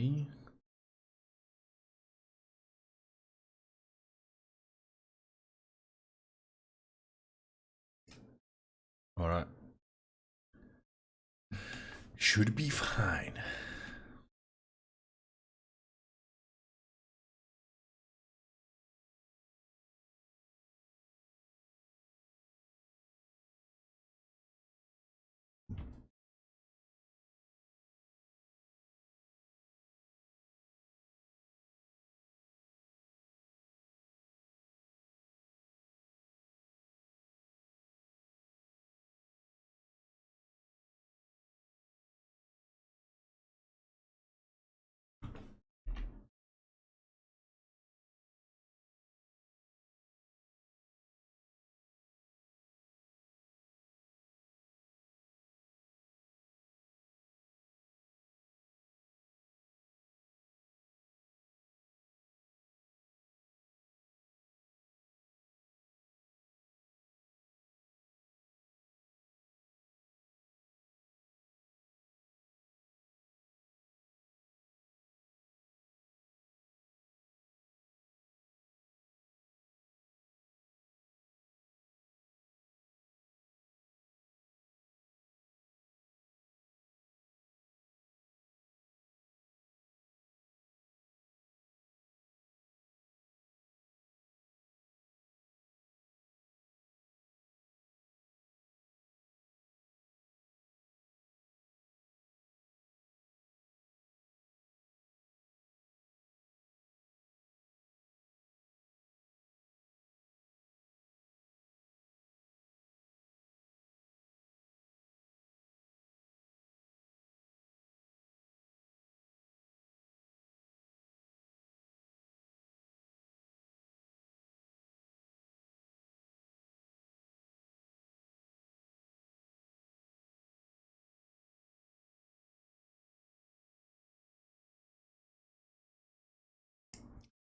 Okay. All right. Should be fine.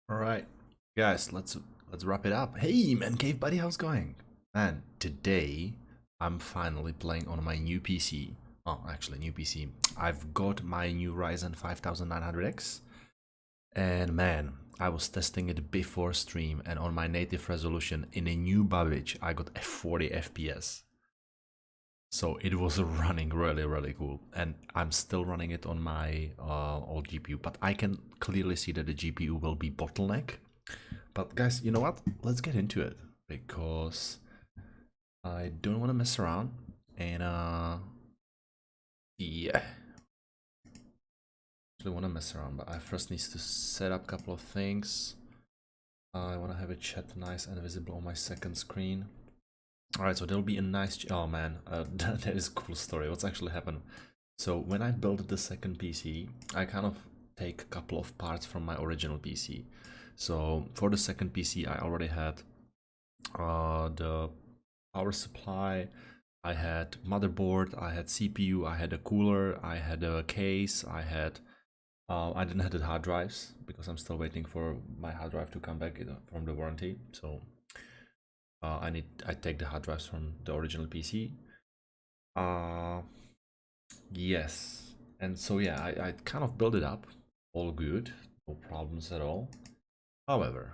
All right, guys, let's wrap it up. Hey, man, cave buddy, how's it going? Man, today I'm finally playing on my new PC. Oh, actually, new PC. I've got my new Ryzen 5900X, and man, I was testing it before stream, and on my native resolution in a new Babbage, I got a 40 FPS. So it was running really cool, and I'm still running it on my old GPU, but I can clearly see that the GPU will be bottleneck. But guys, you know what? Let's get into it, because I don't want to mess around, and yeah, actually want to mess around, but I first need to set up a couple of things. I want to have a chat nice and visible on my second screen. Alright, so there'll be a nice... Oh man, that is a cool story. What's actually happened? So when I built the second PC, I kind of take a couple of parts from my original PC. So for the second PC, I already had the power supply, I had motherboard, I had CPU, I had a cooler, I had a case, I didn't have the hard drives because I'm still waiting for my hard drive to come back from the warranty. So I take the hard drives from the original PC. Yes, and so yeah, I kind of built it up, all good, no problems at all. However,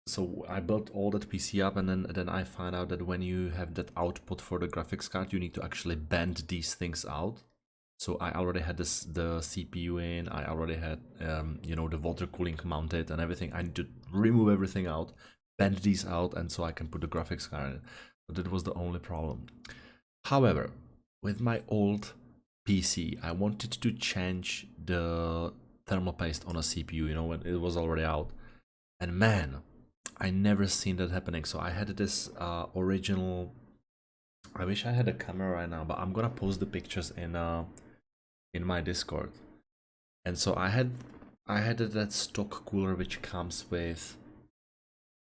so I built all that PC up, and then I find out that when you have that output for the graphics card, you need to actually bend these things out. So I already had the CPU in, I already had you know, the water cooling mounted and everything. I need to remove everything out, bend these out, and so I can put the graphics card in. But that was the only problem. However, with my old PC, I wanted to change the thermal paste on a CPU, you know, when it was already out. And man, I never seen that happening. So I had this original... I wish I had a camera right now, but I'm gonna post the pictures in my Discord. And so I had that stock cooler which comes with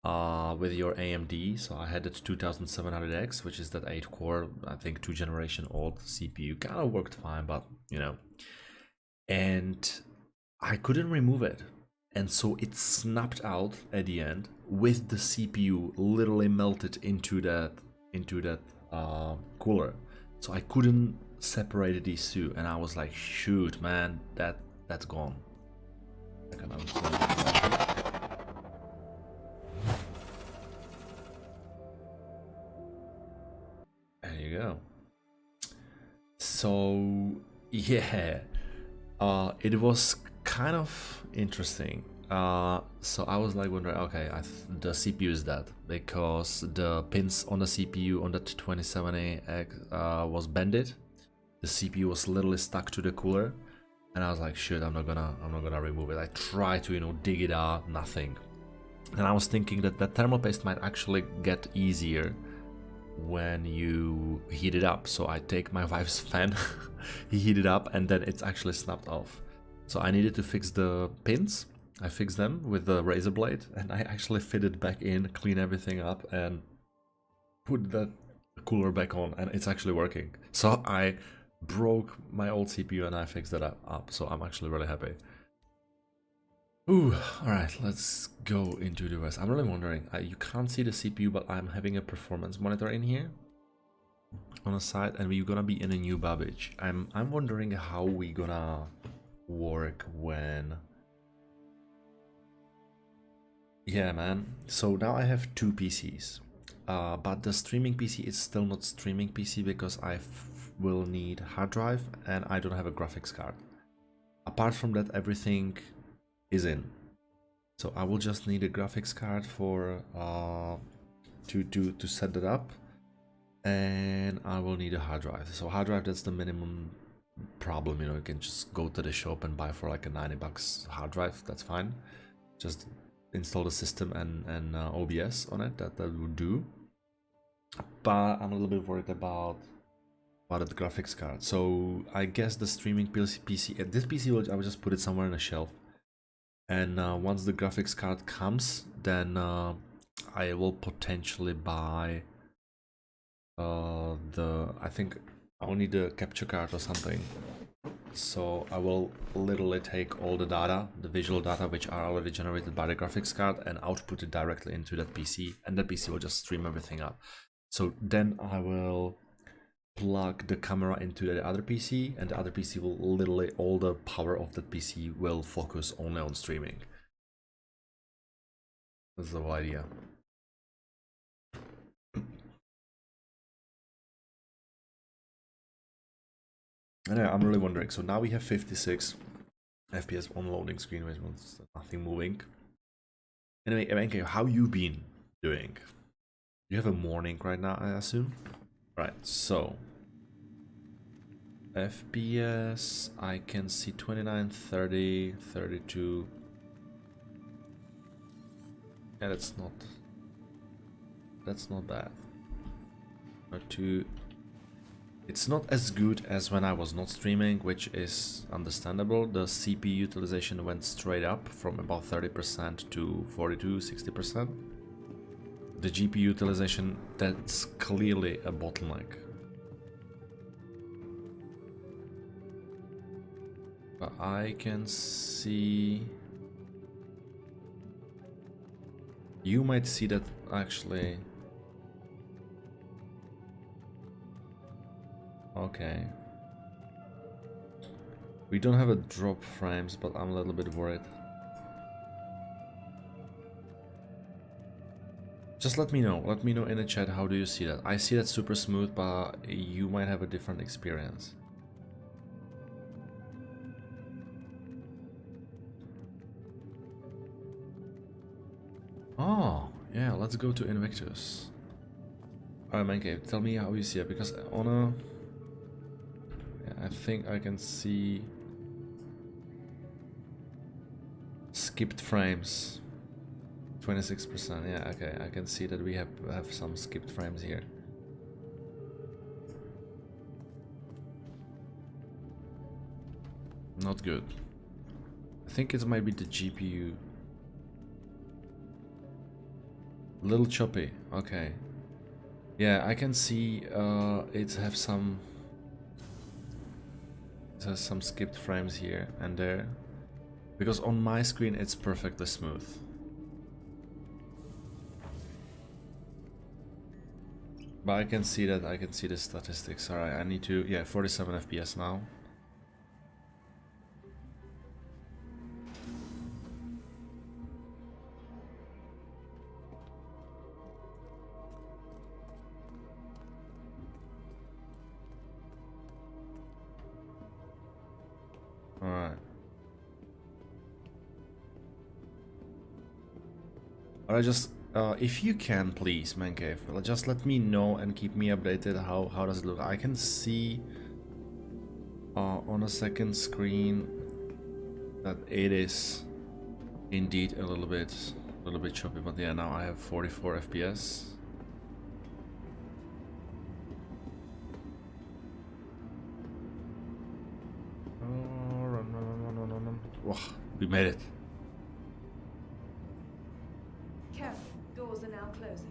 your AMD. So I had that 2700X, which is that 8-core, I think 2-generation old CPU. Kind of worked fine, but you know. And I couldn't remove it, and so it snapped out at the end with the CPU literally melted into that cooler. So I couldn't separated these two, and I was like, shoot, man, that's gone. Second, I'm just gonna... There you go. So yeah, it was kind of interesting. So I was like wondering, okay, the CPU is dead because the pins on the CPU on that 27A was bended. The CPU was literally stuck to the cooler, and I was like, shit, I'm not gonna remove it. I tried to, you know, dig it out, nothing. And I was thinking that the thermal paste might actually get easier when you heat it up. So I take my wife's fan, heat it up, and then it's actually snapped off. So I needed to fix the pins. I fixed them with the razor blade, and I actually fit it back in, clean everything up, and put the cooler back on, and it's actually working. So I broke my old CPU and I fixed that up, so I'm actually really happy. Ooh, alright, let's go into the rest. I'm really wondering, you can't see the CPU, but I'm having a performance monitor in here on the side, and we're gonna be in a new Babbage. I'm wondering how we gonna work when... Yeah, man. So now I have two PCs, but the streaming PC is still not streaming PC because I will need hard drive and I don't have a graphics card. Apart from that, everything is in. So I will just need a graphics card for to set that up, and I will need a hard drive. So hard drive, that's the minimum problem, you know. You can just go to the shop and buy for like a 90 bucks hard drive, that's fine. Just install the system and OBS on it, that would do. But I'm a little bit worried about the graphics card. So I guess the streaming PC, this PC I will just put it somewhere on a shelf, and once the graphics card comes, then I will potentially buy I think I'll need a capture card or something. So I will literally take all the data, the visual data which are already generated by the graphics card, and output it directly into that PC, and that PC will just stream everything up. So then I will plug the camera into the other PC, and the other PC will literally, all the power of that PC will focus only on streaming. That's the whole idea. And I'm really wondering, so now we have 56 FPS on loading screen, which was nothing moving. Anyway, Evanke, how you been doing? You have a morning right now, I assume? Right, so FPS, I can see 29, 30, 32. Yeah, that's not bad. Not too... It's not as good as when I was not streaming, which is understandable. The CPU utilization went straight up from about 30% to 42, 60%. The GPU utilization, that's clearly a bottleneck. But I can see... You might see that actually... Okay. We don't have a drop frames, but I'm a little bit worried. Just let me know in the chat, how do you see that? I see that super smooth, but you might have a different experience. Oh, yeah, let's go to Invictus. Alright, Mancave, tell me how you see it, because on a... I think I can see skipped frames. 26%. Yeah, okay. I can see that we have some skipped frames here. Not good. I think it might be the GPU. Little choppy. Okay. Yeah, I can see it has some skipped frames here and there, because on my screen it's perfectly smooth. But I can see that, I can see the statistics. Alright, I need to, yeah, 47 FPS now. Alright. Alright, just if you can, please, Mancave, just let me know and keep me updated. How does it look? I can see on a second screen that it is indeed a little bit choppy, but yeah, now I have 44 FPS. Oh, we made it. Careful, doors are now closing.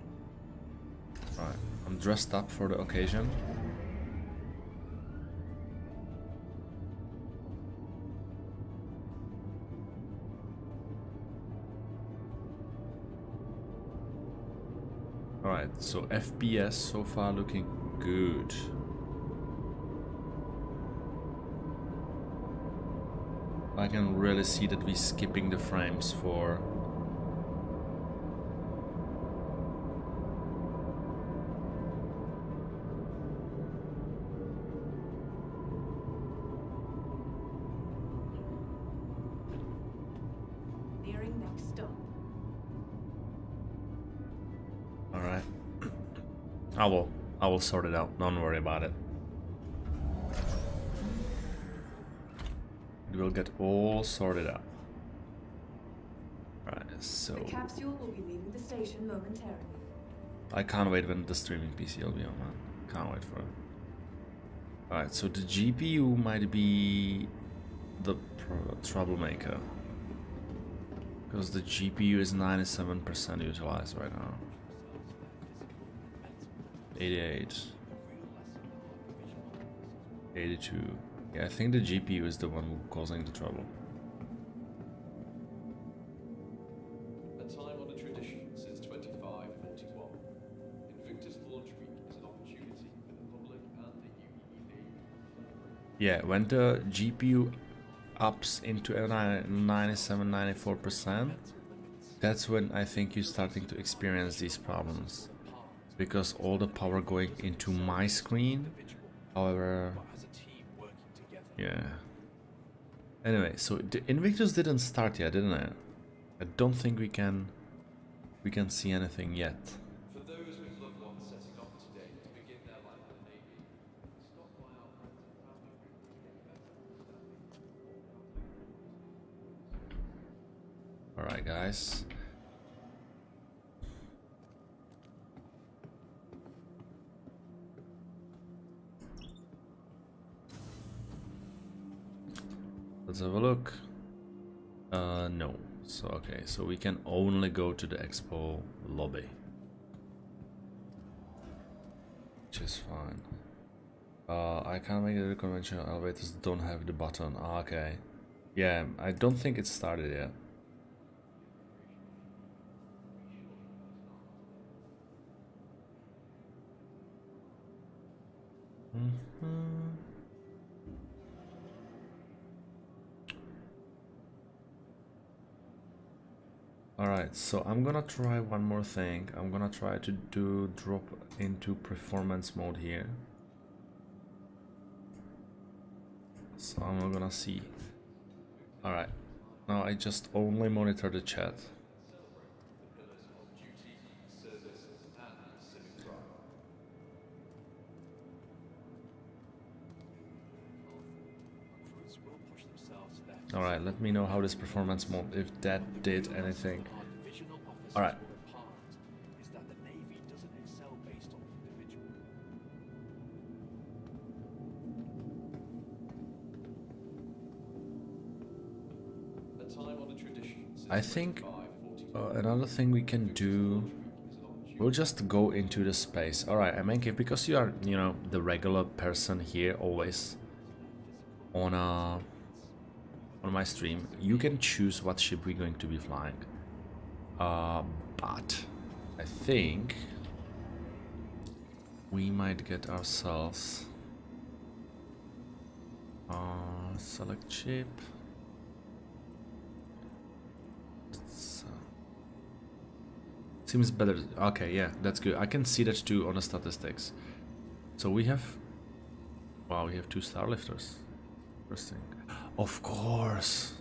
Right, I'm dressed up for the occasion. Alright, so FPS so far looking good. I can really see that we're skipping the frames for nearing next stop. Alright. I will sort it out, don't worry about it. We'll get all sorted out. Alright, so The capsule will be leaving the station momentarily. I can't wait when the streaming PC will be on, man. Can't wait for it. Alright, so the GPU might be the troublemaker. Because the GPU is 97% utilized right now. 88. 82. Yeah, I think the GPU is the one causing the trouble. A time-honored tradition since 2541. Invictus Launch Week is an opportunity for the public and the UEV. Yeah, when the GPU ups into 97-94%, that's when I think you're starting to experience these problems. Because all the power going into my screen, however... Yeah. Anyway, so the Invictus didn't start yet, didn't it? I don't think we can see anything yet. For those with loved ones setting off today to begin their life in the Navy, stop by our friends and family group to get better. Alright, guys. Let's have a look. No. So, okay, so we can only go to the expo lobby. Which is fine. I can't make it. The conventional elevators don't have the button. Ah, okay. Yeah, I don't think it started yet. Alright, so I'm gonna try one more thing. I'm gonna try to drop into performance mode here. So I'm gonna see. Alright, now I just only monitor the chat. Alright, let me know how this performance mode, if that did anything. Alright. I think another thing we can do, we'll just go into the space. Alright, Amenke, because you are, you know, the regular person here always on my stream, you can choose what ship we're going to be flying. But I think we might get ourselves select chip. Seems better. Okay, yeah, that's good. I can see that too on the statistics. So we have, wow, we have 2 star lifters. Interesting. Of course,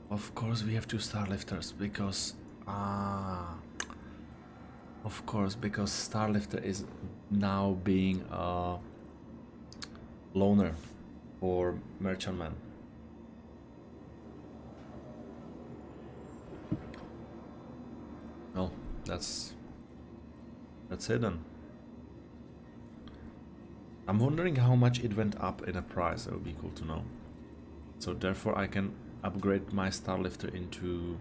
we have 2 star lifters because of course, because Starlifter is now being a loaner for merchantman. Well, that's it then. I'm wondering how much it went up in a price. That would be cool to know. So therefore I can upgrade my Starlifter into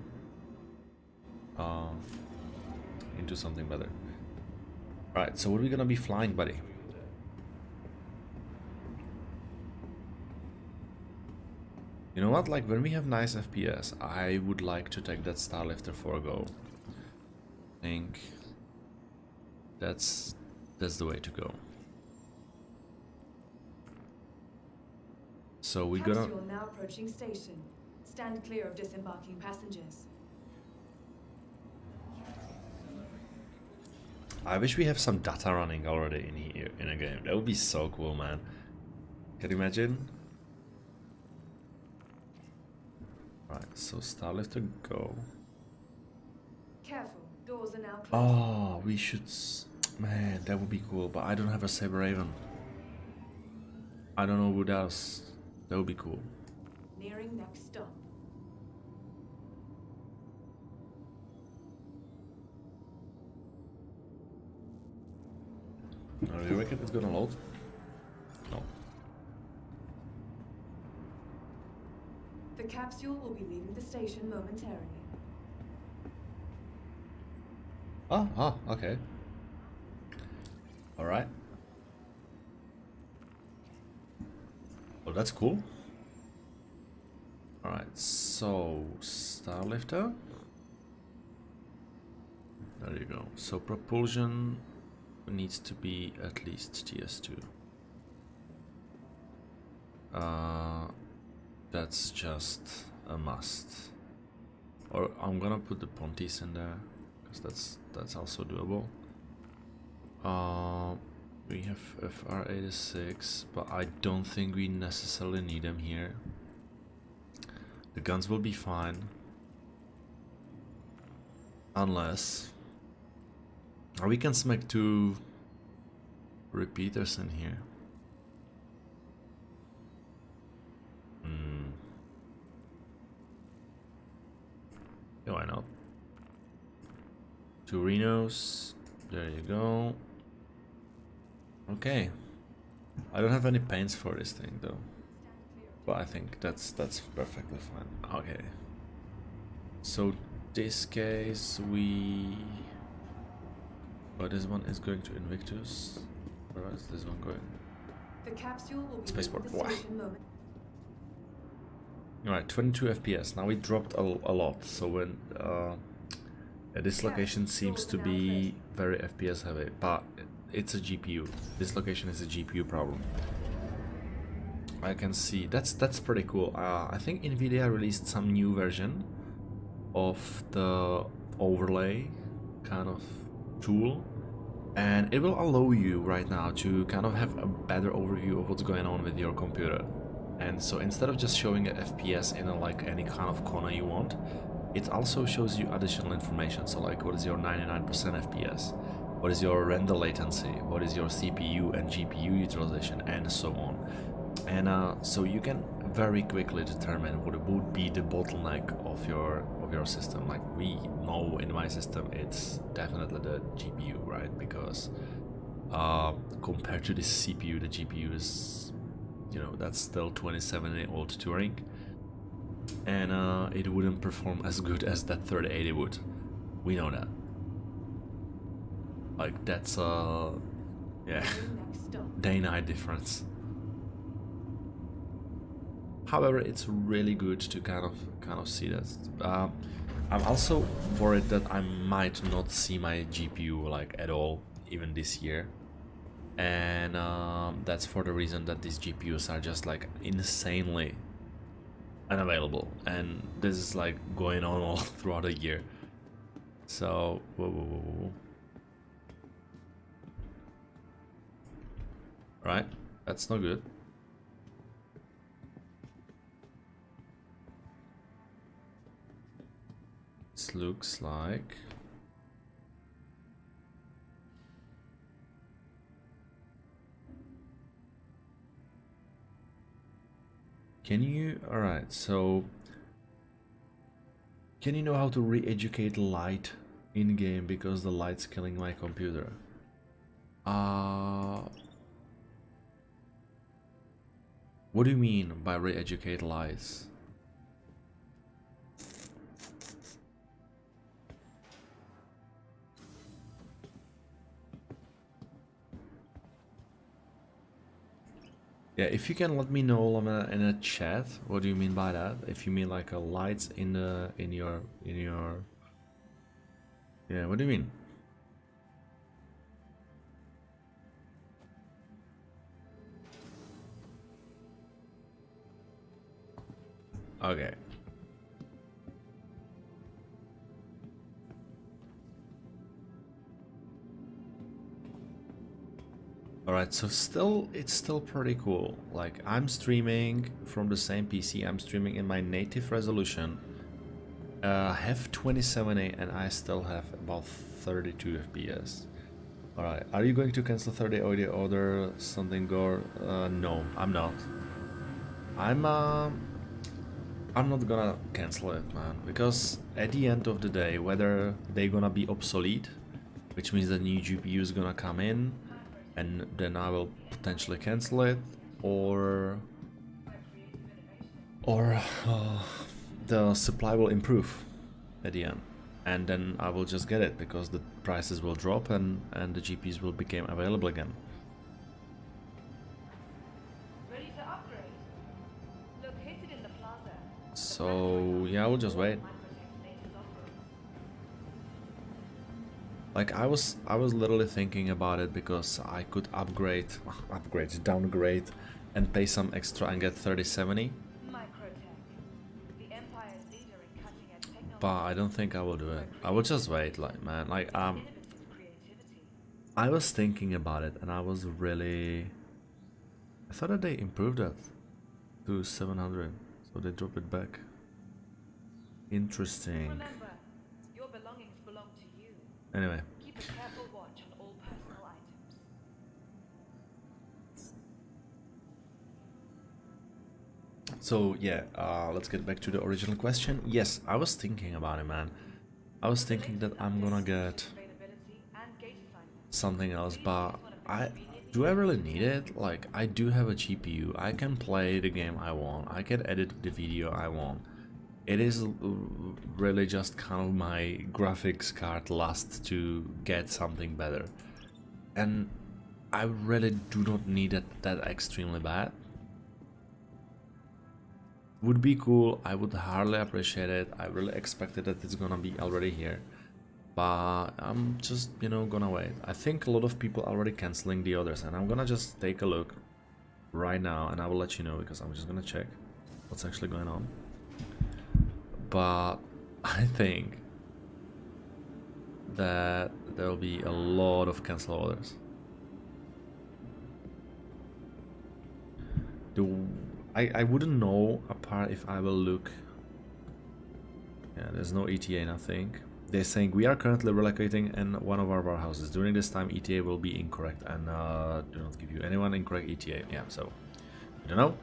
something better. Right, so what are we gonna be flying, buddy? You know what, like when we have nice FPS, I would like to take that Starlifter for a go. I think that's the way to go. So we gotta... Capsule now approaching station. Stand clear of disembarking passengers. I wish we have some data running already in here in a game. That would be so cool, man. Can you imagine? Right, so Starlifter go. Careful, doors are now closed. Oh, we should... Man, that would be cool, but I don't have a Saber Raven. I don't know who does. That would be cool. Nearing next stop. Do you reckon it's gonna load? No. The capsule will be leaving the station momentarily. Okay. Alright. Oh, that's cool. Alright, so Starlifter. There you go. So propulsion needs to be at least TS2. That's just a must. Or I'm gonna put the Pontis in there because that's also doable. We have FR86, but I don't think we necessarily need them here. The guns will be fine, unless we can smack 2 repeaters in here. Yeah, why not? 2 Renos. There you go. Okay. I don't have any paints for this thing though, but I think that's perfectly fine. Okay. So this case we... Oh, this one is going to Invictus. Where is this one going? The capsule will be Spaceport. leaving the station moment. Alright, 22 FPS. Now we dropped a lot, so when this location seems to be very FPS heavy, but it's a GPU. This location is a GPU problem. I can see that's pretty cool. I think Nvidia released some new version of the overlay kind of tool, and it will allow you right now to kind of have a better overview of what's going on with your computer. And so instead of just showing a FPS in like any kind of corner you want, it also shows you additional information. So like, what is your 99% FPS? What is your render latency? What is your CPU and GPU utilization, and so on. And so you can very quickly determine what would be the bottleneck of your system. Like we know in my system, it's definitely the GPU, right? Because compared to the CPU, the GPU is, you know, that's still 27-year-old Turing, and it wouldn't perform as good as that 3080 would. We know that. Like that's yeah, Next stop. day-night difference. However, it's really good to kind of see that. I'm also worried that I might not see my GPU like at all even this year. And that's for the reason that these GPUs are just like insanely unavailable, and this is like going on all throughout the year. So whoa. Right, that's not good. This looks like can you alright, so can you know how to re-educate light in game because the light's killing my computer? What do you mean by re-educate lights? Yeah, if you can let me know in a chat, what do you mean by that? If you mean like a lights in your yeah, what do you mean? Okay. Alright, so it's still pretty cool. Like, I'm streaming from the same PC, I'm streaming in my native resolution. I have 27A and I still have about 32 FPS. Alright, are you going to cancel 30 audio order something gore? No, I'm not. I'm not gonna cancel it, man, because at the end of the day, whether they're gonna be obsolete, which means the new GPU is gonna come in, and then I will potentially cancel it, or the supply will improve at the end, and then I will just get it because the prices will drop and the GPUs will become available again. Ready to upgrade? Located in the plaza. So yeah, I will just wait. Like I was literally thinking about it because I could downgrade, and pay some extra and get 3070. But I don't think I will do it. I will just wait, like man, like I was thinking about it and I thought that they improved that to 700, so they drop it back. Interesting. Remember, your belongings belong to you. Anyway. Keep a careful watch on all personal items. So yeah, let's get back to the original question. Yes, I was thinking about it, man. I was thinking that I'm gonna get something else, but do I really need it? Like, I do have a GPU, I can play the game I want, I can edit the video I want. It is really just kind of my graphics card lust to get something better. And I really do not need it that extremely bad. Would be cool, I would hardly appreciate it, I really expected that it's gonna be already here. But I'm just, you know, gonna wait. I think a lot of people are already canceling the others, and I'm gonna just take a look right now and I will let you know, because I'm just gonna check what's actually going on. But I think that there will be a lot of cancel orders. I wouldn't know apart if I will look. Yeah, there's no ETA, nothing. They're saying we are currently relocating in one of our warehouses. During this time, ETA will be incorrect, and do not give you anyone incorrect ETA. Yeah, so I don't know.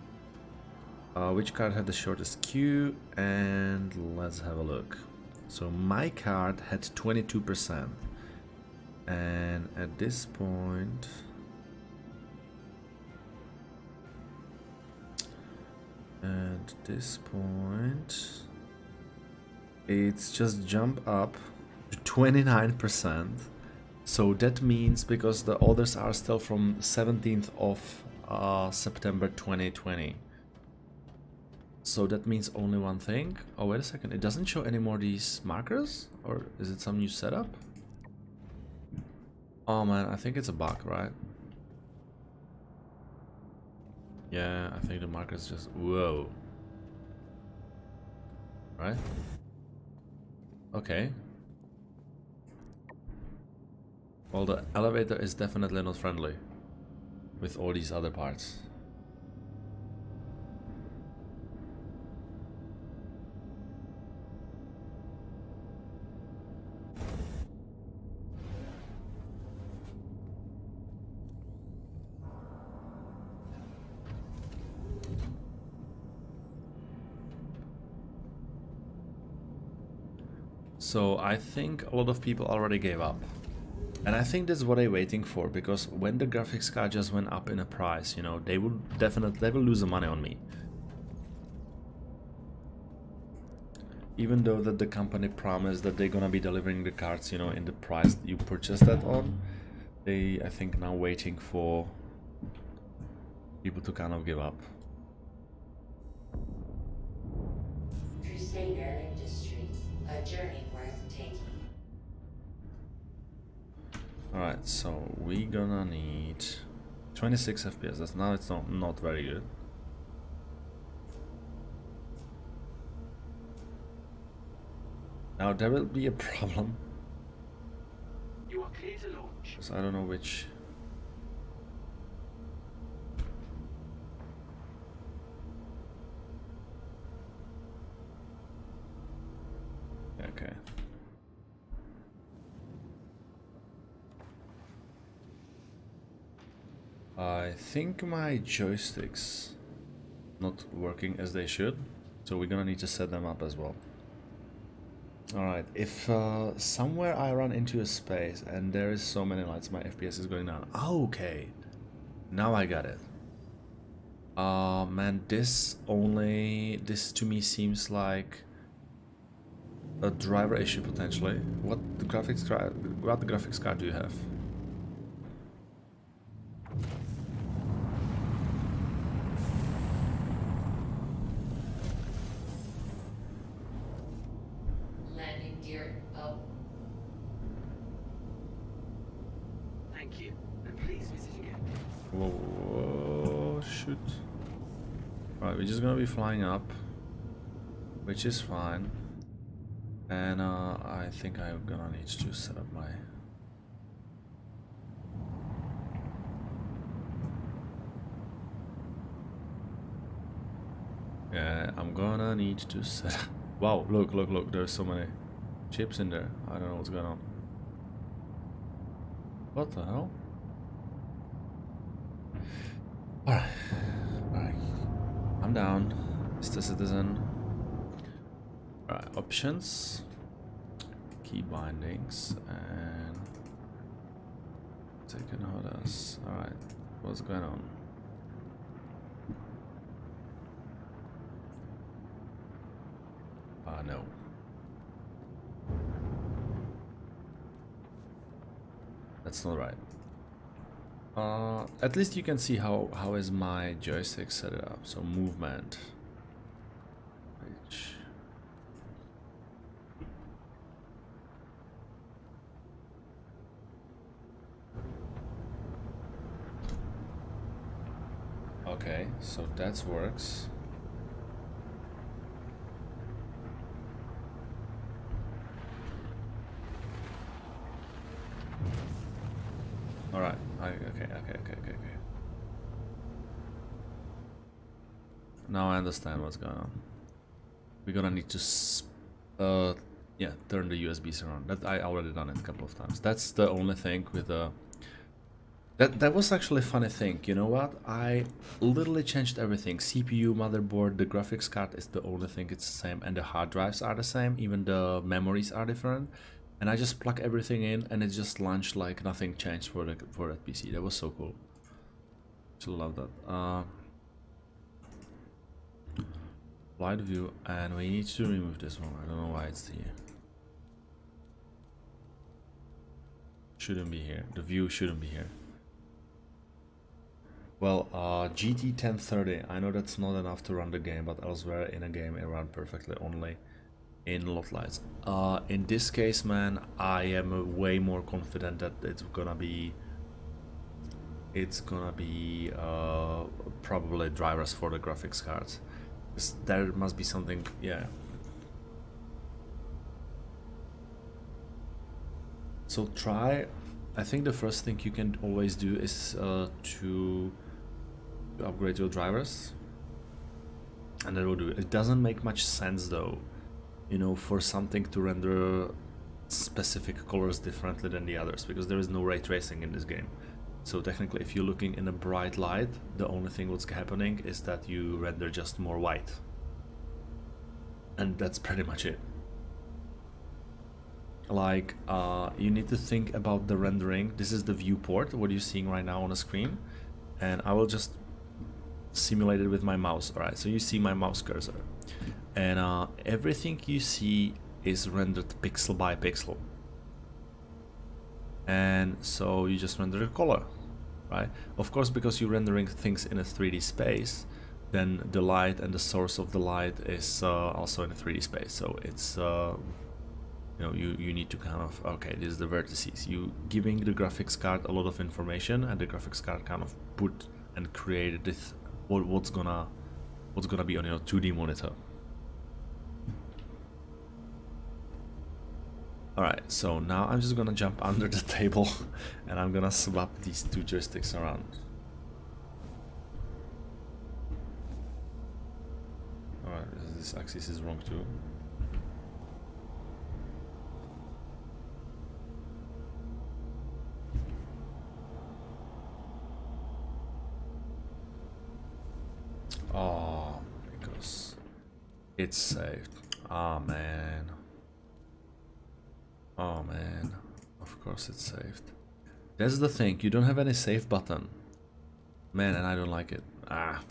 Which card had the shortest queue? And let's have a look. So my card had 22%, and at this point, it's just jumped up to 29%. So that means, because the orders are still from 17th of September 2020. So that means only one thing. Oh, wait a second. It doesn't show any more these markers? Or is it some new setup? Oh man, I think it's a bug, right? Yeah, I think the marker's just... Whoa. Right? Okay. Well, the elevator is definitely not friendly with all these other parts. So I think a lot of people already gave up. And I think that's what they're waiting for, because when the graphics card just went up in a price, you know, they will lose the money on me. Even though that the company promised that they're gonna be delivering the cards, you know, in the price you purchased that on, they, I think, now waiting for people to kind of give up. Crusader Industries, a journey worth taking. Alright, so we gonna need 26 FPS. That's now it's not very good. Now there will be a problem. You are clear to launch. Because I don't know which. Okay. I think my joysticks not working as they should, so we're gonna need to set them up as well. Alright, if somewhere I run into a space and there is so many lights, my FPS is going down. Okay, now I got it. Man, this to me seems like a driver issue potentially. What graphics card do you have? Landing gear up. Thank you. And please visit again. Whoa, shoot. Alright, we're just gonna be flying up, which is fine. And I think I'm gonna need to set up my... Yeah, I'm gonna need to set... Wow, look, there's so many chips in there. I don't know what's going on. What the hell? Alright. I'm down, Mr. Citizen. Alright, options. Key bindings and... Taken orders. Alright, what's going on? No. That's not right. At least you can see how is my joystick set up. So movement. Which... Okay, so that works. Alright, okay. Now I understand what's going on. We're gonna need to, yeah, turn the USBs around. That I already done it a couple of times. That's the only thing with the... That was actually a funny thing, you know what? I literally changed everything. CPU, motherboard, the graphics card is the only thing it's the same, and the hard drives are the same, even the memories are different. And I just plug everything in and it just launched like nothing changed for that PC. That was so cool. Still love that. Light view, and we need to remove this one. I don't know why it's here. Shouldn't be here. The view shouldn't be here. Well, GT 1030. I know that's not enough to run the game, but elsewhere in a game it ran perfectly. Only in lot lights. In this case, man, I am way more confident that it's gonna be probably drivers for the graphics cards. There must be something, yeah. So try, I think the first thing you can always do is to upgrade your drivers, and that will do it. It doesn't make much sense though, you know, for something to render specific colors differently than the others, because there is no ray tracing in this game. So technically, if you're looking in a bright light, the only thing what's happening is that you render just more white, and that's pretty much it. Like, you need to think about the rendering. This is the viewport, what you're seeing right now on the screen, and I will just simulate it with my mouse. Alright, so you see my mouse cursor, and everything you see is rendered pixel by pixel, and so you just render a color, right? Of course, because you're rendering things in a 3D space, then the light and the source of the light is also in a 3D space, so it's you know, you need to kind of, okay, this is the vertices. You giving the graphics card a lot of information, and the graphics card kind of put and created this what's gonna be on your 2D monitor. Alright, so now I'm just gonna jump under the table and I'm gonna swap these two joysticks around. Alright, this axis is wrong too. Oh, because it's saved. Oh man. Oh man. Of course it's saved. That's the thing, you don't have any save button. Man, and I don't like it. Ah.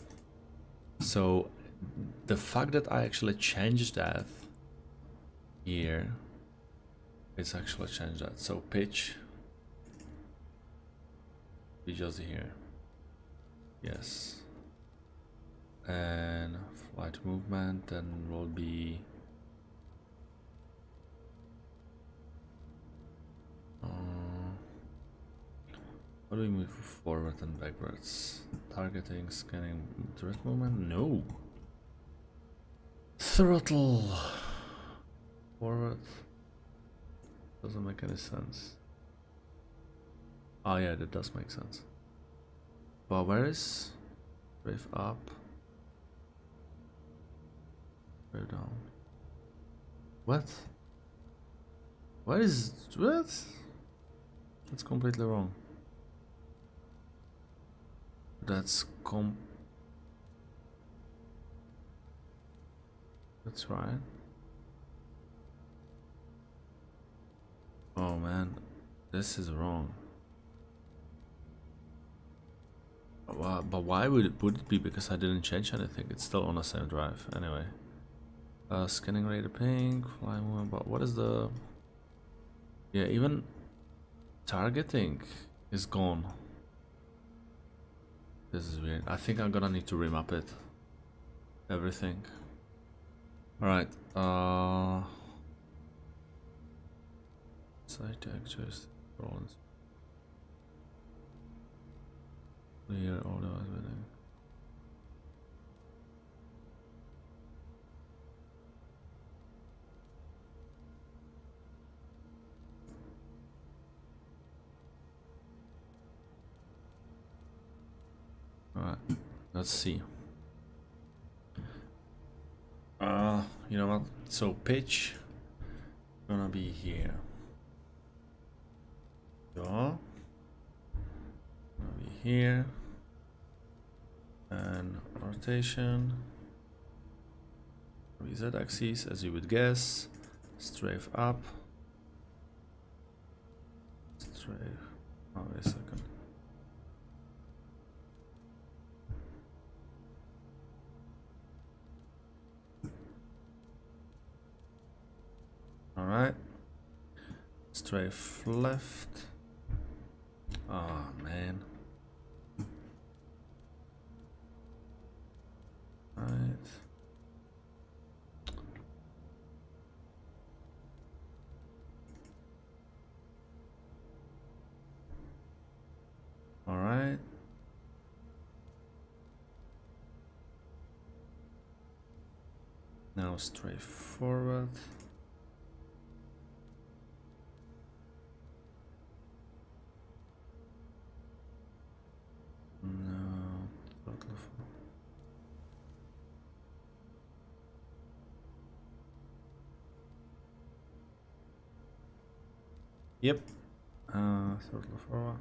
So the fact that I actually changed that here, it's actually changed that. So pitch be just here. Yes. And flight movement then will be how do we move forward and backwards? Targeting, scanning, direct movement? No. Throttle forward doesn't make any sense. Oh yeah, that does make sense. But where is wave up? Wave down. What? What is what? That's completely wrong. That's that's right. Oh man, this is wrong. But why would it be? Because I didn't change anything. It's still on the same drive anyway. Scanning rate of ping, fly movement, but what is the... Yeah, even targeting is gone. This is weird. I think I'm gonna need to remap it. Everything. Alright, site actors, rollins. Clear all the everything. Alright, let's see. You know what? So pitch gonna be here. Yaw gonna be here. And rotation. Z axis, as you would guess. Strafe up. Strafe. Oh, wait a second. Alright. Strafe left. Oh man. Right. Now straightforward. No, throttle for. Yep. Throttle forward.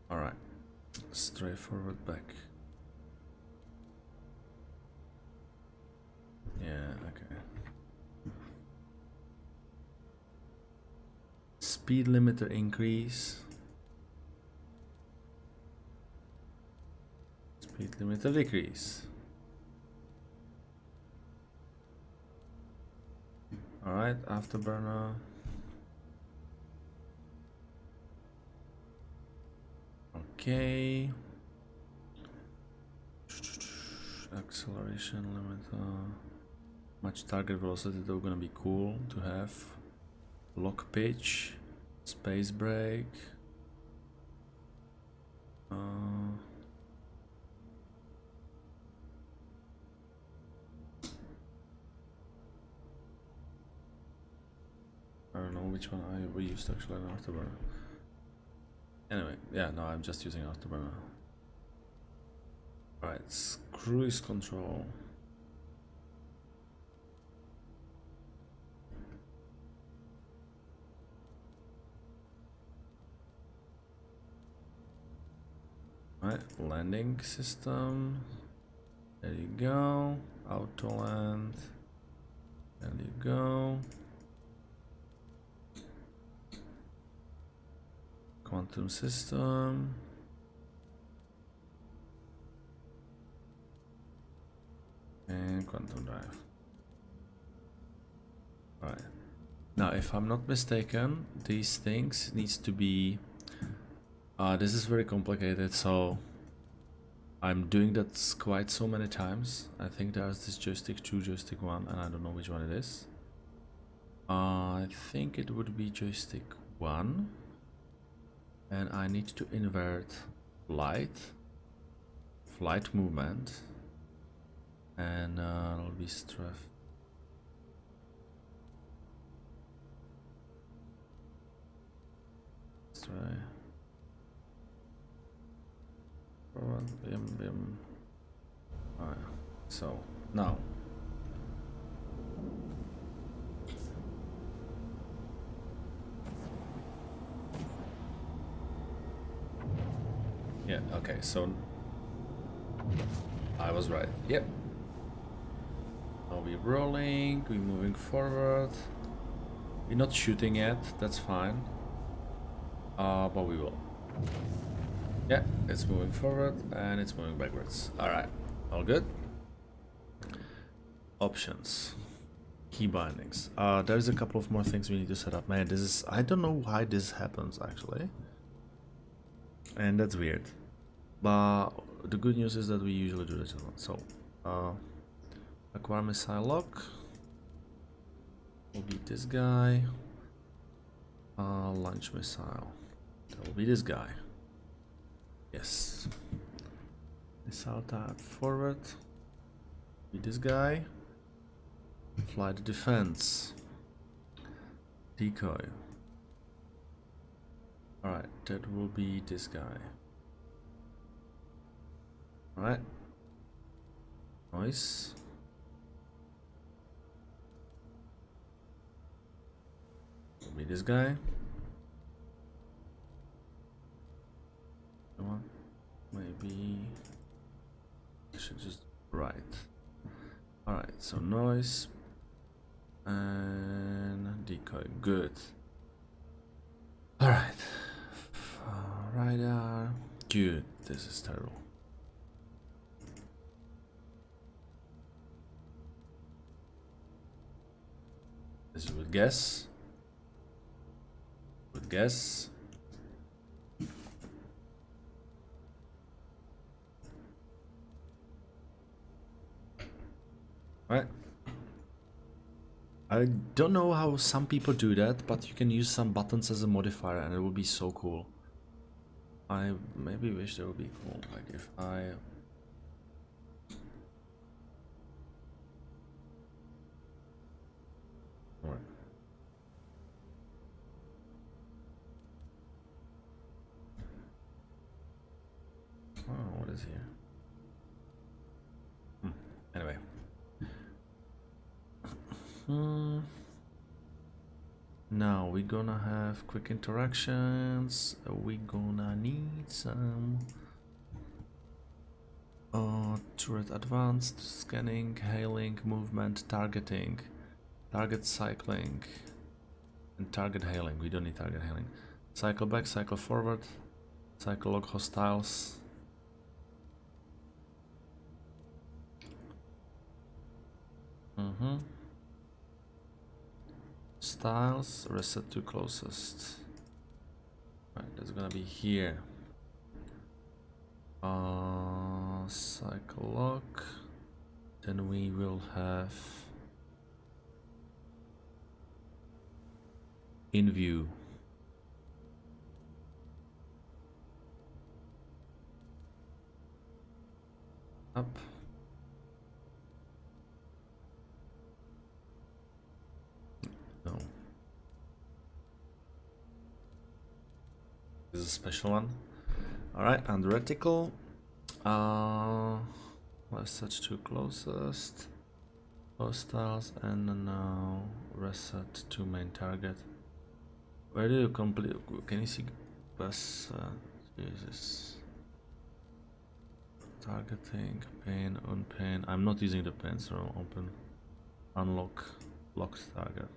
All right. Straightforward back. Yeah. Okay. Speed limiter increase. Speed limiter decrease. Alright, afterburner. Okay. Acceleration limiter. Much target velocity, though, gonna be cool to have. Lock pitch. Space brake. I don't know which one we used actually an afterburner. Anyway, yeah, no, I'm just using afterburner. Alright, cruise control. Alright, landing system. There you go. Auto land. There you go. Quantum system. And quantum drive. Alright. Now, if I'm not mistaken, these things needs to be... this is very complicated, so... I'm doing that quite so many times. I think there's this joystick 2, joystick 1, and I don't know which one it is. I think it would be joystick 1. And I need to invert flight movement, and it'll be strafe. Let's try. Bim. Alright, so now. Yeah, okay, so I was right. Yep. Now we're rolling, we're moving forward. We're not shooting yet, that's fine. But we will. Yeah, it's moving forward and it's moving backwards. Alright, all good. Options. Key bindings. There's a couple of more things we need to set up. Man, this is... I don't know why this happens actually. And that's weird. But the good news is that we usually do this one. So, acquire missile lock will be this guy. Launch missile. That will be this guy. Yes. Missile type forward. Be this guy. Fly the defense. Decoy. Alright, that will be this guy. Alright. Nice. Will be this guy. Come on. Maybe I should just right. Alright, so noise and decoy. Good. Alright. Radar. Good. This is terrible. This is with guess. With guess. Right. I don't know how some people do that, but you can use some buttons as a modifier and it would be so cool. I maybe wish that would be cool, like if I... Right. Oh, what is here? Anyway. Now we're gonna have quick interactions. We're gonna need some turret advanced, scanning, hailing, movement, targeting, target cycling, and target hailing. We don't need target hailing. Cycle back, cycle forward, cycle log hostiles. Styles, reset to closest. Right, that's gonna be here. Cycle lock. Then we will have in view. Up. No. This is a special one. Alright, and reticle. Let's set to closest. Hostiles, and now reset to main target. Where do you complete? Can you see? Jesus. Targeting, pane, unpane. I'm not using the pane, so I'll open. Unlock, locked target.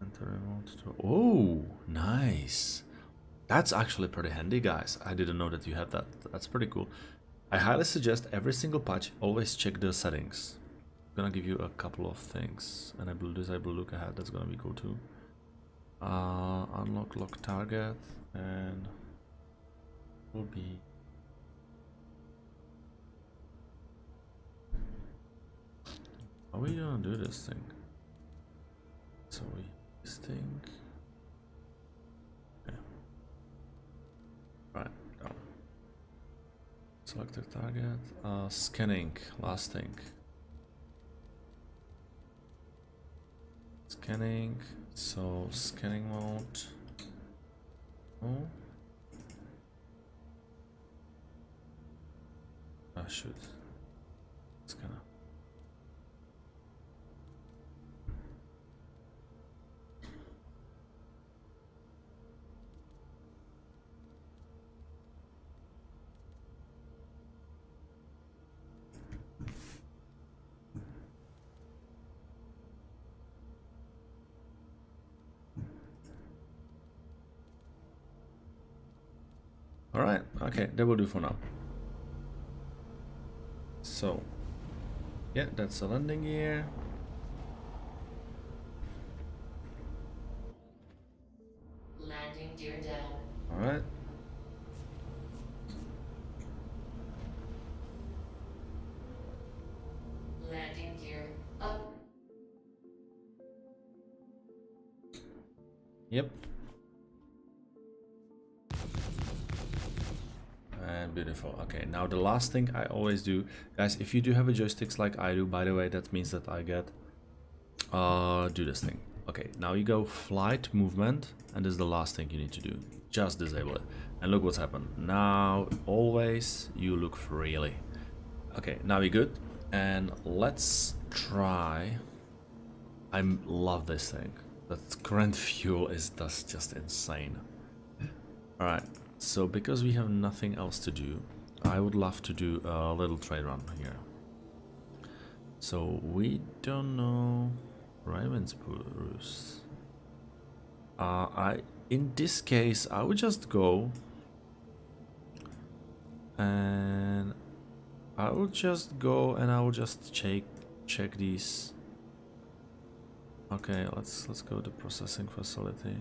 Enter remote to. Oh, nice. That's actually pretty handy, guys. I didn't know that you had that. That's pretty cool. I highly suggest every single patch always check the settings. I'm gonna give you a couple of things. Enable, disable, look ahead. That's gonna be cool too. Unlock, lock target, and will be. How are we gonna do this thing? So we this thing. Yeah. Right. Down. Select the target. Scanning. Last thing. Scanning. So scanning mode. Oh. Ah, shoot. Scanner. Alright, okay, that will do for now. So, yeah, that's a landing gear. Landing gear down. Alright. Landing gear up. Yep. And beautiful. Okay, now the last thing I always do, guys, if you do have a joysticks like I do, by the way, that means that I get do this thing. Okay, now you go flight movement, and this is the last thing you need to do. Just disable it. And look what's happened. Now always you look freely. Okay, now we're good. And let's try. I love this thing. That current fuel is just insane. Alright, so because we have nothing else to do, I would love to do a little trade run here. So we don't know Ryzen's roost. In this case I would just go and I will just go and I will just check these. Okay, let's go to processing facility.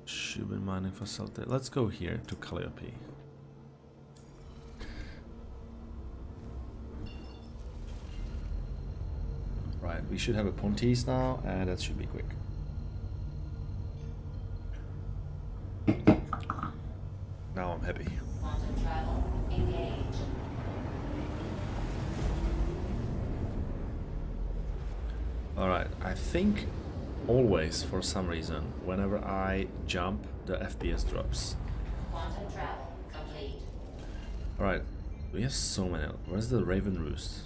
Shubin mining facility. Let's go here to Calliope. Alright, we should have a Pontis now, and that should be quick. Now I'm happy. Quantum travel engaged. Alright, I think always, for some reason, whenever I jump, the FPS drops. Quantum travel complete. Alright, we have so many. Where's the Raven Roost?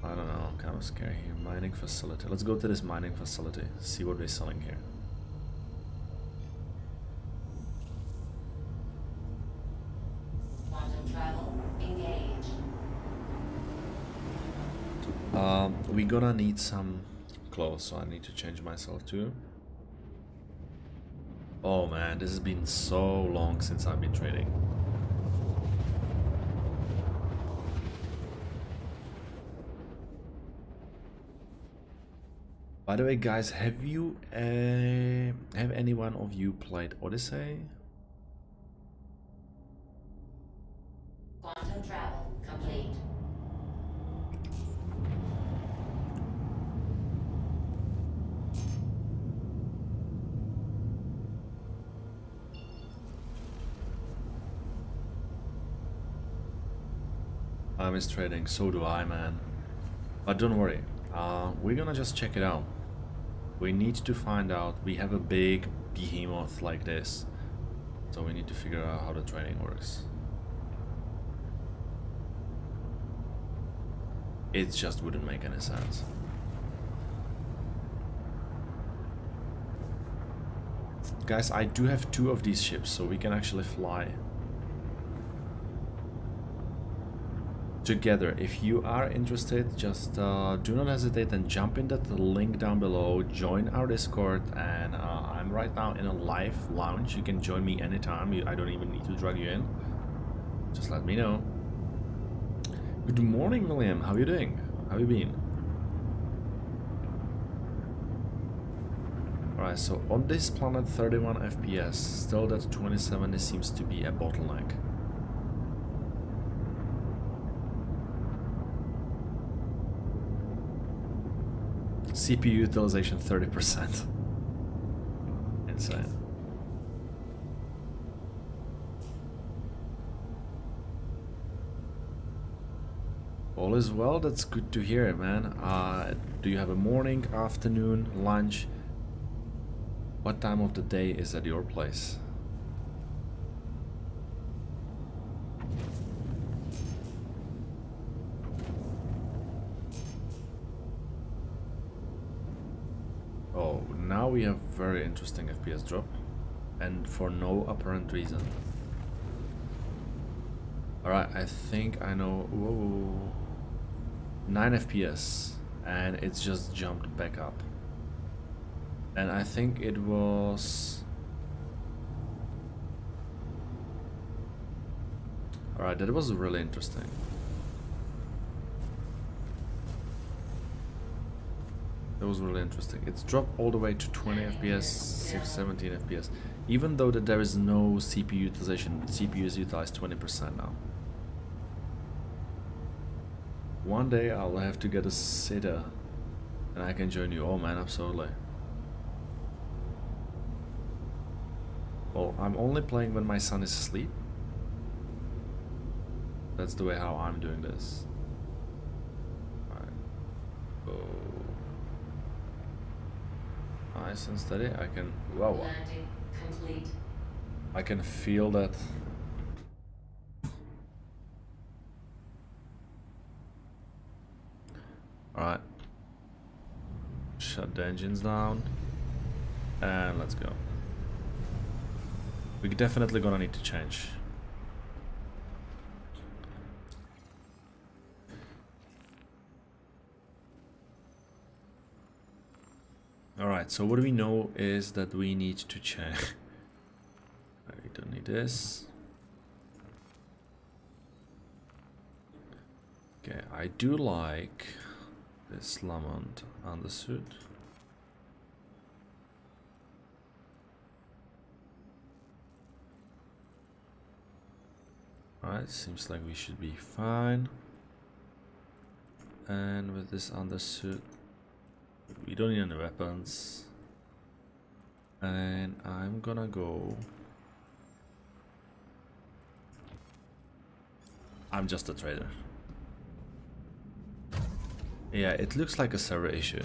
I don't know, I'm kind of scared here. Mining facility. Let's go to this mining facility, see what we're selling here. Quantum travel engaged. We're gonna need some clothes, so I need to change myself too. Oh man, this has been so long since I've been trading. By the way, guys, have any one of you played Odyssey? Quantum travel complete. I miss trading, so do I, man. But don't worry, we're gonna just check it out. We need to find out. We have a big behemoth like this, so we need to figure out how the trading works. It just wouldn't make any sense. Guys, I do have 2 of these ships, so we can actually fly together. If you are interested, just do not hesitate and jump in that link down below, join our Discord, and I'm right now in a live lounge. You can join me anytime. I don't even need to drag you in. Just let me know. Good morning, William. How are you doing? How have you been? Alright, so on this planet 31 FPS, still that 2070 seems to be a bottleneck. CPU utilization 30%. Insane. All is well, that's good to hear, man. Do you have a morning, afternoon, lunch? What time of the day is at your place? Oh, now we have very interesting FPS drop, and for no apparent reason. Alright, I think I know. Whoa, 9 FPS, and it's just jumped back up. And I think it was. Alright, that was really interesting. That was really interesting. It's dropped all the way to 20 FPS, 17 FPS. Even though that there is no CPU utilization, CPU is utilized 20% now. One day I'll have to get a sitter and I can join you. Oh man, absolutely. Well, I'm only playing when my son is asleep. That's the way how I'm doing this. Alright. Go. Nice and steady. I can. Wow. Landing complete. I can feel that. Alright. Shut the engines down. And let's go. We're definitely gonna need to change. Alright, so what do we know is that we need to change. We don't need this. Okay, I do like this Lamont undersuit. Alright, seems like we should be fine. And with this undersuit, we don't need any weapons. And I'm gonna go. I'm just a trader. Yeah, it looks like a server issue.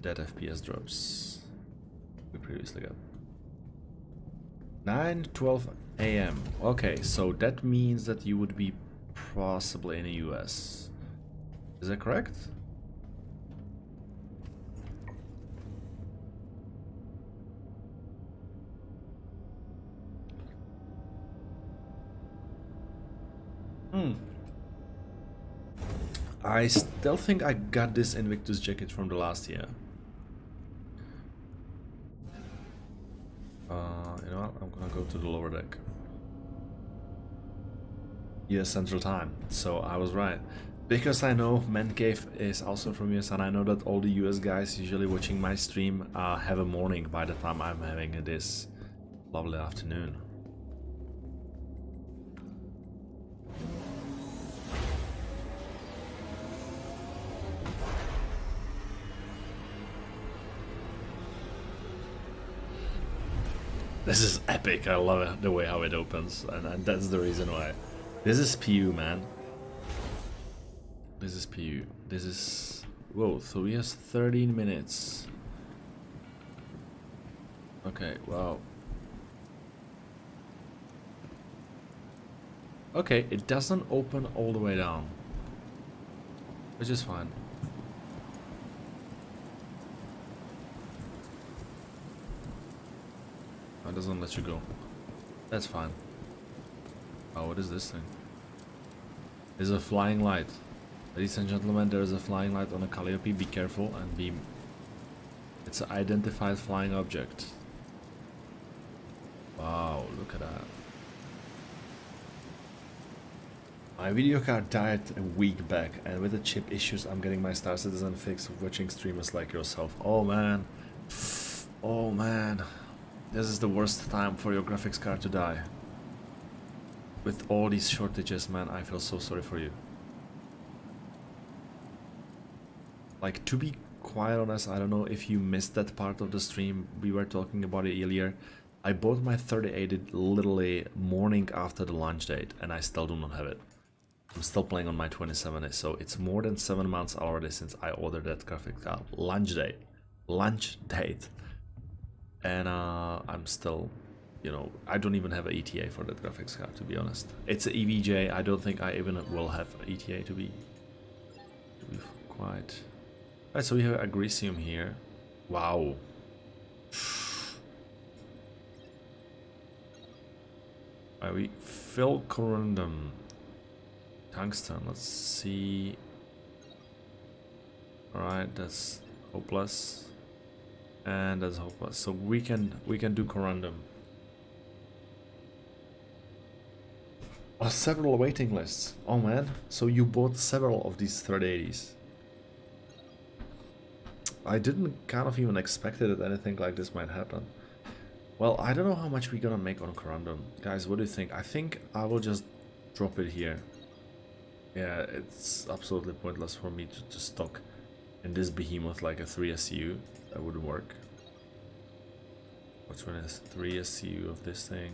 Dead FPS drops. We previously got 9:12 a.m. Okay, so that means that you would be possibly in the US. Is that correct? I still think I got this Invictus jacket from the last year. You know what? I'm gonna go to the lower deck. US Central Time. So I was right. Because I know Man Cave is also from US, and I know that all the US guys usually watching my stream have a morning by the time I'm having this lovely afternoon. This is epic. I love it, the way how it opens, and that's the reason why. This is PU, man. This is PU. This is... Whoa, so he has 13 minutes. Okay, wow. Okay, it doesn't open all the way down, which is fine. It doesn't let you go. That's fine. Oh, what is this thing? There's a flying light. Ladies and gentlemen, there is a flying light on a Calliope. Be careful and be... It's an identified flying object. Wow, look at that. My video card died a week back, and with the chip issues, I'm getting my Star Citizen fix watching streamers like yourself. Oh man. Oh man. This is the worst time for your graphics card to die. With all these shortages, man, I feel so sorry for you. Like, to be quite honest, I don't know if you missed that part of the stream. We were talking about it earlier. I bought my 3080 literally morning after the launch date, and I still do not have it. I'm still playing on my 2070, so it's more than 7 months already since I ordered that graphics card. Launch date. And I'm still, you know, I don't even have an ETA for that graphics card, to be honest. It's an EVJ. I don't think I even will have an ETA to be quite. Alright, so we have Agricium here. Wow. Alright, we fill corundum. Tungsten, let's see. Alright, that's hopeless. And that's hopeless. So we can do corundum. Oh, several waiting lists. Oh man, so you bought several of these 3080s. I didn't kind of even expect that anything like this might happen. Well, I don't know how much we're gonna make on corundum. Guys, what do you think? I think I will just drop it here. Yeah, it's absolutely pointless for me to stock in this behemoth like a 3 SCU. That wouldn't work. Which one is 3 SCU of this thing?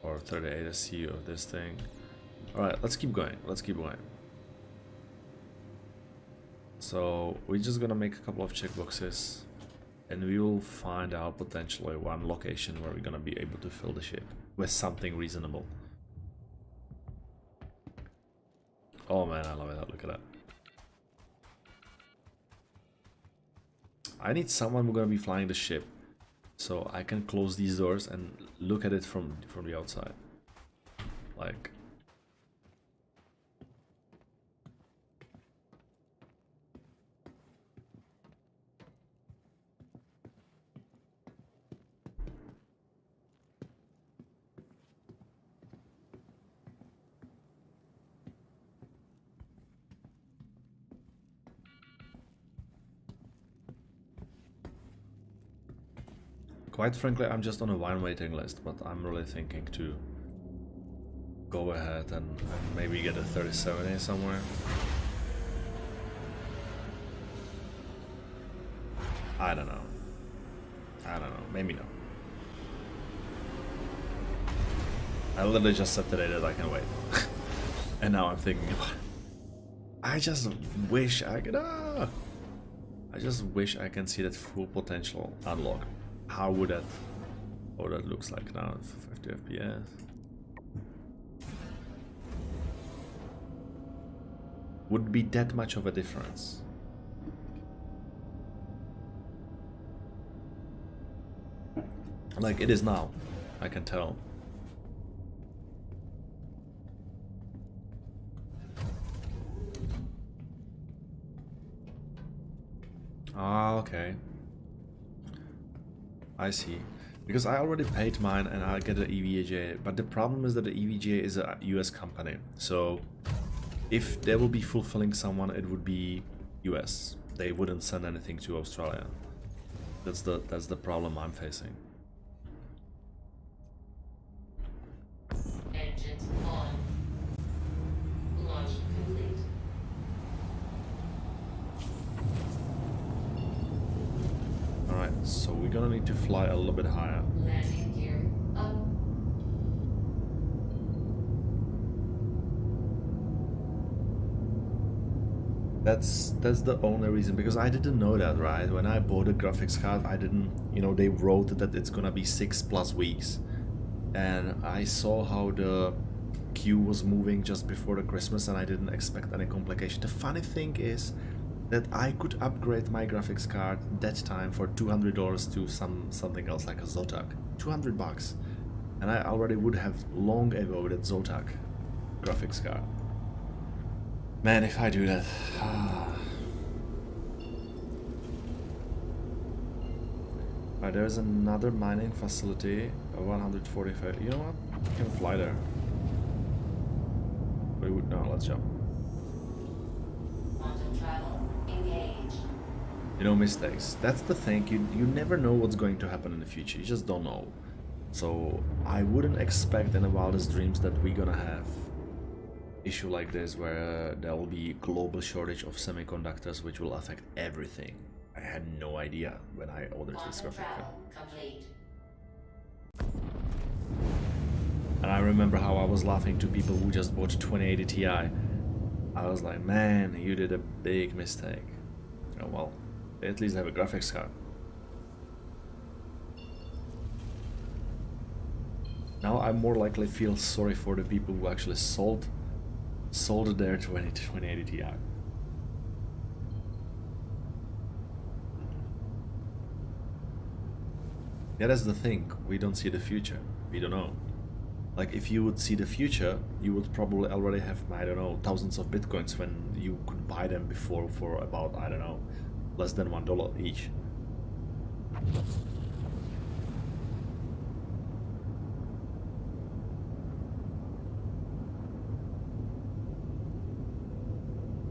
Or 38 SCU of this thing? Alright, let's keep going. Let's keep going. So, we're just gonna make a couple of checkboxes. And we will find out potentially one location where we're gonna be able to fill the ship with something reasonable. Oh man, I love it. Look at that. I need someone who's gonna be flying the ship, so I can close these doors and look at it from the outside. Like, quite frankly, I'm just on a wine waiting list, but I'm really thinking to go ahead and maybe get a 3070 somewhere. I don't know. Maybe no. I literally just said today that I can wait. And now I'm thinking about it. I just wish I could. I just wish I can see that full potential unlock. How would that? Oh, that looks like now 50 FPS. Would be that much of a difference? Like it is now, I can tell. Ah, okay. I see. Because I already paid mine and I get an EVGA, but the problem is that the EVGA is a US company. So if they will be fulfilling someone, it would be US. They wouldn't send anything to Australia. That's the problem I'm facing. Engines on. Launch complete. Alright, so we're gonna need to fly a little bit higher. Landing gear up. That's the only reason, because I didn't know that, right? When I bought a graphics card, I didn't, you know, they wrote that it's gonna be 6+ weeks. And I saw how the queue was moving just before the Christmas and I didn't expect any complication. The funny thing is that I could upgrade my graphics card that time for $200 to something else like a Zotac. $200. And I already would have long ago that Zotac graphics card. Man, if I do that. Alright, there's another mining facility, a 145. You know what? You can fly there. But no, let's jump. Quantum travel engaged. You know, mistakes. That's the thing. You never know what's going to happen in the future. You just don't know. So I wouldn't expect in the wildest dreams that we're gonna have issue like this where there will be global shortage of semiconductors which will affect everything. I had no idea when I ordered this Quantum graphic card. travel complete. And I remember how I was laughing to people who just bought 2080 Ti. I was like, man, you did a big mistake. Oh well, they at least have a graphics card. Now I more likely feel sorry for the people who actually sold their 2080 Ti. Yeah, that's the thing. We don't see the future. We don't know. Like, if you would see the future, you would probably already have, I don't know, thousands of bitcoins when you could buy them before for about, I don't know, less than $1 each.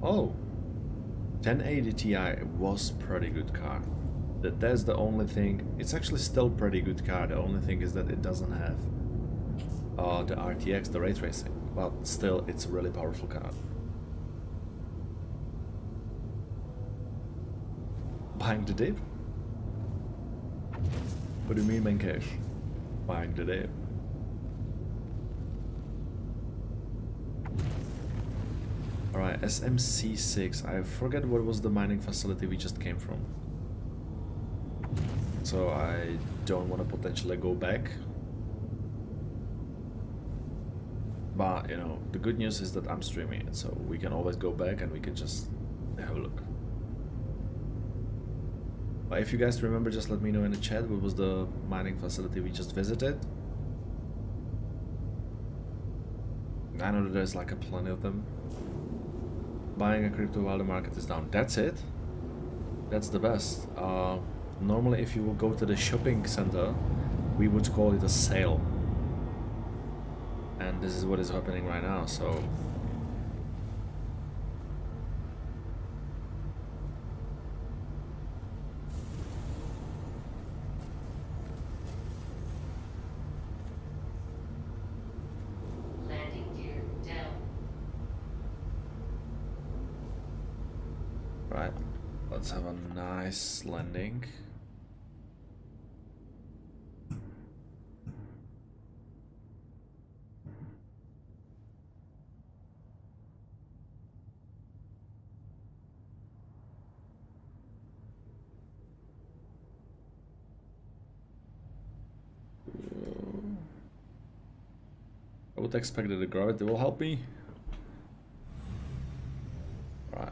Oh, 1080 Ti was pretty good card. That's the only thing. It's actually still pretty good card. The only thing is that it doesn't have the RTX, the ray tracing, but still, it's a really powerful card. Buying the dip? What do you mean, Menkesh? Buying the dip? Alright, SMC6. I forget what was the mining facility we just came from. So I don't want to potentially go back. But, you know, the good news is that I'm streaming it, so we can always go back and we can just have a look. But if you guys remember, just let me know in the chat what was the mining facility we just visited. I know that there's like a plenty of them. Buying a crypto while the market is down. That's it. That's the best. Normally if you will go to the shopping center, we would call it a sale. And this is what is happening right now, so... Landing let's have a nice landing. I would expect that the gravity will help me. Right.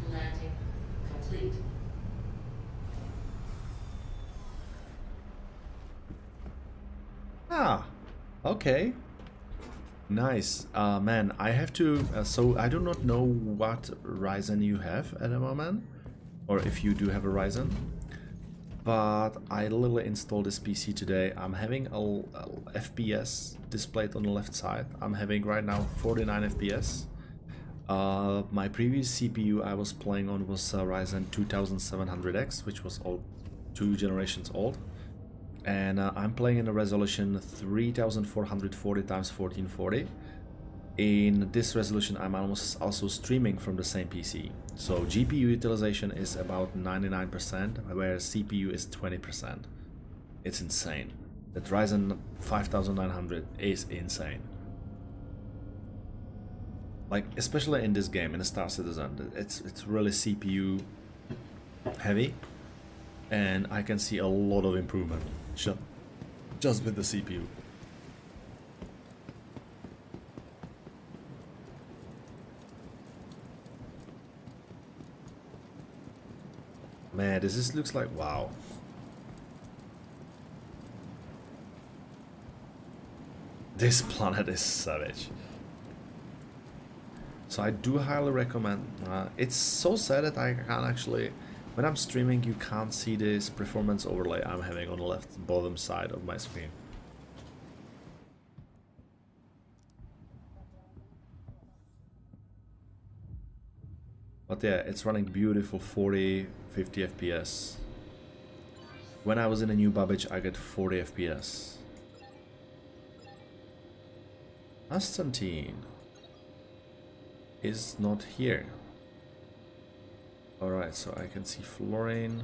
Landing complete. Ah, okay. Nice. Man, I have to... so I do not know what Ryzen you have at the moment, or if you do have a Ryzen, but I literally installed this PC today. I'm having a FPS displayed on the left side. I'm having right now 49 FPS. My previous CPU I was playing on was Ryzen 2700X, which was 2 generations old. And I'm playing in a resolution 3440 x 1440. In this resolution I'm also streaming from the same PC. So GPU utilization is about 99%, whereas CPU is 20%. It's insane. That Ryzen 5900 is insane. Like, especially in this game, in the Star Citizen, it's really CPU heavy. And I can see a lot of improvement just with the CPU. Man, this looks like wow. This planet is savage. So I do highly recommend. It's so sad that I can't actually, when I'm streaming, you can't see this performance overlay I'm having on the left bottom side of my screen. But yeah, it's running beautiful 40, 50 FPS. When I was in a new Babbage, I get 40 FPS. Constantine is not here. Alright, so I can see fluorine.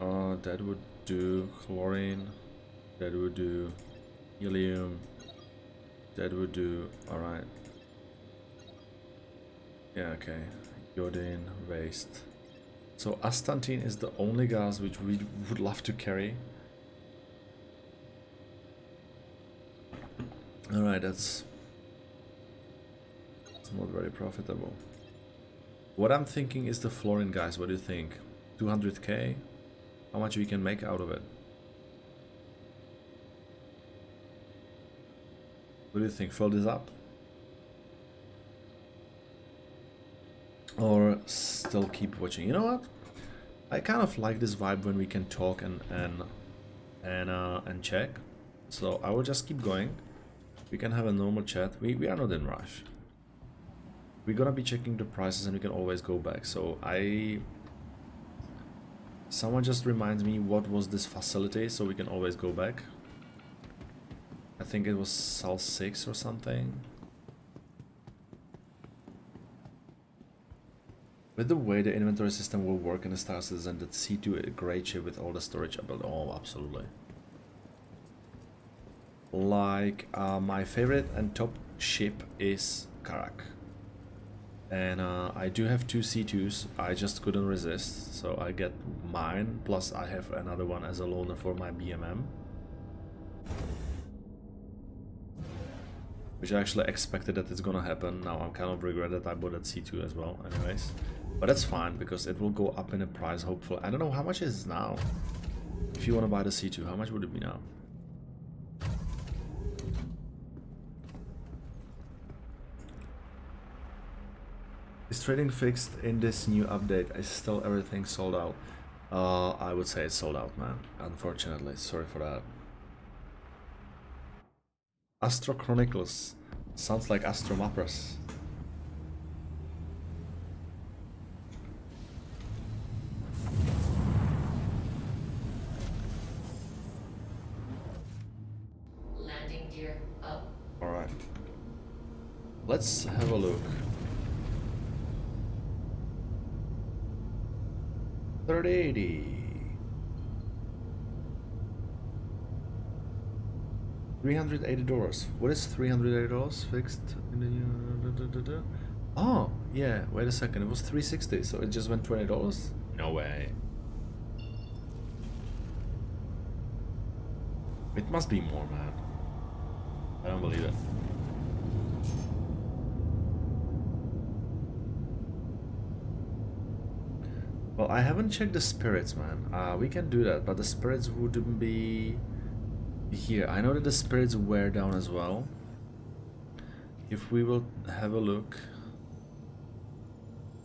That would do chlorine. That would do helium. That would do... Alright. Yeah, okay. Iodine, waste. So astatine is the only gas which we would love to carry. Alright, that's not very profitable. What I'm thinking is the fluorine, guys. What do you think? 200k? How much we can make out of it? What do you think? Fill this up? Or still keep watching? You know what? I kind of like this vibe when we can talk and check. So I will just keep going. We can have a normal chat. We are not in rush. We're gonna be checking the prices and we can always go back. So someone just reminds me what was this facility, so we can always go back. I think it was Sal 6 or something. With the way the inventory system will work in the Star Citizen, that C2 a great ship with all the storage ability. Oh, absolutely. Like, my favorite and top ship is Karak. And I do have 2 C2s, I just couldn't resist, so I get mine, plus I have another one as a loaner for my BMM. Which I actually expected that it's gonna happen. Now I'm kind of regret that I bought that C2 as well, anyways. But that's fine, because it will go up in the price, hopefully. I don't know how much it is now. If you want to buy the C2, how much would it be now? Is trading fixed in this new update? Is still everything sold out? I would say it's sold out, man. Unfortunately, sorry for that. Astro Chronicles. Sounds like Astro Mappers. Landing gear up. Alright. Let's have a look. 3080. $380. What is $380 fixed in the Oh, yeah, wait a second. It was $360, so it just went $20? No way. It must be more, man. I don't believe it. Well, I haven't checked the spirits, man. We can do that, but the spirits wouldn't be here. I know that the spirits wear down as well. If we will have a look.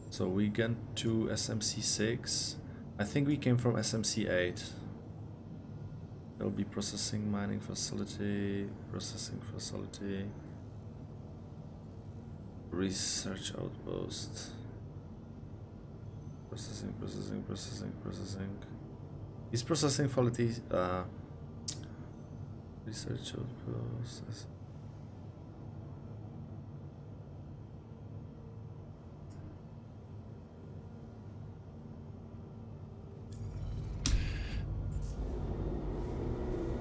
So we get to SMC6. I think we came from SMC8. There'll be processing mining facility, research outpost. Processing. Is processing quality research outpost?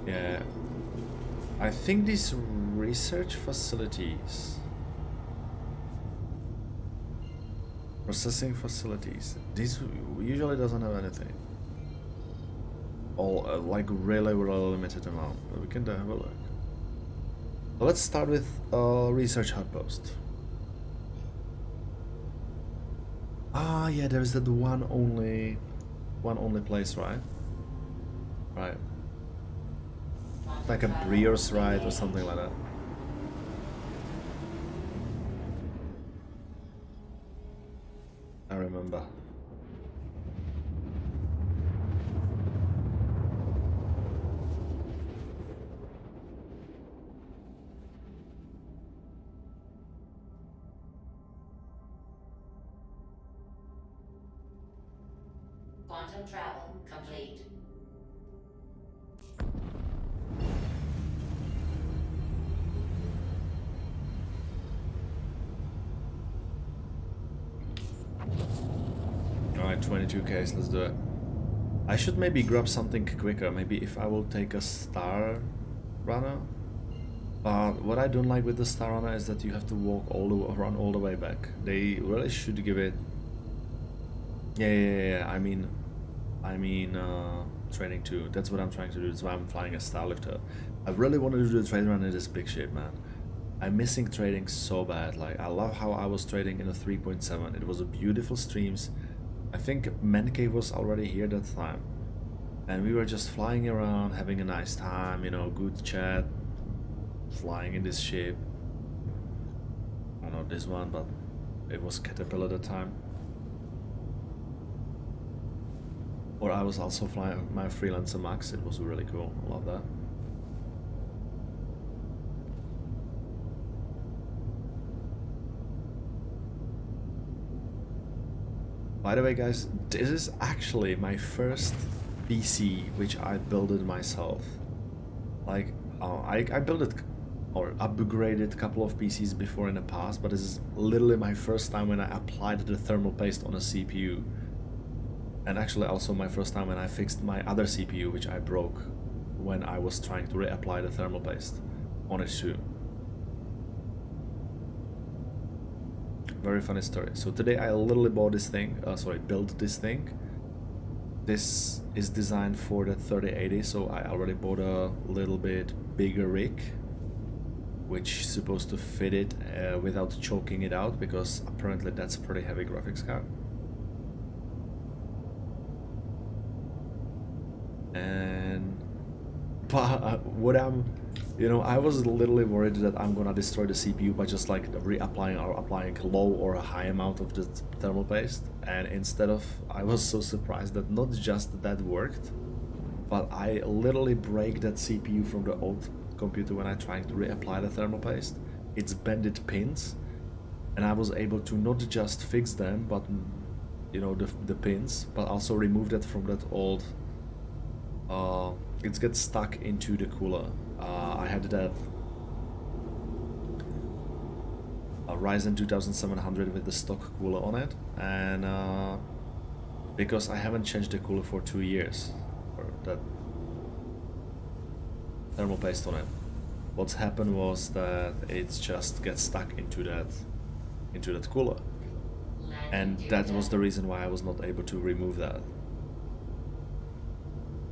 Yeah, I think these research facilities. Processing facilities. This usually doesn't have anything. All like really limited amount. But we can have a look. So let's start with research outpost. Ah, yeah, there's that one only place, right? Right. Like a Brio's ride or something like that. I remember. Quantum travel complete. Alright, 22Ks, let's do it. I should maybe grab something quicker, maybe if I will take a Star Runner. But what I don't like with the Star Runner is that you have to walk run all the way back. They really should give it... Yeah, I mean training too. That's what I'm trying to do, that's why I'm flying a Starlifter. I really want to do the trade run in this big ship, man. I'm missing trading so bad. Like, I love how I was trading in a 3.7. It was a beautiful streams. I think Mancave was already here that time. And we were just flying around, having a nice time, you know, good chat. Flying in this ship. I don't know this one, but it was Caterpillar at the time. Or I was also flying my Freelancer Max. It was really cool. I love that. By the way, guys, this is actually my first PC which I built it myself. Like, I built it or upgraded a couple of PCs before in the past, but this is literally my first time when I applied the thermal paste on a CPU. And actually also my first time when I fixed my other CPU, which I broke when I was trying to reapply the thermal paste on it too. Very funny story. So today I literally bought this thing, built this thing. This is designed for the 3080, so I already bought a little bit bigger rig, which is supposed to fit it without choking it out, because apparently that's a pretty heavy graphics card. And but what I was literally worried that I'm gonna destroy the CPU by just like reapplying or applying a low or a high amount of the thermal paste, and instead of, I was so surprised that not just that worked, but I literally break that CPU from the old computer when I tried to reapply the thermal paste. It's bended pins, and I was able to not just fix them, but you know, the pins, but also remove that from that old. It gets stuck into the cooler. I had that Ryzen 2700 with the stock cooler on it, and because I haven't changed the cooler for 2 years, or that thermal paste on it. What's happened was that it just gets stuck into that cooler, and that was the reason why I was not able to remove that.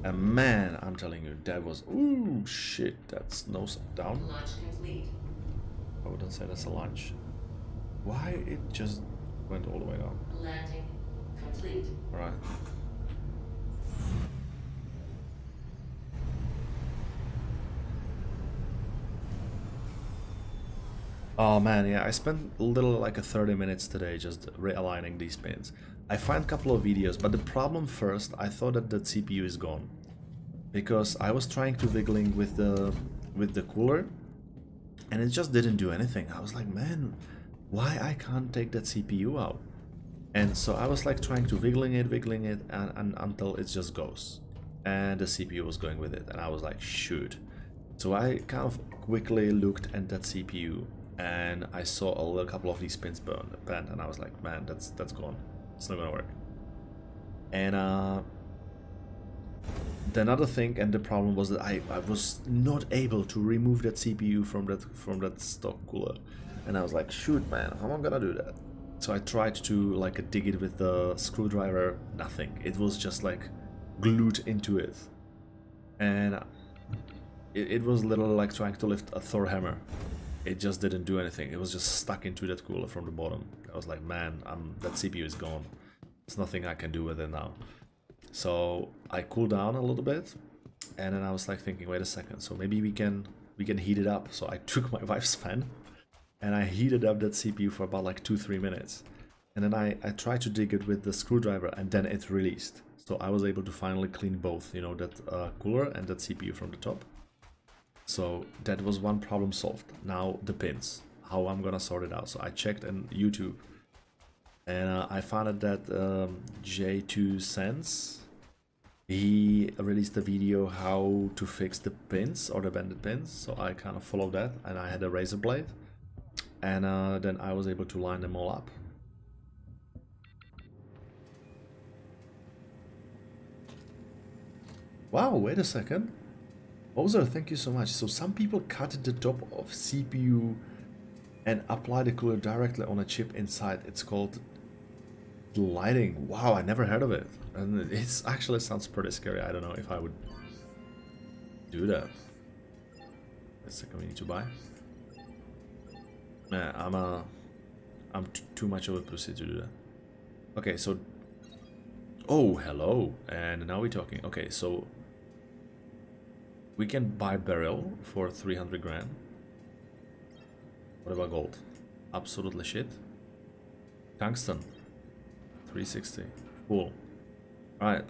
And man, I'm telling you, that was, ooh shit, that's nose down. Launch complete. I wouldn't say that's a launch. Why it just went all the way down? Landing complete. Alright. Oh man, yeah, I spent a little like a 30 minutes today just realigning these pins. I found a couple of videos, but the problem first, I thought that the CPU is gone. Because I was trying to wiggling with the cooler, and it just didn't do anything. I was like, man, why I can't take that CPU out? And so I was like trying to wiggling it, and until it just goes. And the CPU was going with it, and I was like, shoot. So I kind of quickly looked at that CPU, and I saw a couple of these pins bent, and I was like, man, that's gone. It's not gonna work. And the another thing, and the problem was that I was not able to remove that CPU from that stock cooler, and I was like, shoot, man, how am I gonna do that? So I tried to like dig it with the screwdriver. Nothing. It was just like glued into it, and it was literally like trying to lift a Thor hammer. It just didn't do anything. It was just stuck into that cooler from the bottom. I was like, man, that CPU is gone. There's nothing I can do with it now. So I cooled down a little bit, and then I was like thinking, wait a second, so maybe we can heat it up. So I took my wife's fan, and I heated up that CPU for about like 2-3 minutes. And then I tried to dig it with the screwdriver, and then it released. So I was able to finally clean both, you know, that cooler and that CPU from the top. So that was one problem solved. Now the pins, how I'm gonna sort it out. So I checked on YouTube, and I found out that J2 Sense, he released a video how to fix the pins or the bended pins. So I kind of followed that, and I had a razor blade, and then I was able to line them all up. Wow, wait a second. Ozer, thank you so much. So some people cut the top of CPU and apply the cooler directly on a chip inside. It's called lighting. Wow, I never heard of it. And it actually sounds pretty scary. I don't know if I would do that. Wait a second, we need to buy. Nah, I'm too much of a pussy to do that. Okay, so... Oh, hello. And now we're talking. Okay, so... we can buy barrel for 300 grand. What about gold? Absolutely shit. Tungsten. 360. Cool. Alright,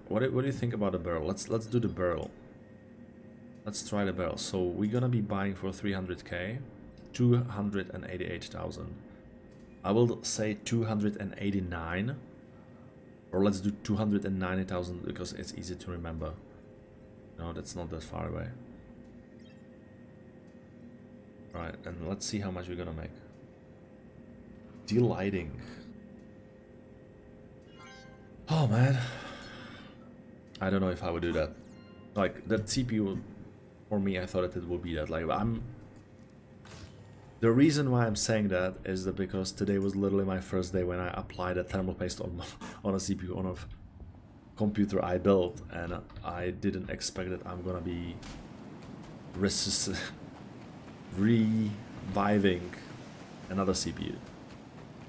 what do you think about the barrel? Let's do the barrel. Let's try the barrel. So we're gonna be buying for 300k, 288,000. I will say 289, or let's do 290,000 because it's easy to remember. No, that's not that far away. Right, and let's see how much we're gonna make. Delighting. Oh man, I don't know if I would do that. Like that CPU, for me, I thought that it would be that. Like the reason why I'm saying that is that because today was literally my first day when I applied a thermal paste on a CPU on a computer I built, and I didn't expect that I'm gonna be reviving another CPU.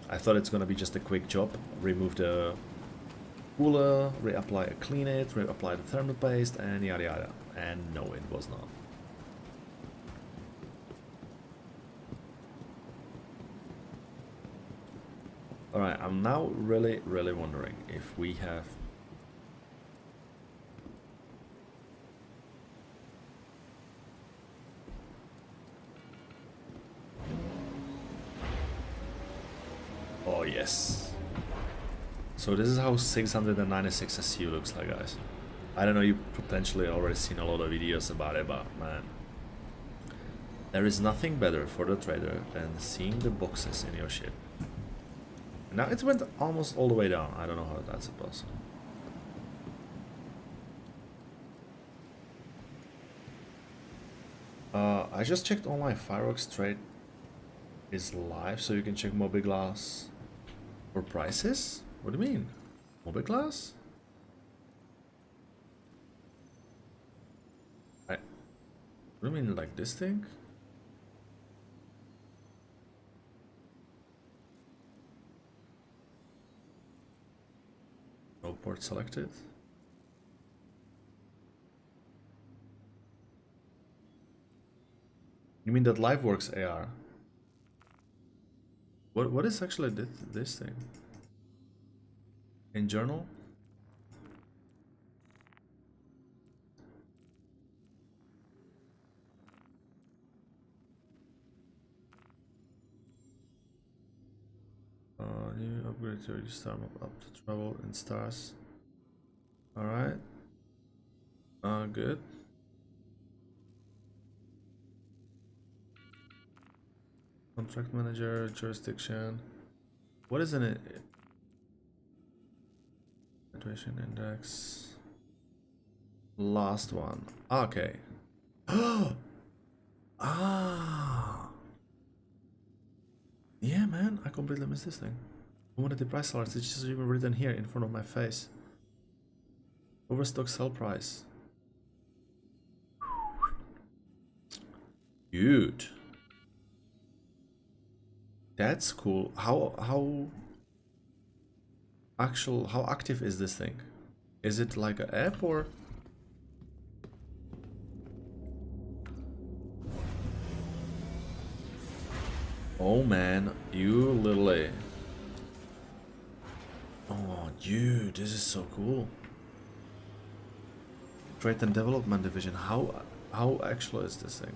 I thought it's gonna be just a quick job, remove the cooler, reapply, clean it, reapply the thermal paste, and yada yada. And no, it was not. Alright, I'm now really wondering if we have... Oh yes. So this is how 696 SU looks like, guys. I don't know, you potentially already seen a lot of videos about it, but man, there is nothing better for the trader than seeing the boxes in your ship. Now it went almost all the way down. I don't know how that's possible. I just checked all my fireworks trade is live, so you can check Mobiglass for prices. What do you mean? Mobiglass? What do you mean, like this thing? No port selected. You mean that LiveWorks AR? What is actually this thing? In journal? New upgrade to your star map up to travel in stars. Alright. Good. Contract manager, jurisdiction. What is an situation index? Last one. Okay. Ah. Yeah, man, I completely missed this thing. Commodity price alerts, it's just even written here in front of my face. Overstock sell price. Good. That's cool. How active is this thing? Is it like an app or? Oh man, you literally. Oh dude, this is so cool. Trade and development division. How actual is this thing?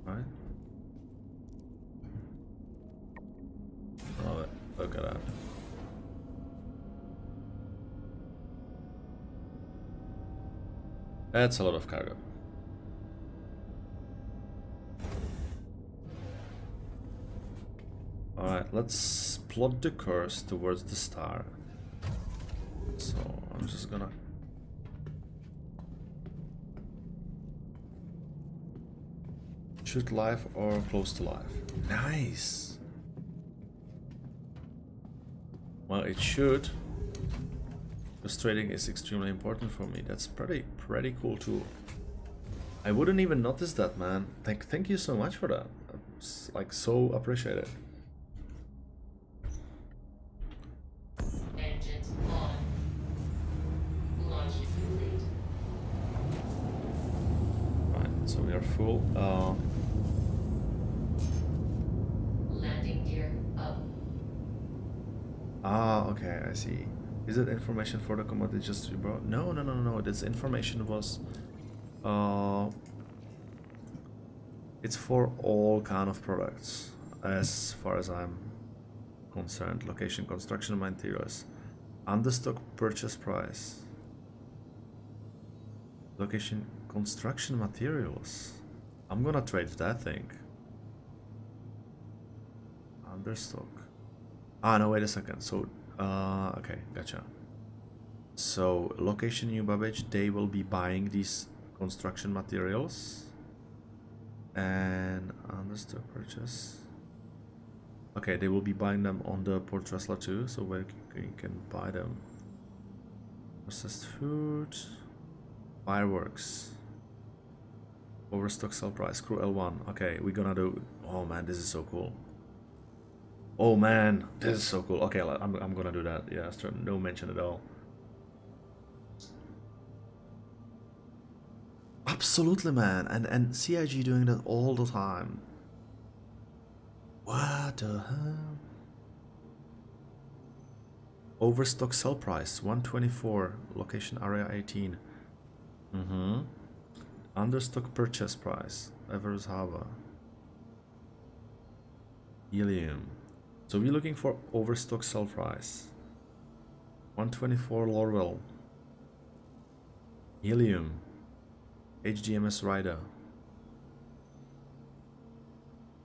Right. Love it. Look at that. That's a lot of cargo. Alright, let's plot the course towards the star. So I'm just gonna shoot live or close to live. Nice. Well, it should. Because trading is extremely important for me. That's pretty cool too. I wouldn't even notice that, man. Thank you so much for that. It's like so appreciated. Engines on. Launch complete. Right, so we are full. Landing gear up. Ah, okay, I see. Is it information for the commodity just you brought? No. This information was it's for all kind of products as far as I'm concerned. Location, construction materials, understock purchase price, location, construction materials. I'm gonna trade that thing. Understock. Ah, no, wait a second. So okay, gotcha. So location New Babbage, they will be buying these construction materials and understock purchase. Okay, they will be buying them on the Port Tressler too, so where you can buy them. Processed food, fireworks, overstock sell price, crew L1. Okay, we're gonna do. Oh man, this is so cool. Oh man, this is so cool. Okay, I'm gonna do that. Yeah, no mention at all. Absolutely, man, and CIG doing that all the time. What the hell? Overstock sell price 124, location area 18. Understock purchase price Everest Harbor. Helium. So we're looking for overstock sell price. 124 Lorwell. Helium. HDMS Rider.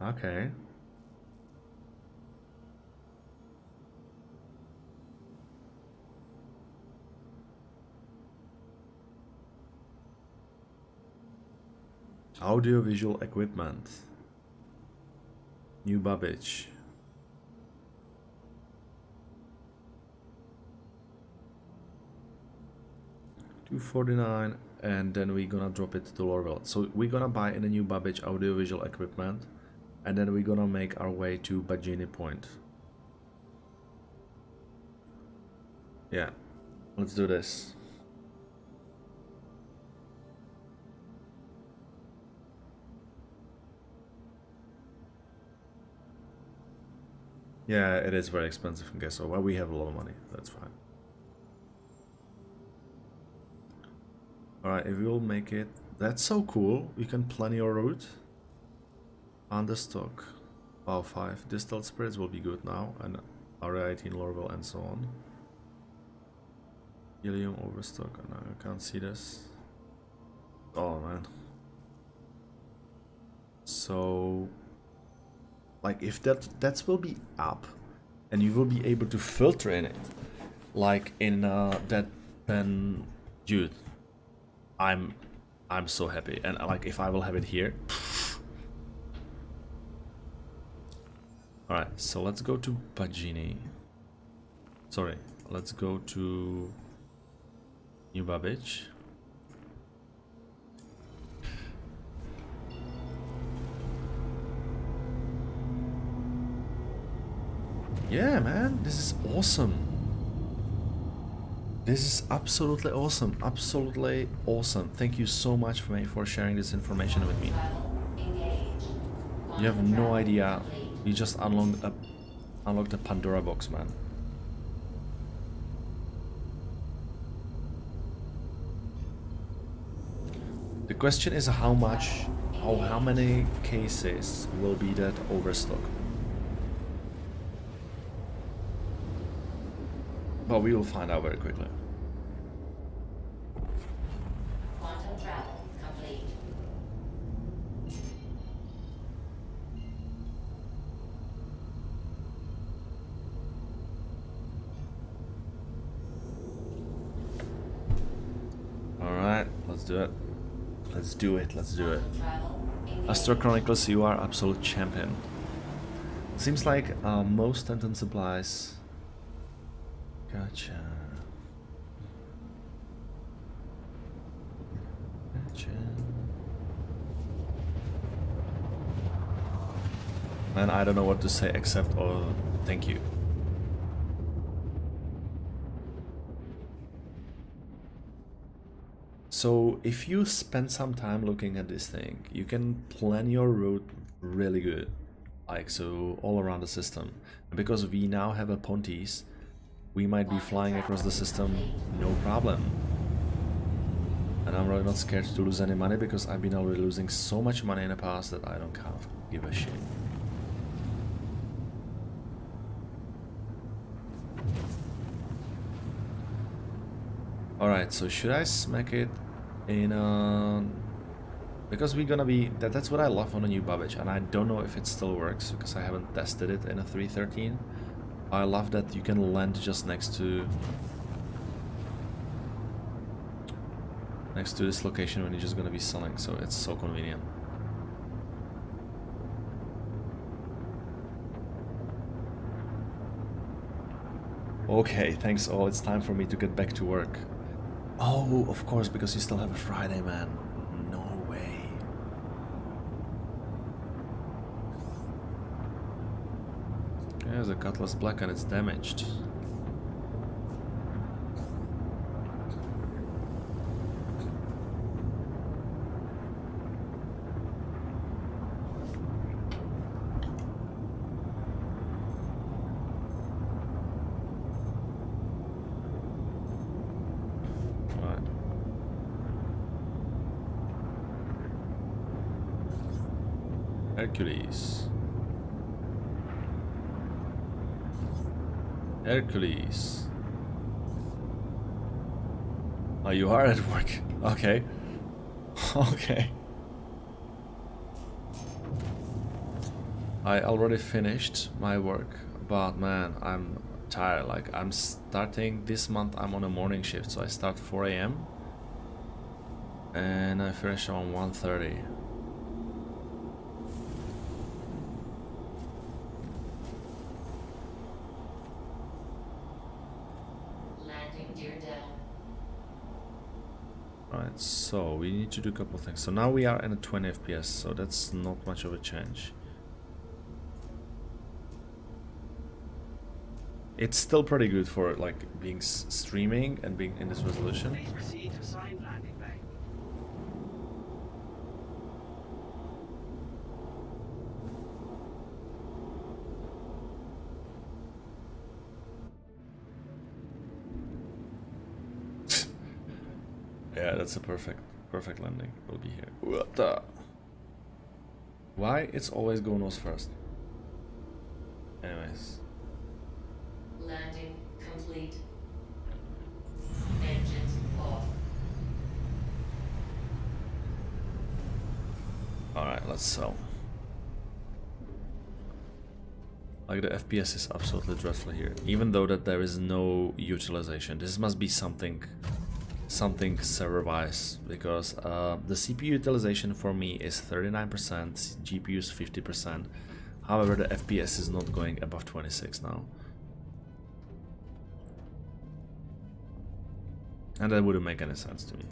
Okay. Audio-visual equipment. New Babbage. $249, and then we're gonna drop it to Lorville. So we're gonna buy in a new Babbage audio-visual equipment, and then we're gonna make our way to Bajini Point. Yeah, let's do this. Yeah, it is very expensive in Gesso. Well, we have a lot of money. That's fine. Alright, if we'll make it... That's so cool. We can plan your route. Understock. Wow, 5. Distilled spirits will be good now. And RA18 Lorville and so on. Helium overstock. No, I can't see this. Oh, man. So... Like, if that will be up, and you will be able to filter in it, like in that, then, dude, I'm so happy. And like, if I will have it here. All right, so let's go to Bajini. Sorry, let's go to New Babbage. Yeah, man, this is awesome. This is absolutely awesome. Absolutely awesome. Thank you so much for sharing this information with me. You have no idea. You just unlocked a Pandora box, man. The question is how many cases will be that overstock? But we will find out very quickly. Quantum travel complete. Alright, let's do it. Let's do it, let's do it. Travel engaged. Astro Chronicles, you are absolute champion. Seems like most tent and supplies. Gotcha. Gotcha. Man, I don't know what to say except thank you. So if you spend some time looking at this thing, you can plan your route really good. Like, so all around the system. And because we now have a Pontes, we might be flying across the system, no problem. And I'm really not scared to lose any money because I've been already losing so much money in the past that I don't kind of give a shit. Alright, so should I smack it in because we're gonna be... That's what I love on a new Babbage, and I don't know if it still works because I haven't tested it in a 313. I love that you can land just next to this location when you're just gonna be selling, so it's so convenient. Okay, thanks all. It's time for me to get back to work. Oh, of course, because you still have a Friday, man. No way. Yeah, the Cutlass Black and it's damaged. Hercules. Hercules. Oh, you are at work. Okay. Okay. I already finished my work, but man, I'm tired. Like, I'm starting this month, I'm on a morning shift, so I start 4 a.m. and I finish on 1:30. Landing gear down. Alright, so we need to do a couple things. So now we are at 20 FPS, so that's not much of a change. It's still pretty good for like being streaming and being in this resolution. Please proceed to assigned landing bay. Yeah, that's a perfect landing. We'll be here. What the? Why it's always go nose first? Anyways. Landing complete. Engines off. Alright, let's sell. Like, the FPS is absolutely dreadful here. Even though that there is no utilization. This must be something server-wise, because the CPU utilization for me is 39%, GPU is 50%. However, the FPS is not going above 26 now. And that wouldn't make any sense to me.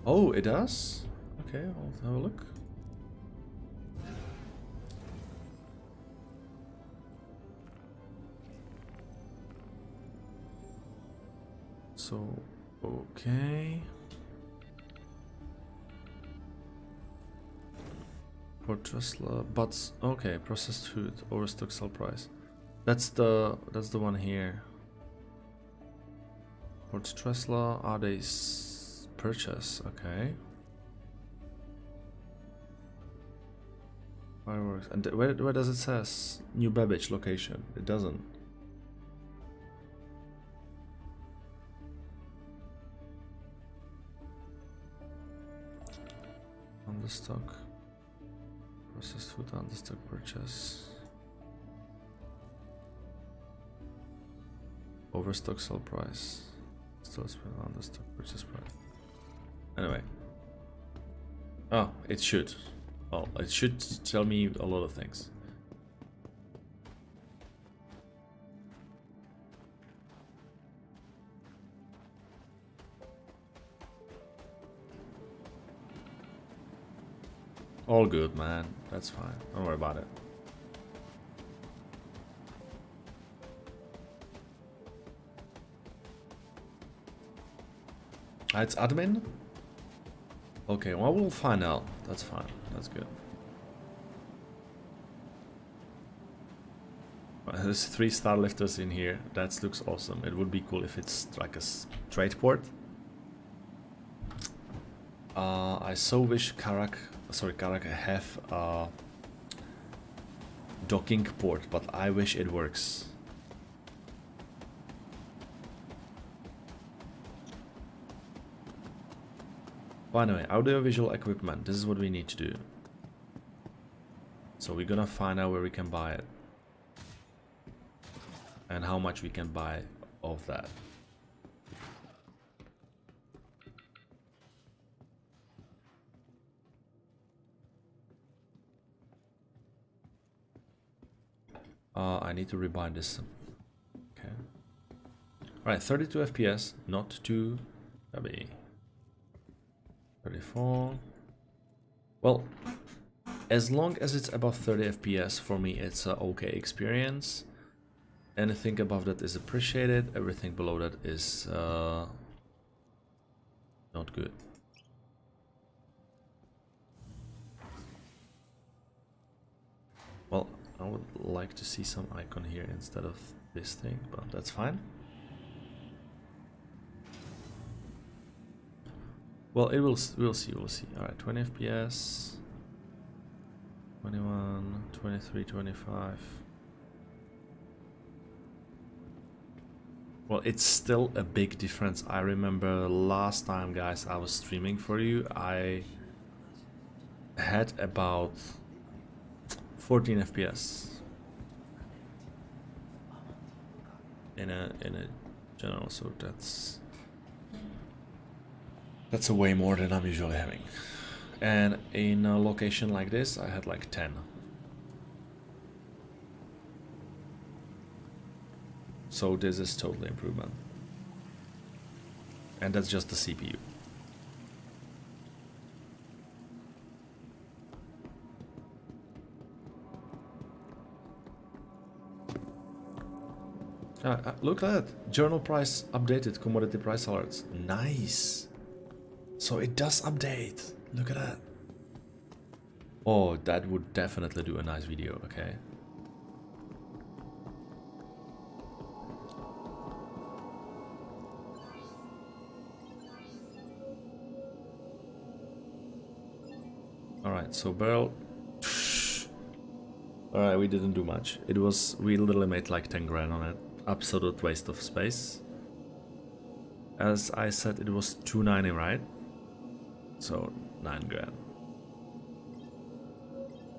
Oh, it does? Okay, I'll have a look. So, okay. For Tesla, but okay, processed food, overstock sell price. That's the one here. For Tesla, are they purchase? Okay. Fireworks, and where does it says New Babbage location? It doesn't. On the stock. Processed food on the stock purchase. Overstock sell price. Still spend on the stock purchase price. Anyway. Oh, it should. Well, it should tell me a lot of things. All good, man. That's fine. Don't worry about it. It's admin? Okay, well, we'll find out. That's fine. That's good. There's 3 star lifters in here. That looks awesome. It would be cool if it's like a straight port. I so wish Karak have a docking port, but I wish it works. Well, anyway, audiovisual equipment. This is what we need to do. So we're gonna find out where we can buy it. And how much we can buy of that. I need to rebind this. Okay. Alright, 32 FPS, not too shabby. 34. Well, as long as it's above 30 FPS, for me it's an okay experience. Anything above that is appreciated, everything below that is not good. Well, I would like to see some icon here instead of this thing, but that's fine. Well, we'll see. All right, 20 FPS. 21, 23, 25. Well, it's still a big difference. I remember last time, guys, I was streaming for you. I had about 14 FPS in a general, so that's a way more than I'm usually having. And in a location like this, I had like 10. So this is totally improvement. And that's just the CPU. Look at that. Journal price updated, commodity price alerts. Nice. So it does update. Look at that. Oh, that would definitely do a nice video, okay. Alright, so barrel. Alright, we didn't do much. We literally made like 10 grand on it. Absolute waste of space. As I said, it was 290, right? So 9 grand.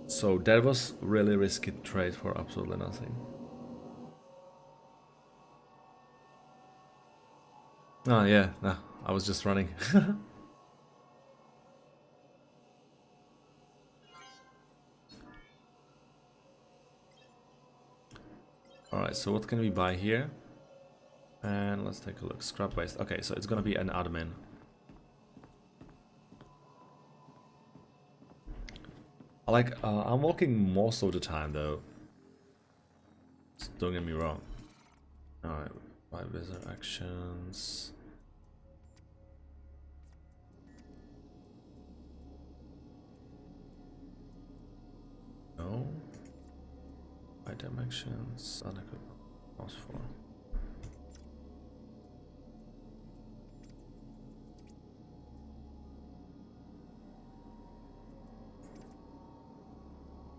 So that was really risky trade for absolutely nothing. Oh yeah, no, I was just running. Alright, so what can we buy here? And let's take a look. Scrap waste. Okay, so it's gonna be an admin. I'm walking most of the time though. Just don't get me wrong. Alright, buy wizard actions. No. Item actions. Unequipped. Mouse for.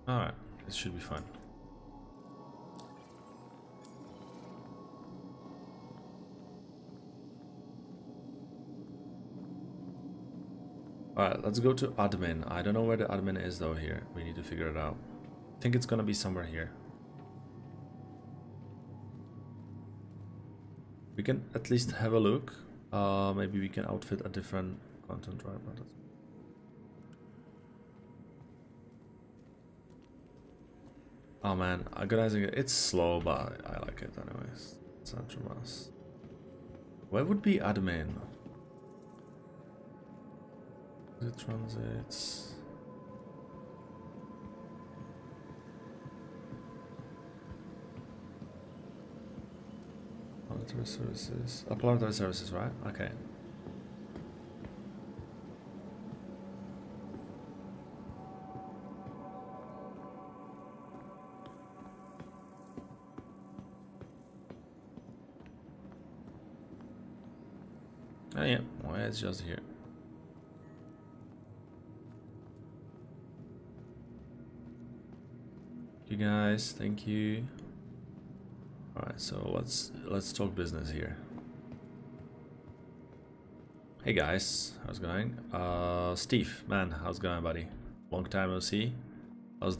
Alright, this should be fun. Alright, let's go to admin. I don't know where the admin is though here. We need to figure it out. I think it's gonna be somewhere here. We can at least have a look. Maybe we can outfit a different content driver. Oh man, organizing it's slow, but I like it anyways. Central mass. Where would be admin? It transits. Planetary services. Oh, planetary services, right? Okay. Oh yeah, well, it's just here. You guys, thank you. All right, so let's talk business here. Hey guys, how's it going? Steve, man, how's it going, buddy? Long time no see. How's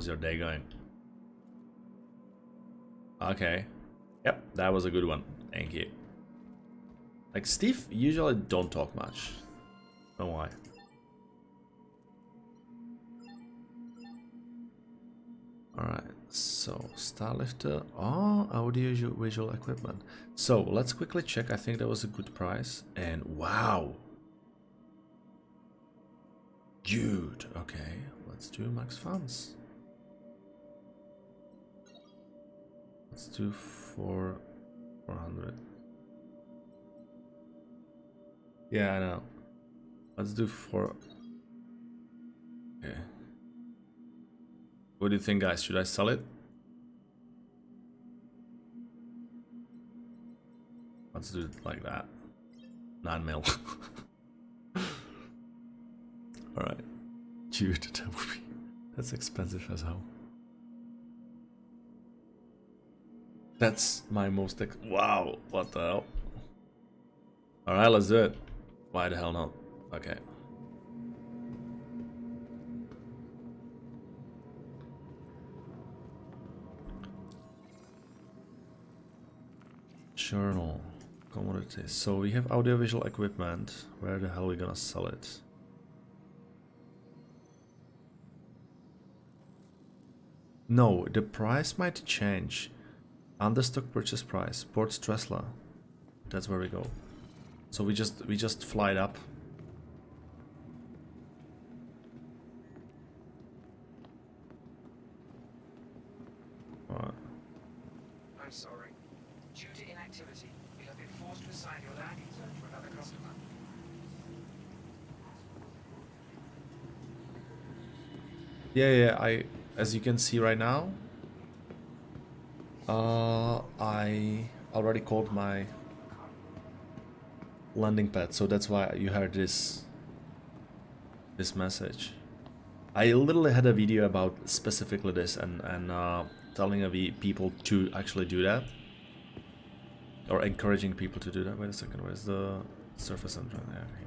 your day going? Okay. Yep, that was a good one. Thank you. Like Steve usually don't talk much. I don't know why. Alright, so Starlifter. Oh, audio visual equipment. So let's quickly check. I think that was a good price. And wow. Dude, okay. Let's do max funds. Let's do 400. Yeah, I know. Let's do 4. Okay. What do you think, guys? Should I sell it? Let's do it like that. 9 mil. Alright. Dude, That's expensive as hell. That's my most wow, what the hell? Alright, let's do it. Why the hell not? Okay. Journal. Commodities. So we have audiovisual equipment. Where the hell are we gonna sell it? No, the price might change. Understock purchase price. Port Stresla. That's where we go. So we just fly it up. Alright. I'm sorry. Due to inactivity, we have been forced to assign your landing zone to another customer. Yeah, as you can see right now, I already called my landing pad, so that's why you heard this message. I literally had a video about specifically this and telling people to actually do that, or encouraging people to do that. Wait a second, where's the surface engine? Yeah, here.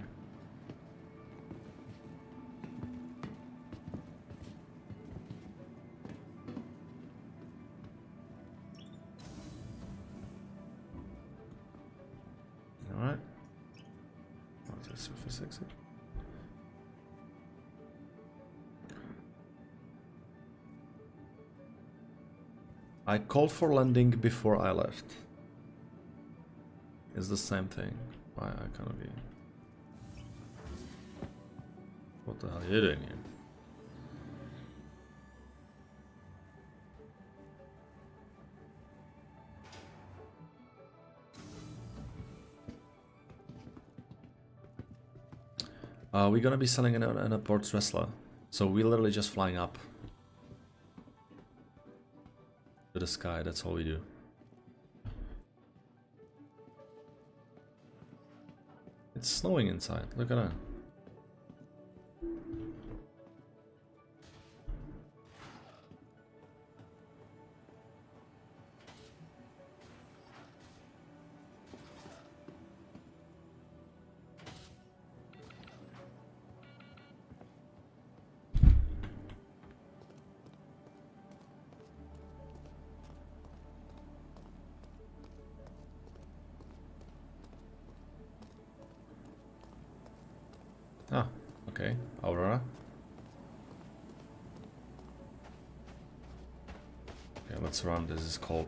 Alright. What's the surface exit? I called for landing before I left. It's the same thing. Why I cannot be. What the hell are you doing here? We're gonna be selling in a port wrestler, so we're literally just flying up to the sky. That's all we do. It's snowing inside. Look at that. Ah, okay, Aurora. Okay, let's run. This is called.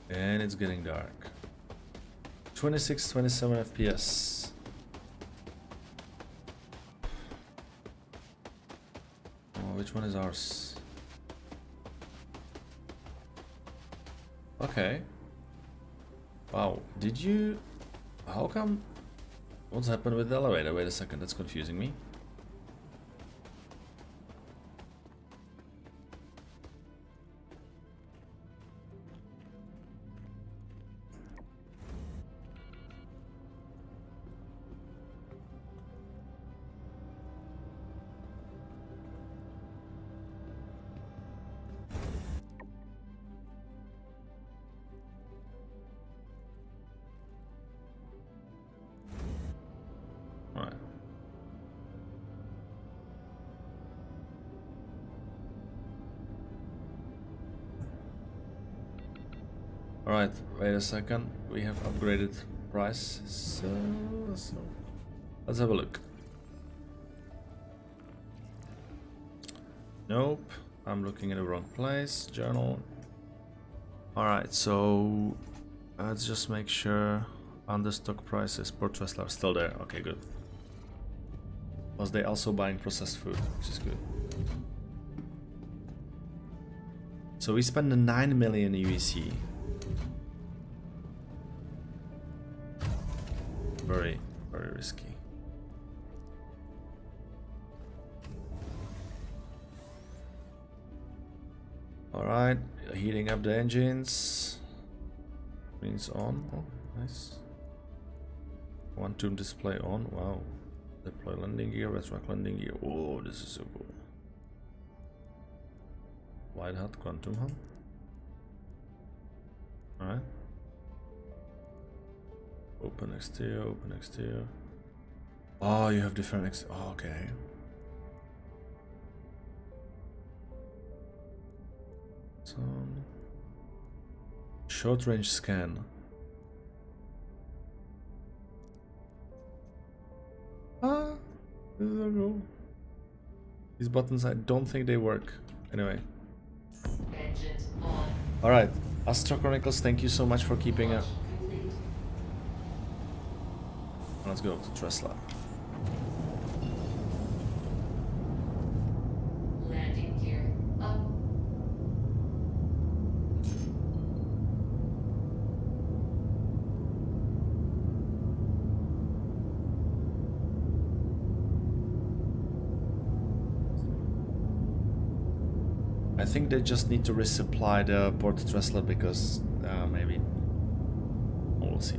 And it's getting dark. 26, 27 FPS. Oh, which one is ours? Okay. Wow, did you... How come... What's happened with the elevator? Wait a second, that's confusing me. Alright, wait a second. We have upgraded price. So let's have a look. Nope, I'm looking in the wrong place. Journal. Alright, so let's just make sure understock prices per Tesla are still there. Okay, good. Was they also buying processed food, which is good. So we spent 9 million UEC. Very, very risky. Alright, heating up the engines. Means on. Oh, nice. One tomb display on. Wow. Deploy landing gear, retract landing gear. Oh, this is so cool. Wide hut, quantum hut. Alright. Open exterior, open exterior. Oh, you have different oh, okay. So, short range scan. Ah, this is so cool. These buttons, I don't think they work. Anyway. Engines on. Alright. Astro Chronicles, thank you so much for keeping up. Launch complete. Let's go to Tesla. Landing gear up. I think they just need to resupply the port Tesla because maybe we'll see.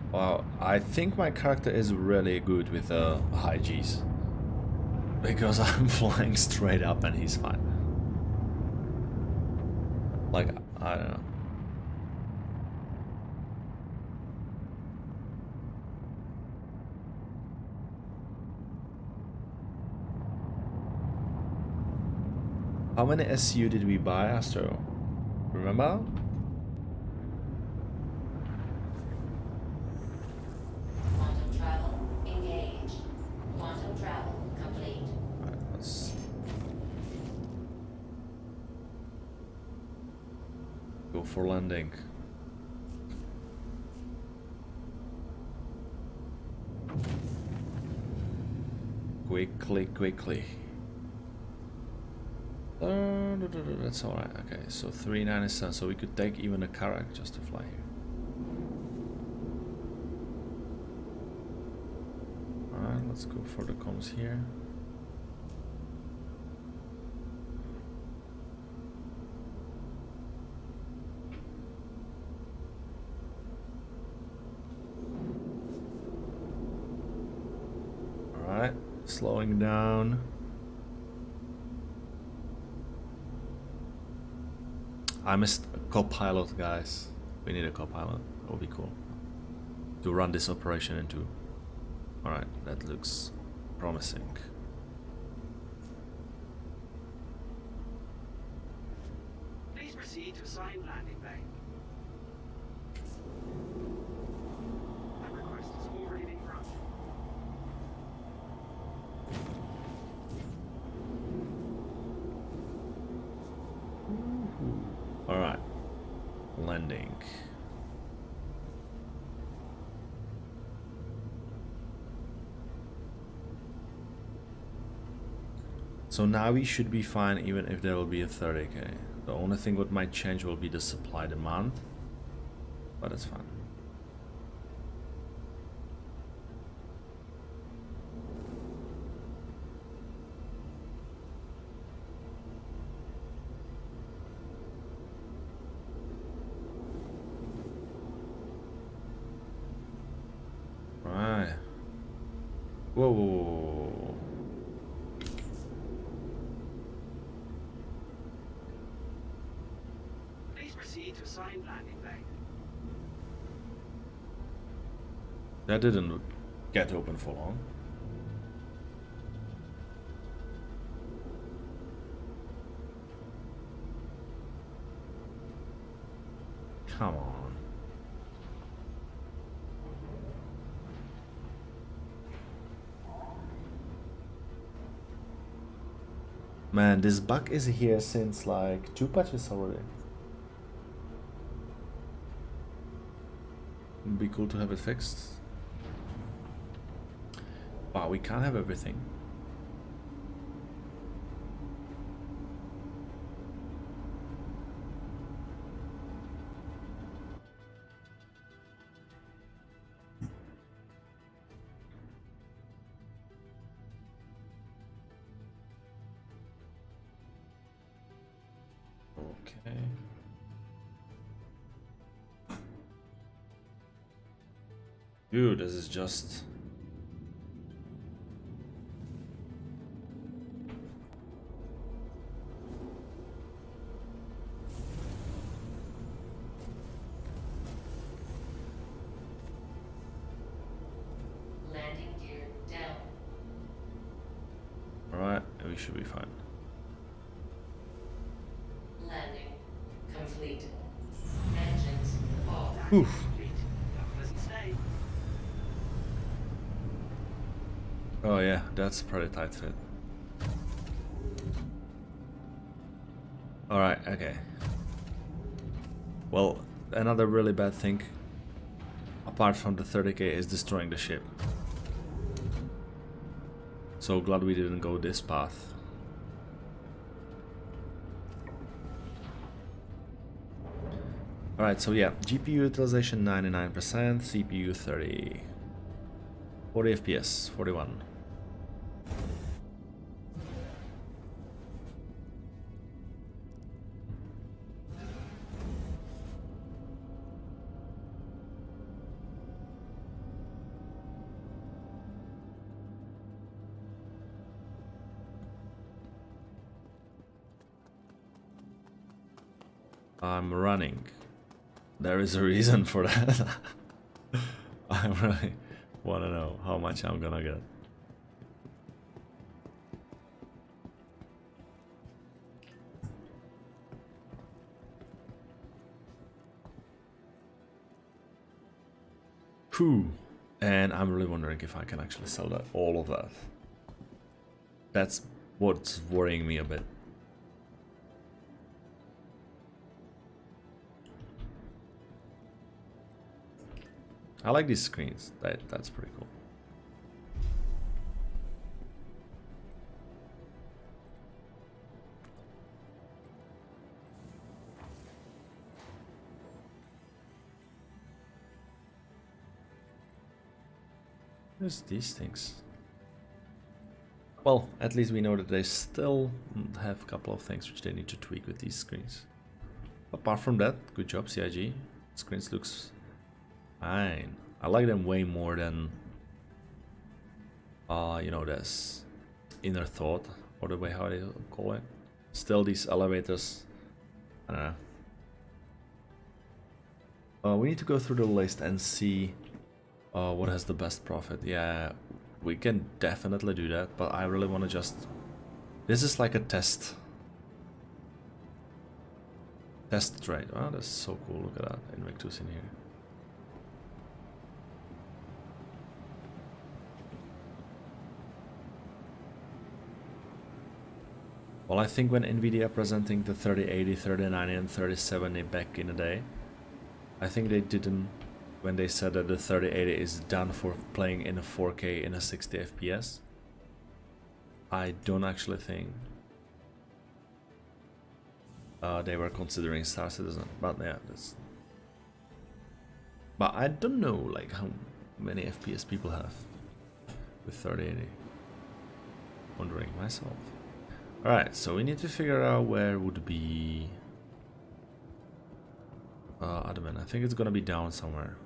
Wow, I think my character is really good with high Gs. Because I'm flying straight up and he's fine. Like, I don't know. How many SU did we buy, Astro? Remember? Quantum travel engaged. Quantum travel complete. Alright, let's go for landing. Quickly. That's alright. Okay, so 397. So we could take even a Karak just to fly here. Alright, let's go for the comms here. Alright, slowing down. I missed a co-pilot, guys. We need a co-pilot. That would be cool. To run this operation into. Alright, that looks promising. Please proceed to assigned landing bay. That request is already being granted. Alright. Landing. So now we should be fine even if there will be a 30k. The only thing what might change will be the supply demand. But it's fine. Right. Whoa. Please proceed to assigned landing bay. That didn't get open for long. Come on. Man, this bug is here since like 2 patches already. It'd be cool to have it fixed. Wow, we can't have everything. Okay. Dude, this is just... Landing gear down. Alright, we should be fine. Landing complete. Engines off. Oof. Complete. Have a pleasant stay. Oh yeah, that's pretty tight fit. Alright, okay. Well, another really bad thing, apart from the 30k, is destroying the ship. So glad we didn't go this path. Alright, so yeah, GPU utilization 99%, CPU 30, 40 FPS, 41. I'm running. There is a reason for that. I really want to know how much I'm gonna get. Whew. And I'm really wondering if I can actually sell that, all of that. That's what's worrying me a bit. I like these screens. That's pretty cool. There's these things. Well, at least we know that they still have a couple of things which they need to tweak with these screens. Apart from that, good job CIG. Screens looks fine. I like them way more than you know, this Inner Thought, or the way how they call it. Still, these elevators, I don't know. We need to go through the list and see what has the best profit. Yeah, we can definitely do that, but I really want to just... This is like a test trade. Oh, that's so cool. Look at that, Invictus in here. Well, I think when Nvidia presenting the 3080, 3090 and 3070 back in the day, I think they didn't, when they said that the 3080 is done for playing in a 4K in a 60 FPS. I don't actually think they were considering Star Citizen, but yeah, that's... But I don't know like how many FPS people have with 3080. Wondering myself. Alright, so we need to figure out where would be admin. I think it's gonna be down somewhere.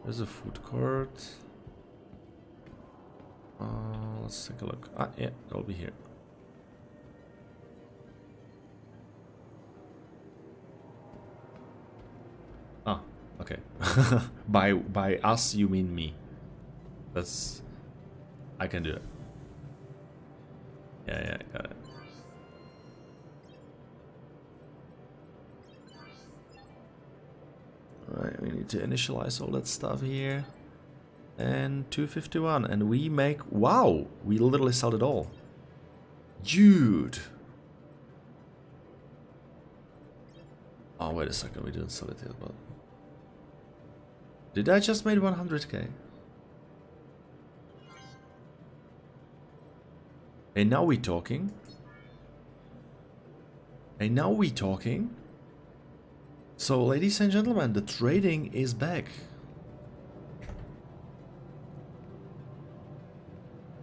There's a food court. Let's take a look. Ah, yeah, it'll be here. Ah, okay. by us, you mean me. That's... I can do it. Yeah, got it. Alright, we need to initialize all that stuff here. And 251, and we make... Wow! We literally sold it all. Dude! Oh, wait a second, we didn't sell it yet, but... Did I just made 100k? And now we talking. And now we talking. So, ladies and gentlemen, the trading is back.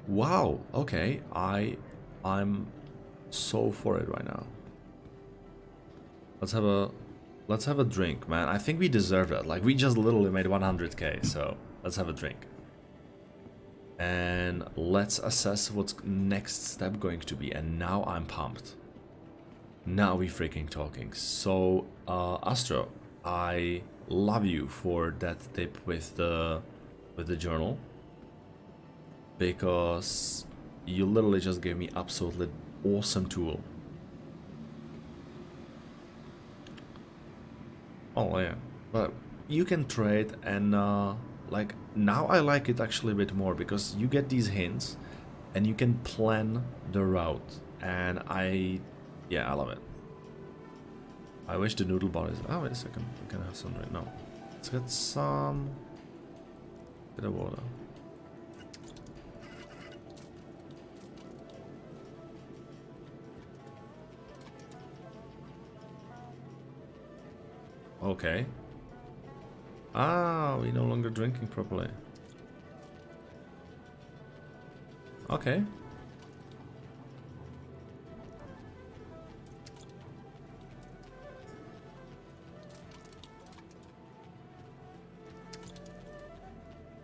Wow, okay, I'm so for it right now. Let's have a drink, man. I think we deserve that. Like, we just literally made 100k, so let's have a drink. And let's assess what's next step going to be. And now I'm pumped. Now we freaking talking. So, Astro, I love you for that tip with the journal, because you literally just gave me absolutely awesome tool. Oh yeah, but you can trade, and like, now I like it actually a bit more because you get these hints and you can plan the route, and I love it. I wish the noodle bar is... Oh, wait a second, we can have some right now. Let's get some bit of water. Okay. Ah, we're no longer drinking properly. Okay.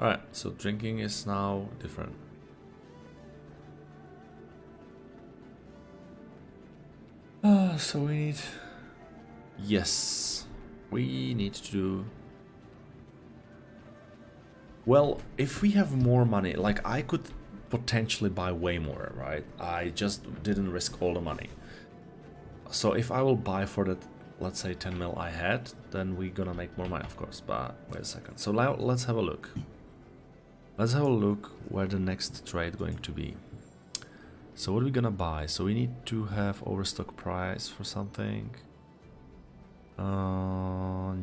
Alright, so drinking is now different. So we need... Yes. We need to do... Well, if we have more money, like, I could potentially buy way more, right? I just didn't risk all the money. So if I will buy for that, let's say 10 mil I had, then we're gonna make more money, of course. But wait a second. So now let's have a look. Let's have a look where the next trade going to be. So what are we gonna buy? So we need to have overstock price for something.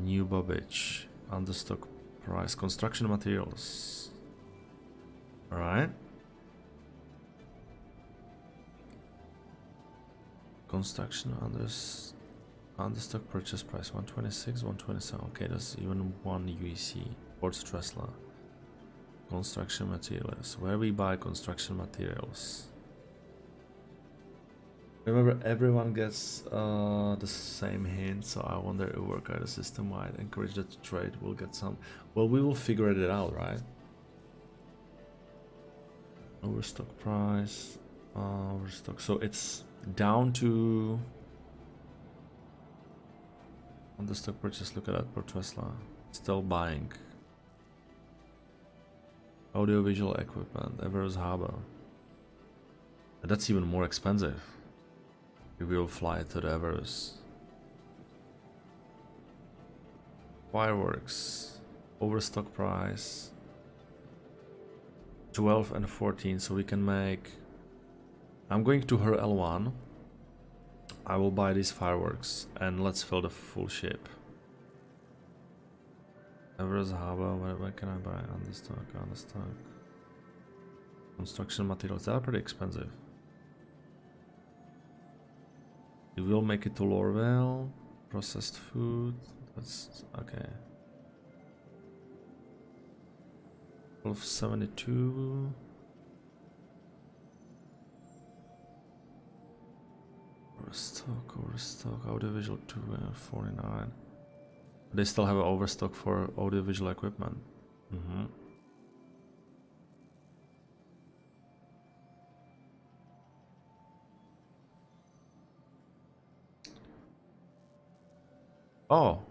New Bobbage, understock price, construction materials. All right. Construction understock purchase price 126, 127. Okay, that's even one UEC. Ports Tesla. Construction materials. Where we buy construction materials? Remember, everyone gets the same hint, so I wonder if work out a system wide. Encourage that to trade. We'll get some. Well, we will figure it out, right? Overstock price. Overstock. So it's down to understock purchase. Look at that for Tesla. Still buying. Audiovisual equipment. Everest Harbor. That's even more expensive. We will fly to the Everest. Fireworks. Overstock price. 12 and 14, so we can make... I'm going to her L1. I will buy these fireworks and let's fill the full ship. Everest Harbor, where can I buy? Understock. Construction materials, they are pretty expensive. We will make it to Lorville. Processed food. That's okay. 1272. Overstock, audiovisual 249. They still have an overstock for audiovisual equipment. Oh,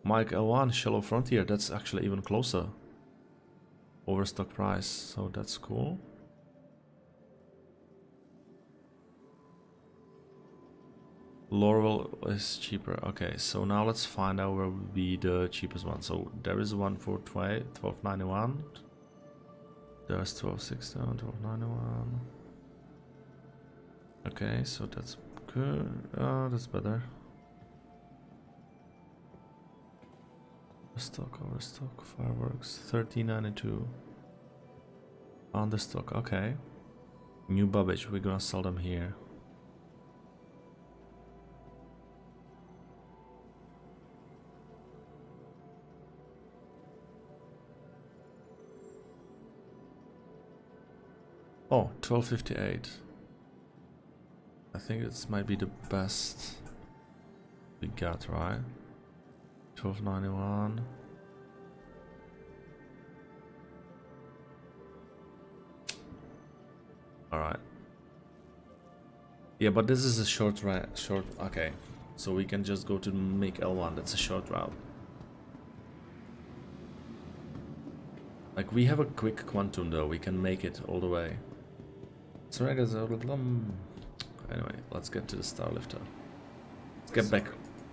Mike L1, Shallow Frontier, that's actually even closer. Overstock price, so that's cool. Lorville is cheaper. Okay, so now let's find out where would be the cheapest one. So there is one for 1291. There's 1260, 1291. Okay, so that's good. That's better. Overstock, fireworks, 1392. Understock, okay. New Babbage, we're gonna sell them here. Oh, 1258. I think this might be the best we got, right? 1291. Alright. Yeah, but this is a short. Okay. So we can just go to make L1. That's a short route. Like, we have a quick quantum though. We can make it all the way. So I guess anyway, let's get to the Starlifter. Let's get back.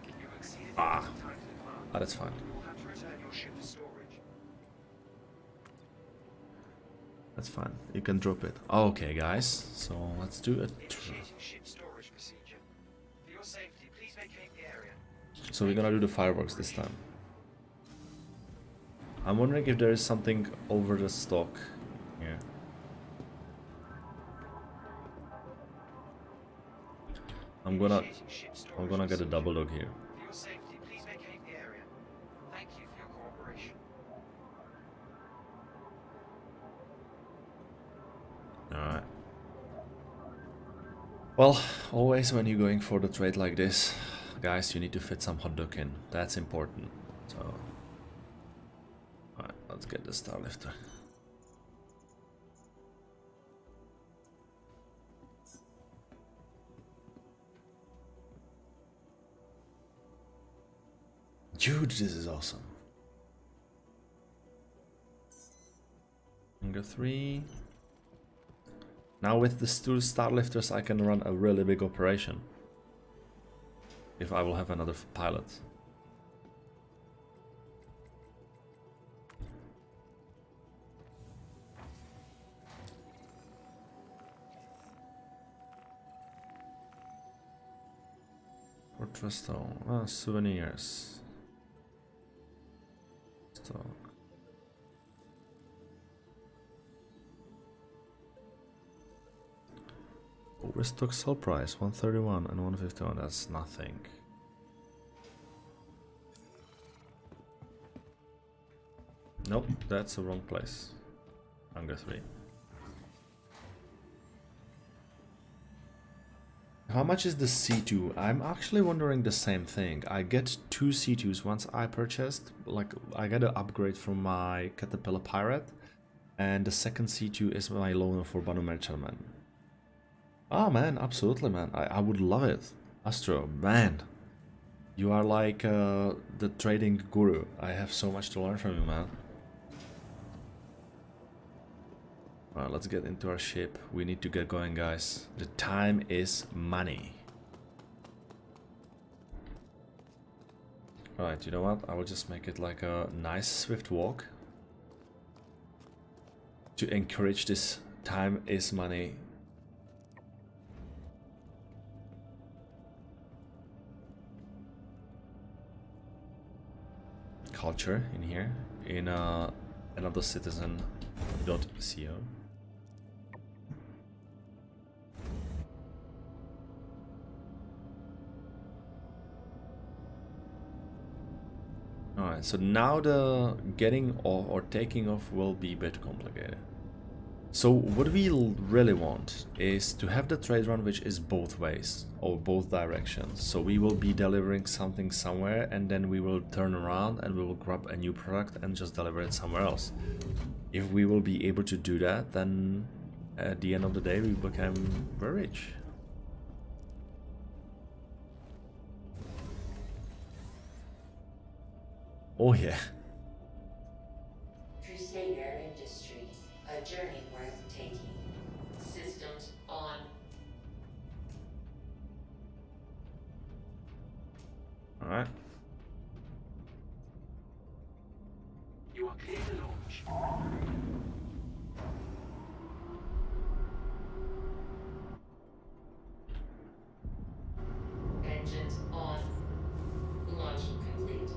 You exceeded Ah. the time to demand. Ah, that's fine. You will have to return your ship to storage. That's fine. You can drop it. Okay, guys. So let's do it. Initiating ship storage procedure. For your safety, please vacate the area. So we're gonna do the fireworks this time. I'm wondering if there is something over the stock here. I'm gonna get a double look here. For your safety, please vacate the area. Thank you for your cooperation. Alright. Well, always when you're going for the trade like this, guys, you need to fit some hot dog in. That's important. So, alright, let's get the Starlifter. Dude, this is awesome. Hunger 3. Now with the two Starlifters I can run a really big operation. If I will have another pilot. Fortress Stone. Souvenirs. Stock. Overstock sell price 131 and 151. That's nothing. Nope, that's the wrong place. Hunger 3. How much is the C2? I'm actually wondering the same thing. I get 2 C2s once I purchased. Like, I get an upgrade from my Caterpillar Pirate. And the second C2 is my loaner for Banu Merchantman. Oh man, absolutely man. I would love it. Astro, man. You are like the trading guru. I have so much to learn from you, man. Alright, let's get into our ship. We need to get going, guys. The time is money. Alright, you know what? I will just make it like a nice swift walk. To encourage this time is money. Culture in here. In another citizen.co. Alright, so now the getting off or taking off will be a bit complicated. So what we really want is to have the trade run which is both ways or both directions. So we will be delivering something somewhere and then we will turn around and we will grab a new product and just deliver it somewhere else. If we will be able to do that, then at the end of the day we become very rich. Oh yeah. Crusader Industries, a journey worth taking. Systems on. Alright. You are clear to launch. Engines on. Launch complete.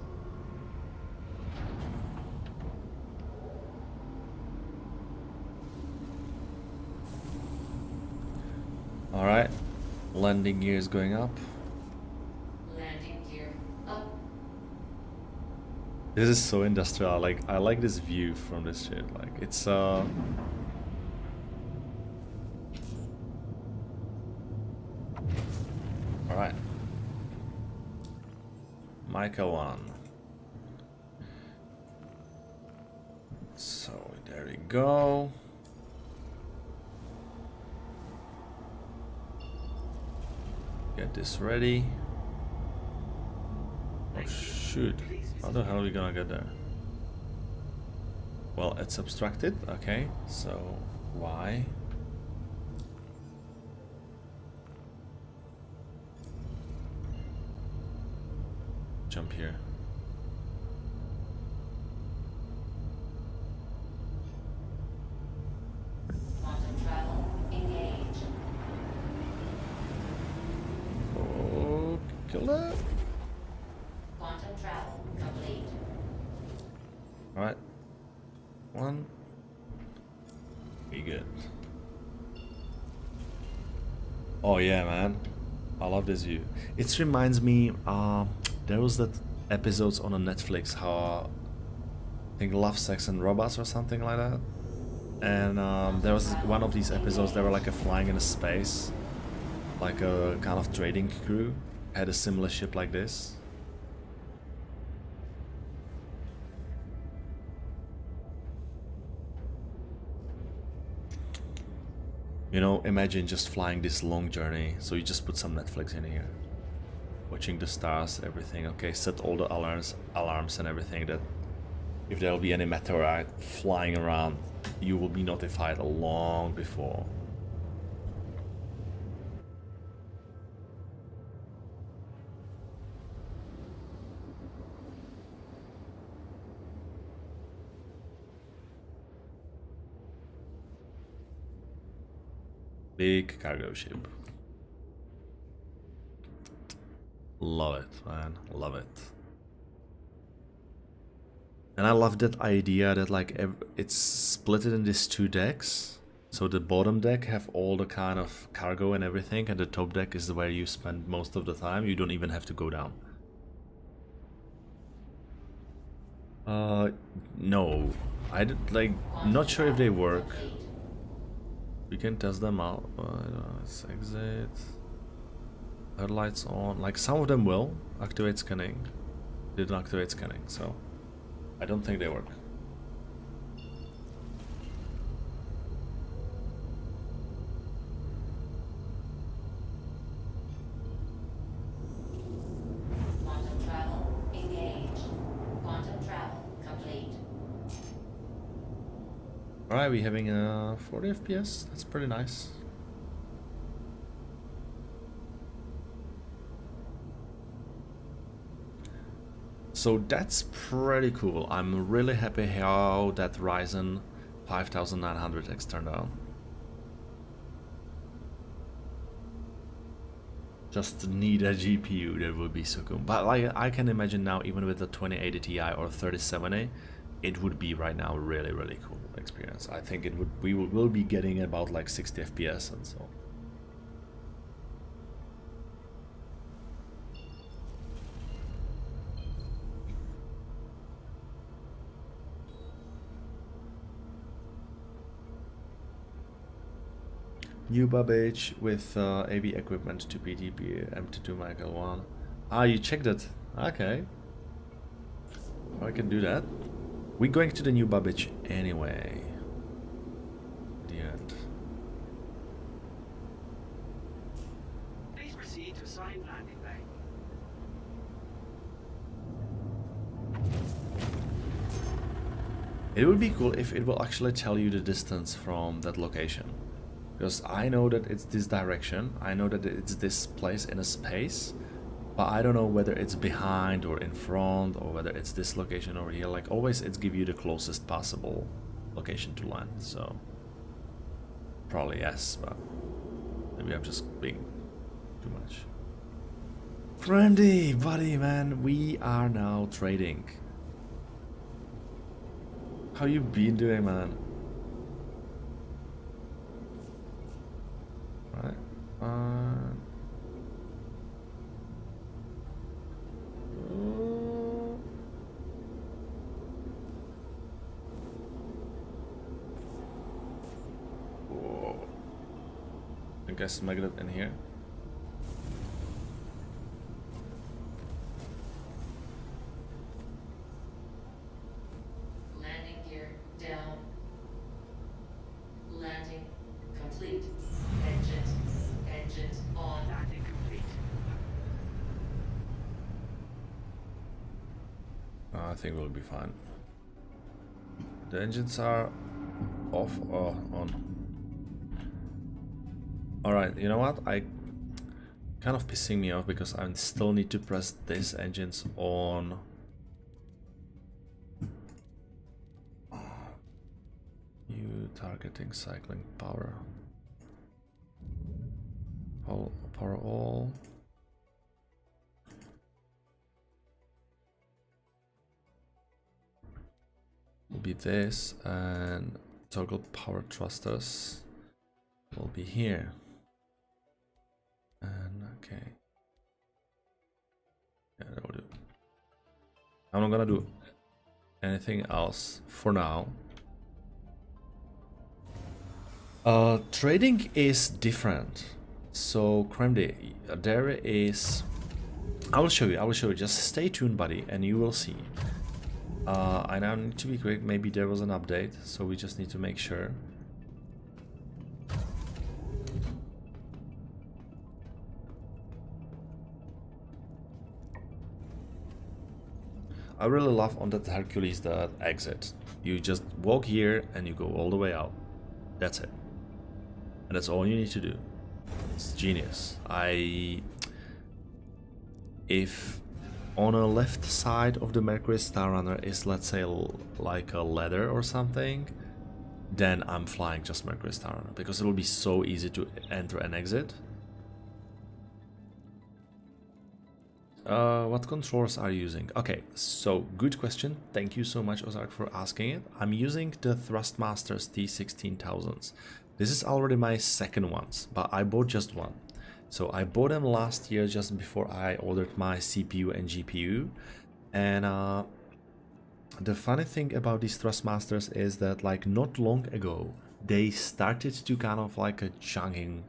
Alright. Landing gear is going up. Landing gear up. This is so industrial. Like, I like this view from this ship. Like, it's Alright. Micah 1. So there we go. Get this ready. Oh shoot. How the hell are we gonna get there? Well, it's obstructed. Okay, so why? Jump here. Quantum travel engaged. Oh, kill that. Quantum travel complete. Alright. One. Be good. Oh yeah, man. I love this view. It reminds me, there was that episodes on a Netflix, how I think Love, Sex and Robots or something like that. And there was one of these episodes, they were like flying in space, like a kind of trading crew, had a similar ship like this. You know, imagine just flying this long journey. So you just put some Netflix in here, watching the stars, everything. Okay, set all the alarms and everything, that if there'll be any meteorite flying around, you will be notified long before. Big cargo ship. Love it, man. Love it. And I love that idea that like it's split in these two decks. So the bottom deck have all the kind of cargo and everything, and the top deck is where you spend most of the time. You don't even have to go down. No. I did, like, not sure if they work. We can test them out. Let's exit. Headlights on. Like, some of them will activate scanning. Didn't activate scanning, so I don't think they work. Quantum travel engaged. Quantum travel complete. Alright, we're having 40 FPS. That's pretty nice. So that's pretty cool. I'm really happy how that Ryzen 5900X turned out. Just need a GPU, that would be so cool. But like, I can imagine now, even with the 2080 Ti or 3070, it would be right now really, really cool experience. I think it would. We will be getting about like 60 FPS and so. New Babbage with AV equipment to PTP MT2 Michael 1. Ah, you checked it. Okay. I can do that. We're going to the new Babbage anyway. The end. Please proceed to assigned landing bay. It would be cool if it will actually tell you the distance from that location. Because I know that it's this direction, I know that it's this place in a space, but I don't know whether it's behind or in front, or whether it's this location over here. Like, always it's give you the closest possible location to land, so probably yes, but maybe I'm just being too much. Randy, buddy, man, we are now trading. How you been doing, man? Right. Whoa. I guess magnet in here. think we'll be fine. The engines are off or on. Alright, you know what? I kind of pissing me off because I still need to press these engines on. New targeting cycling power. Power all. Will be this, and toggle power thrusters will be here. And okay, yeah, that will do. I'm not gonna do anything else for now. Trading is different. So Kremde, there is. I will show you. Just stay tuned, buddy, and you will see. I now need to be quick. Maybe there was an update, so we just need to make sure. I really love on that Hercules that exit. You just walk here and you go all the way out. That's it. And that's all you need to do. It's genius. If on a left side of the Mercury Star Runner is, let's say, like a ladder or something, then I'm flying just Mercury Star Runner because it will be so easy to enter and exit. What controls are you using? Okay, so good question. Thank you so much, Ozark, for asking it. I'm using the Thrustmasters T16000s. This is already my second ones, but I bought just one. So I bought them last year just before I ordered my CPU and GPU. And the funny thing about these Thrustmasters is that, like, not long ago, they started to kind of like a chugging.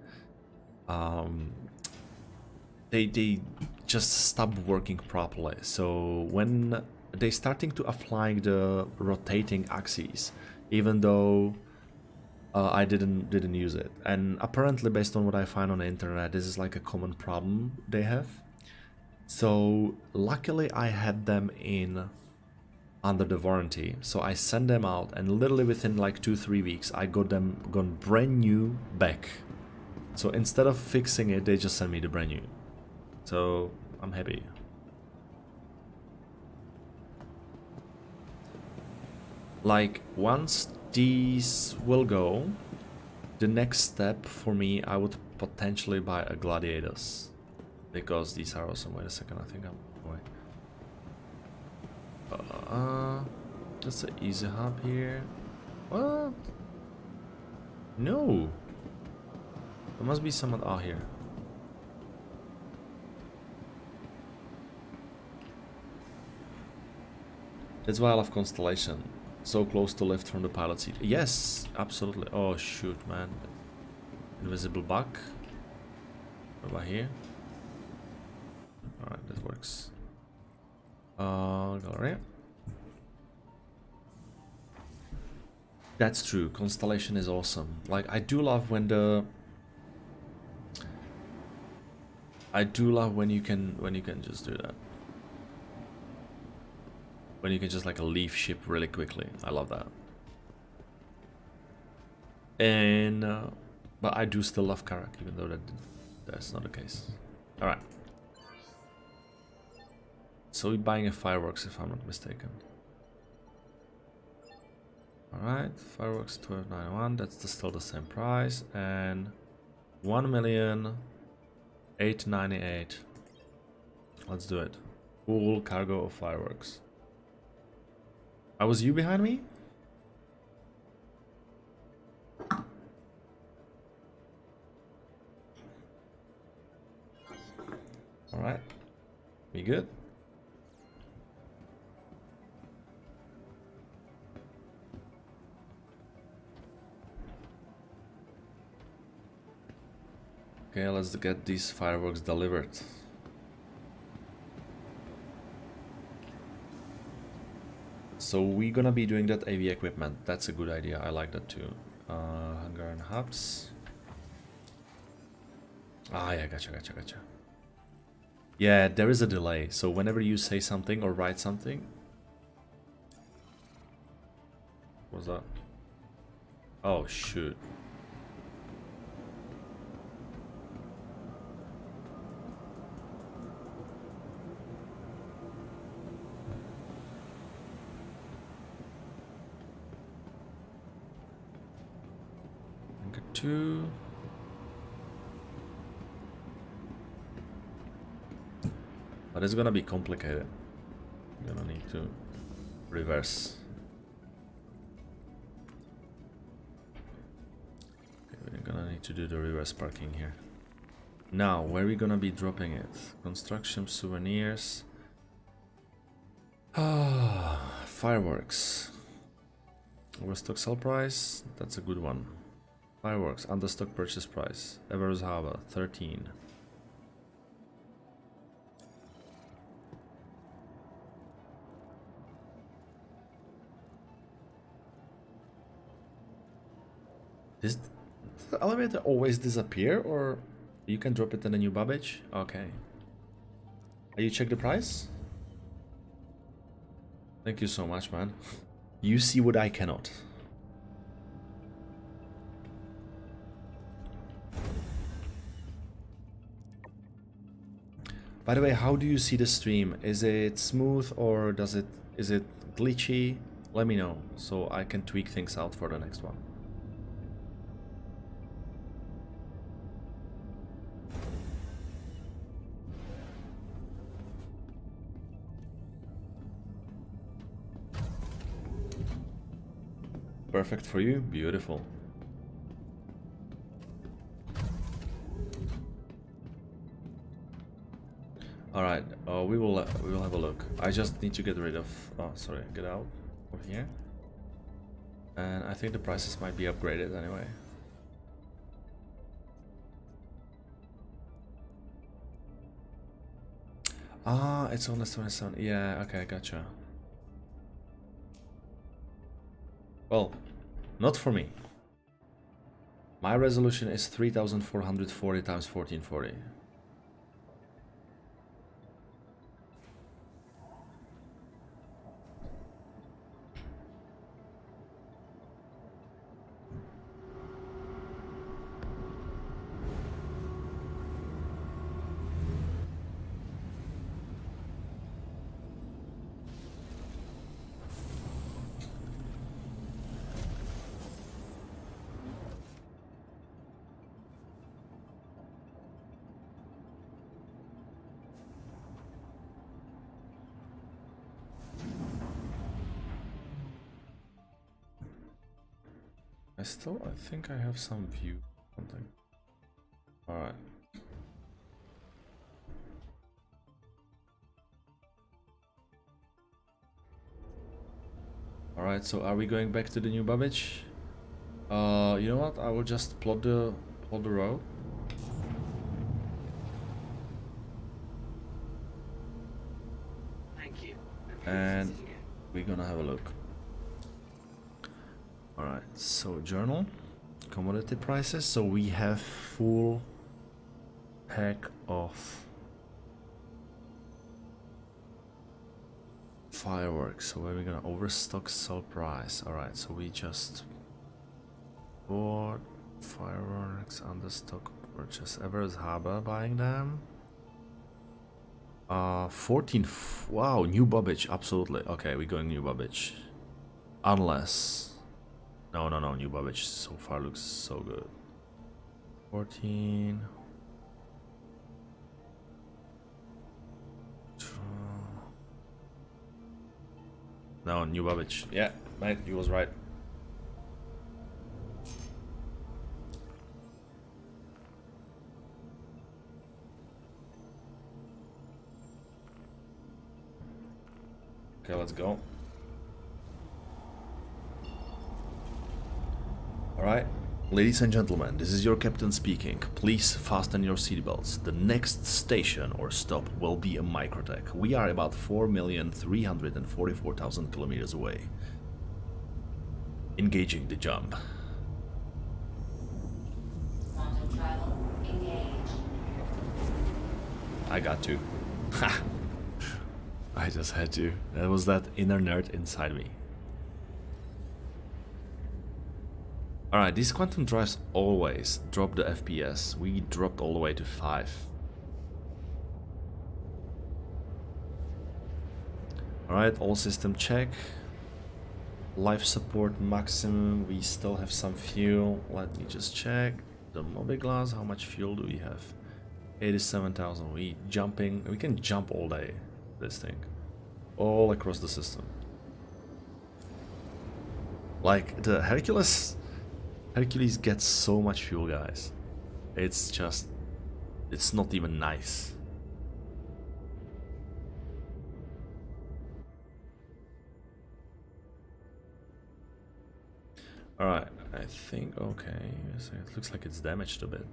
They just stopped working properly. So when they starting to applying the rotating axes, even though I didn't use it, and apparently based on what I find on the internet, this is like a common problem they have. So luckily I had them in under the warranty, so I sent them out, and literally within like 2-3 weeks I got them gone brand new back. So instead of fixing it, they just sent me the brand new. So I'm happy. Like, once these will go, the next step for me, I would potentially buy a Gladiators, because these are awesome. Wait a second, I think I'm wait. That's an easy hub here. What? No. There must be someone out here. That's why I love Constellation. So close to lift from the pilot seat. Yes, absolutely. Oh shoot, man. Invisible bug. What about here? Alright, that works. Gallery. That's true. Constellation is awesome. Like, I do love when the when you can just do that. When you can just like leave ship really quickly. I love that. And but I do still love Karak, even though that's not the case. All right. So we're buying a fireworks, if I'm not mistaken. All right, fireworks 1291. That's still the same price, and 1,898,000. Let's do it. Full cargo of fireworks. Was you behind me? All right, we good? Okay, let's get these fireworks delivered. So we're gonna be doing that AV equipment. That's a good idea. I like that too. Hangar and hubs. Ah, yeah, gotcha. Yeah, there is a delay. So whenever you say something or write something, What's that? Oh shoot. Anchor 2. But it's gonna be complicated. I'm gonna need to reverse. Okay, we're gonna need to do the reverse parking here. Now, where are we gonna be dropping it? Construction, souvenirs. Ah, fireworks. Overstock sell price, that's a good one. Fireworks, understock purchase price. Everest Harbor, 13. Does the elevator always disappear, or you can drop it in a new Babbage? Okay. You check the price? Thank you so much, man. You see what I cannot. By the way, how do you see the stream? Is it smooth or is it glitchy? Let me know so I can tweak things out for the next one. Perfect for you? Beautiful. All right, we will have a look. I just need to get rid of. Oh, sorry, get out of here. And I think the prices might be upgraded anyway. Ah, it's on the 27. Yeah, okay, gotcha. Well, not for me. My resolution is 3440 times 1440. I think I have some view something. All right. All right. So are we going back to the new Babbage? You know what? I will just plot the row. Thank you. And we're gonna have a look. Alright, so journal, commodity prices. So we have full pack of fireworks. So where are we gonna overstock sell price? Alright, so we just bought fireworks under stock purchase. Everest Harbor buying them. 14. Wow, new Babbage, absolutely. Okay, we're going new Babbage. Unless. No, new Babbage so far looks so good. 14. No, new Babbage. Yeah, mate, you was right. Okay, let's go. Alright, ladies and gentlemen, this is your captain speaking. Please fasten your seatbelts. The next station or stop will be a Microtech. We are about 4,344,000 kilometers away. Engaging the jump. Quantum travel engaged. I got to. Ha! I just had to. That was that inner nerd inside me. Alright, these quantum drives always drop the FPS. We dropped all the way to 5. Alright, all system check. Life support maximum. We still have some fuel. Let me just check. The Mobiglas, how much fuel do we have? 87,000. We can jump all day, this thing. All across the system. Like, the Hercules gets so much fuel, guys. It's just, it's not even nice. Alright, I think, okay, so it looks like it's damaged a bit.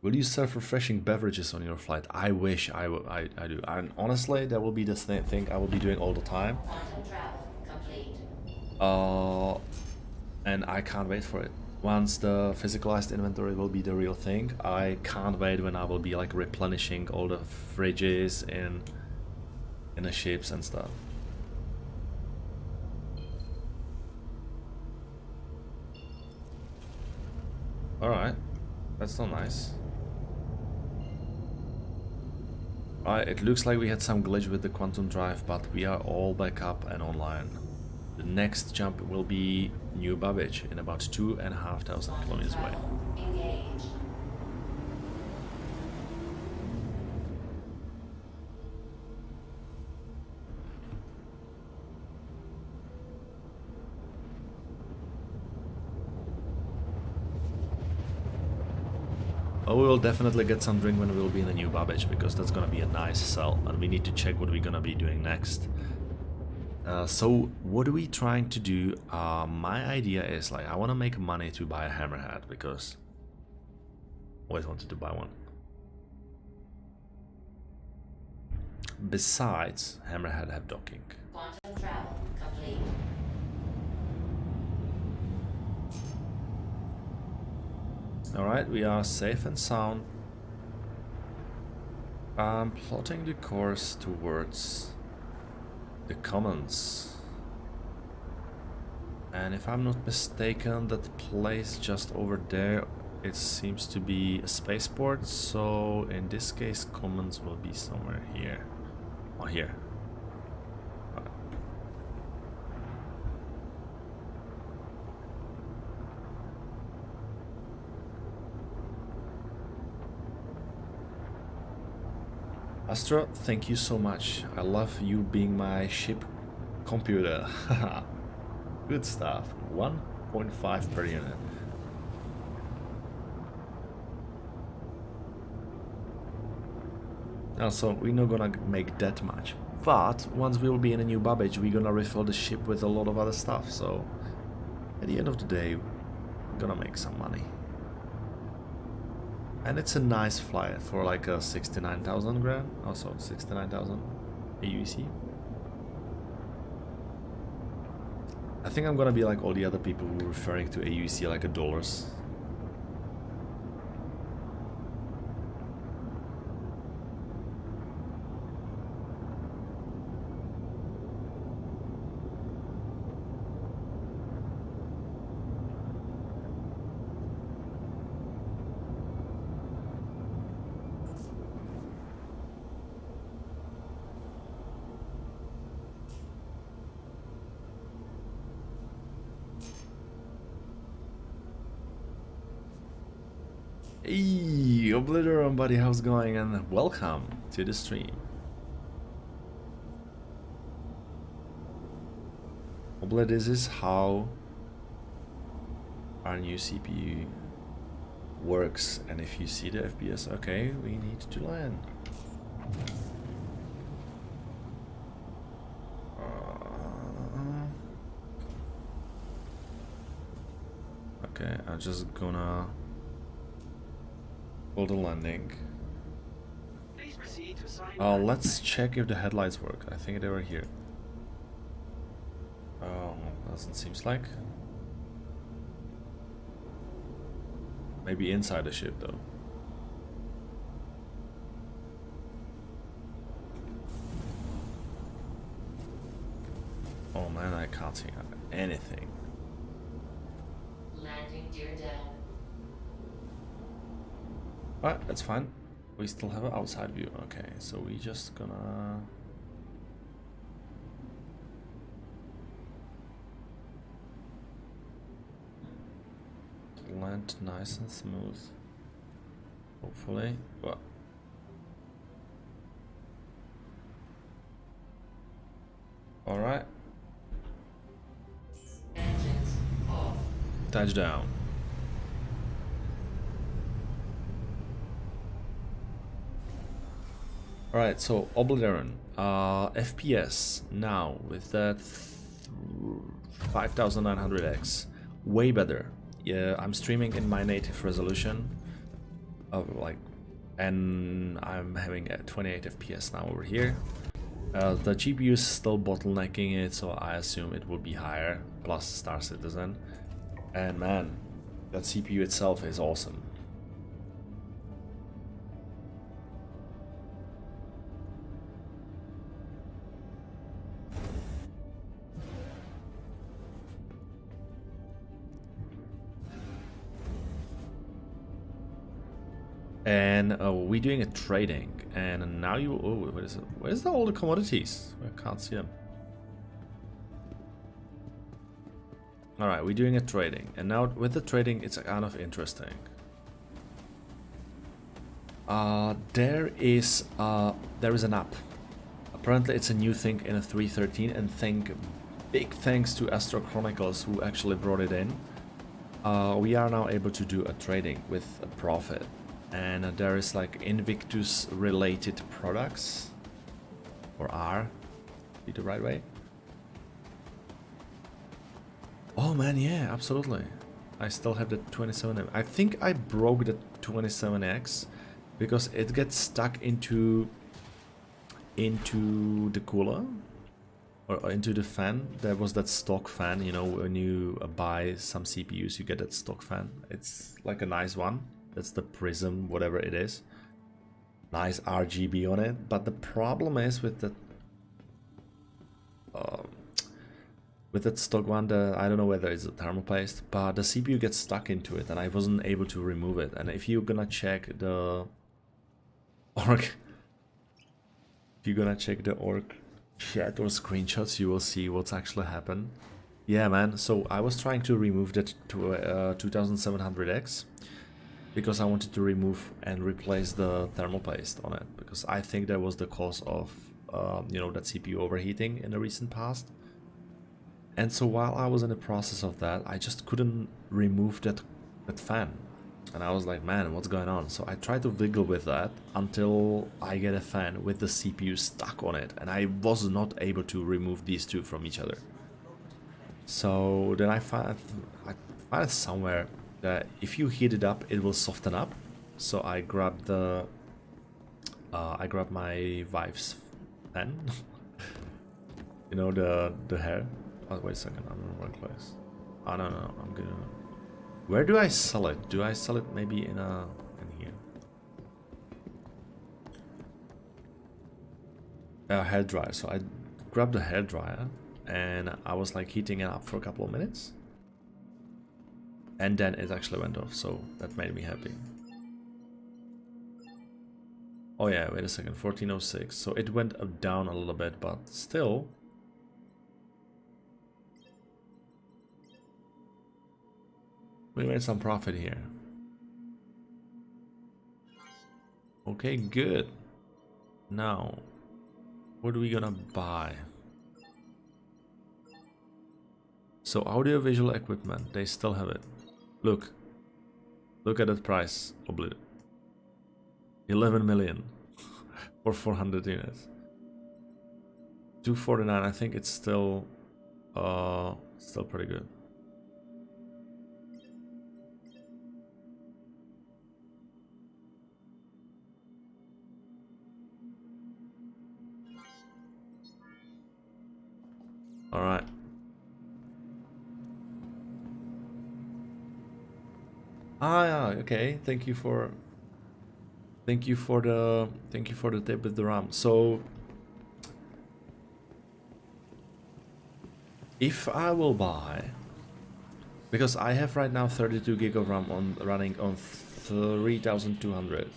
Will you serve refreshing beverages on your flight? I wish I do. And honestly, that will be the thing I will be doing all the time. Quantum travel complete. And I can't wait for it. Once the physicalized inventory will be the real thing, I can't wait when I will be like replenishing all the fridges in the ships and stuff. Alright, that's not nice. Alright, it looks like we had some glitch with the quantum drive, but we are all back up and online. The next jump will be New Babbage in about 2,500 kilometers away. Engaged. Oh, we will definitely get some drink when we will be in the New Babbage, because that's gonna be a nice sell, and we need to check what we're gonna be doing next. So what are we trying to do? My idea is like I want to make money to buy a hammerhead, because I always wanted to buy one. Besides, hammerhead have docking. Quantum travel complete. Alright, we are safe and sound. I'm plotting the course towards the commons. And if I'm not mistaken, that place just over there, it seems to be a spaceport. So in this case, commons will be somewhere here. Oh, here. Right. Astra, thank you so much. I love you being my ship computer. Good stuff. 1.5 per unit. Also, we're not gonna make that much. But once we'll be in a New Babbage, we're gonna refill the ship with a lot of other stuff. So at the end of the day, we're gonna make some money. And it's a nice flight for like a 69,000 grand, also 69,000 AUC. I think I'm gonna be like all the other people who are referring to AUC like a dollars. Hey, Obliterum buddy, how's it going? And welcome to the stream. Oblit, this is how our new CPU works, and if you see the FPS, okay, we need to land. Okay, I'm just gonna hold the landing. Please proceed to assign Let's check if the headlights work. I think they were here. Doesn't seem like. Maybe inside the ship though. Oh man, I can't see anything. Landing gear down. Alright, that's fine. We still have an outside view. Okay, so we just gonna... land nice and smooth. Hopefully. Well. Alright. Engines off. Touchdown. Alright, so Oblivion. FPS now with that 5900X. Way better. Yeah, I'm streaming in my native resolution of and I'm having a 28 FPS now over here. The GPU is still bottlenecking it, so I assume it will be higher, plus Star Citizen. And man, that CPU itself is awesome. And we're doing a trading, and now you... Oh, what is it? Where's all the commodities? I can't see them. Alright, we're doing a trading, and now with the trading it's kind of interesting. There is an app. Apparently it's a new thing in a 3.13, and big thanks to Astro Chronicles who actually brought it in. We are now able to do a trading with a profit. And there is like Invictus related products, or are be the right way. Oh man, yeah, absolutely. I still have the 27. I think I broke the 27X because it gets stuck into the cooler or into the fan. There was that stock fan, you know, when you buy some CPUs, you get that stock fan. It's like a nice one. That's the Prism, whatever it is. Nice RGB on it. But the problem is with that stock one, I don't know whether it's a thermal paste, but the CPU gets stuck into it and I wasn't able to remove it. And if you're gonna check the org, if you're gonna check the org chat or screenshots, you will see what's actually happened. Yeah, man. So I was trying to remove that to 2700X. Because I wanted to remove and replace the thermal paste on it, because I think that was the cause of you know, that CPU overheating in the recent past. And so while I was in the process of that, I just couldn't remove that fan, and I was like, man, what's going on? So I tried to wiggle with that until I get a fan with the CPU stuck on it, and I was not able to remove these two from each other. So then I find it somewhere that if you heat it up, it will soften up. So I grabbed my wife's fan. You know, the hair. Oh, wait a second, I'm in the wrong place. Oh no, I'm gonna... Where do I sell it? Do I sell it maybe in here? A hair dryer. So I grabbed the hair dryer and I was like heating it up for a couple of minutes. And then it actually went off, so that made me happy. Oh yeah, wait a second, 1406. So it went up down a little bit, but still. We made some profit here. Okay, good. Now, what are we gonna buy? So audiovisual equipment, they still have it. Look at that price, Oblivion. 11 million for 400 units. 249, I think it's still pretty good. All right. Ah, yeah, okay. Thank you for the tip with the RAM. So If I will buy, because I have right now 32 gig of RAM on running on 3200.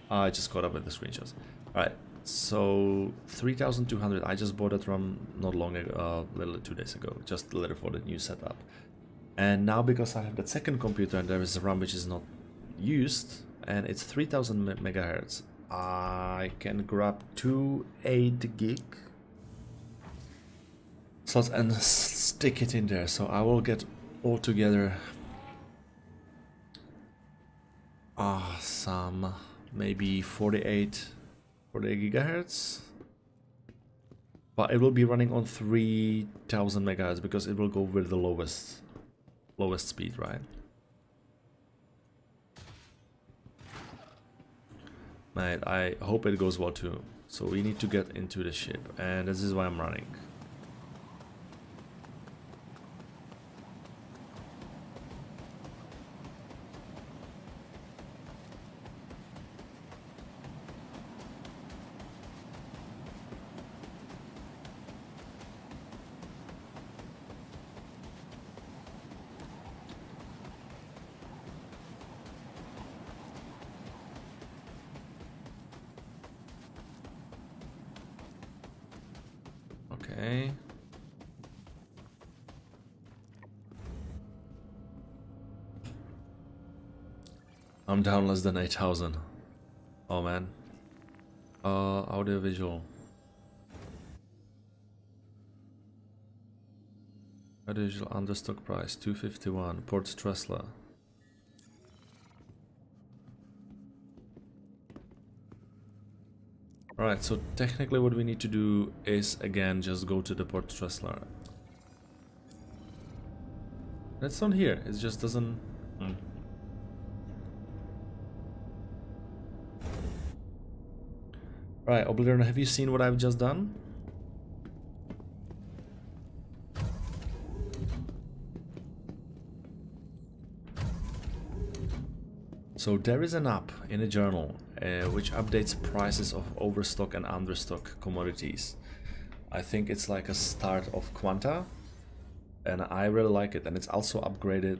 I just caught up with the screenshots. Alright, so 3200. I just bought that RAM not long ago, literally 2 days ago, just later for the new setup. And now because I have that second computer and there is a RAM which is not used, and it's 3000 megahertz, I can grab two 8 gig slots and stick it in there. So I will get altogether some maybe 48 gigahertz, but it will be running on 3000 megahertz because it will go with the lowest speed, right? Mate, I hope it goes well too. So we need to get into the ship, and this is why I'm running. Okay. I'm down less than 8,000. Oh man. Audio visual. Audio visual understock price 251. Port Stressler. Alright, so technically what we need to do is again just go to the Port Stressler. That's on here, it just doesn't... Right, Oblivion, have you seen what I've just done? So there is an app in a journal which updates prices of overstock and understock commodities. I think it's like a start of Quanta, and I really like it, and it's also upgraded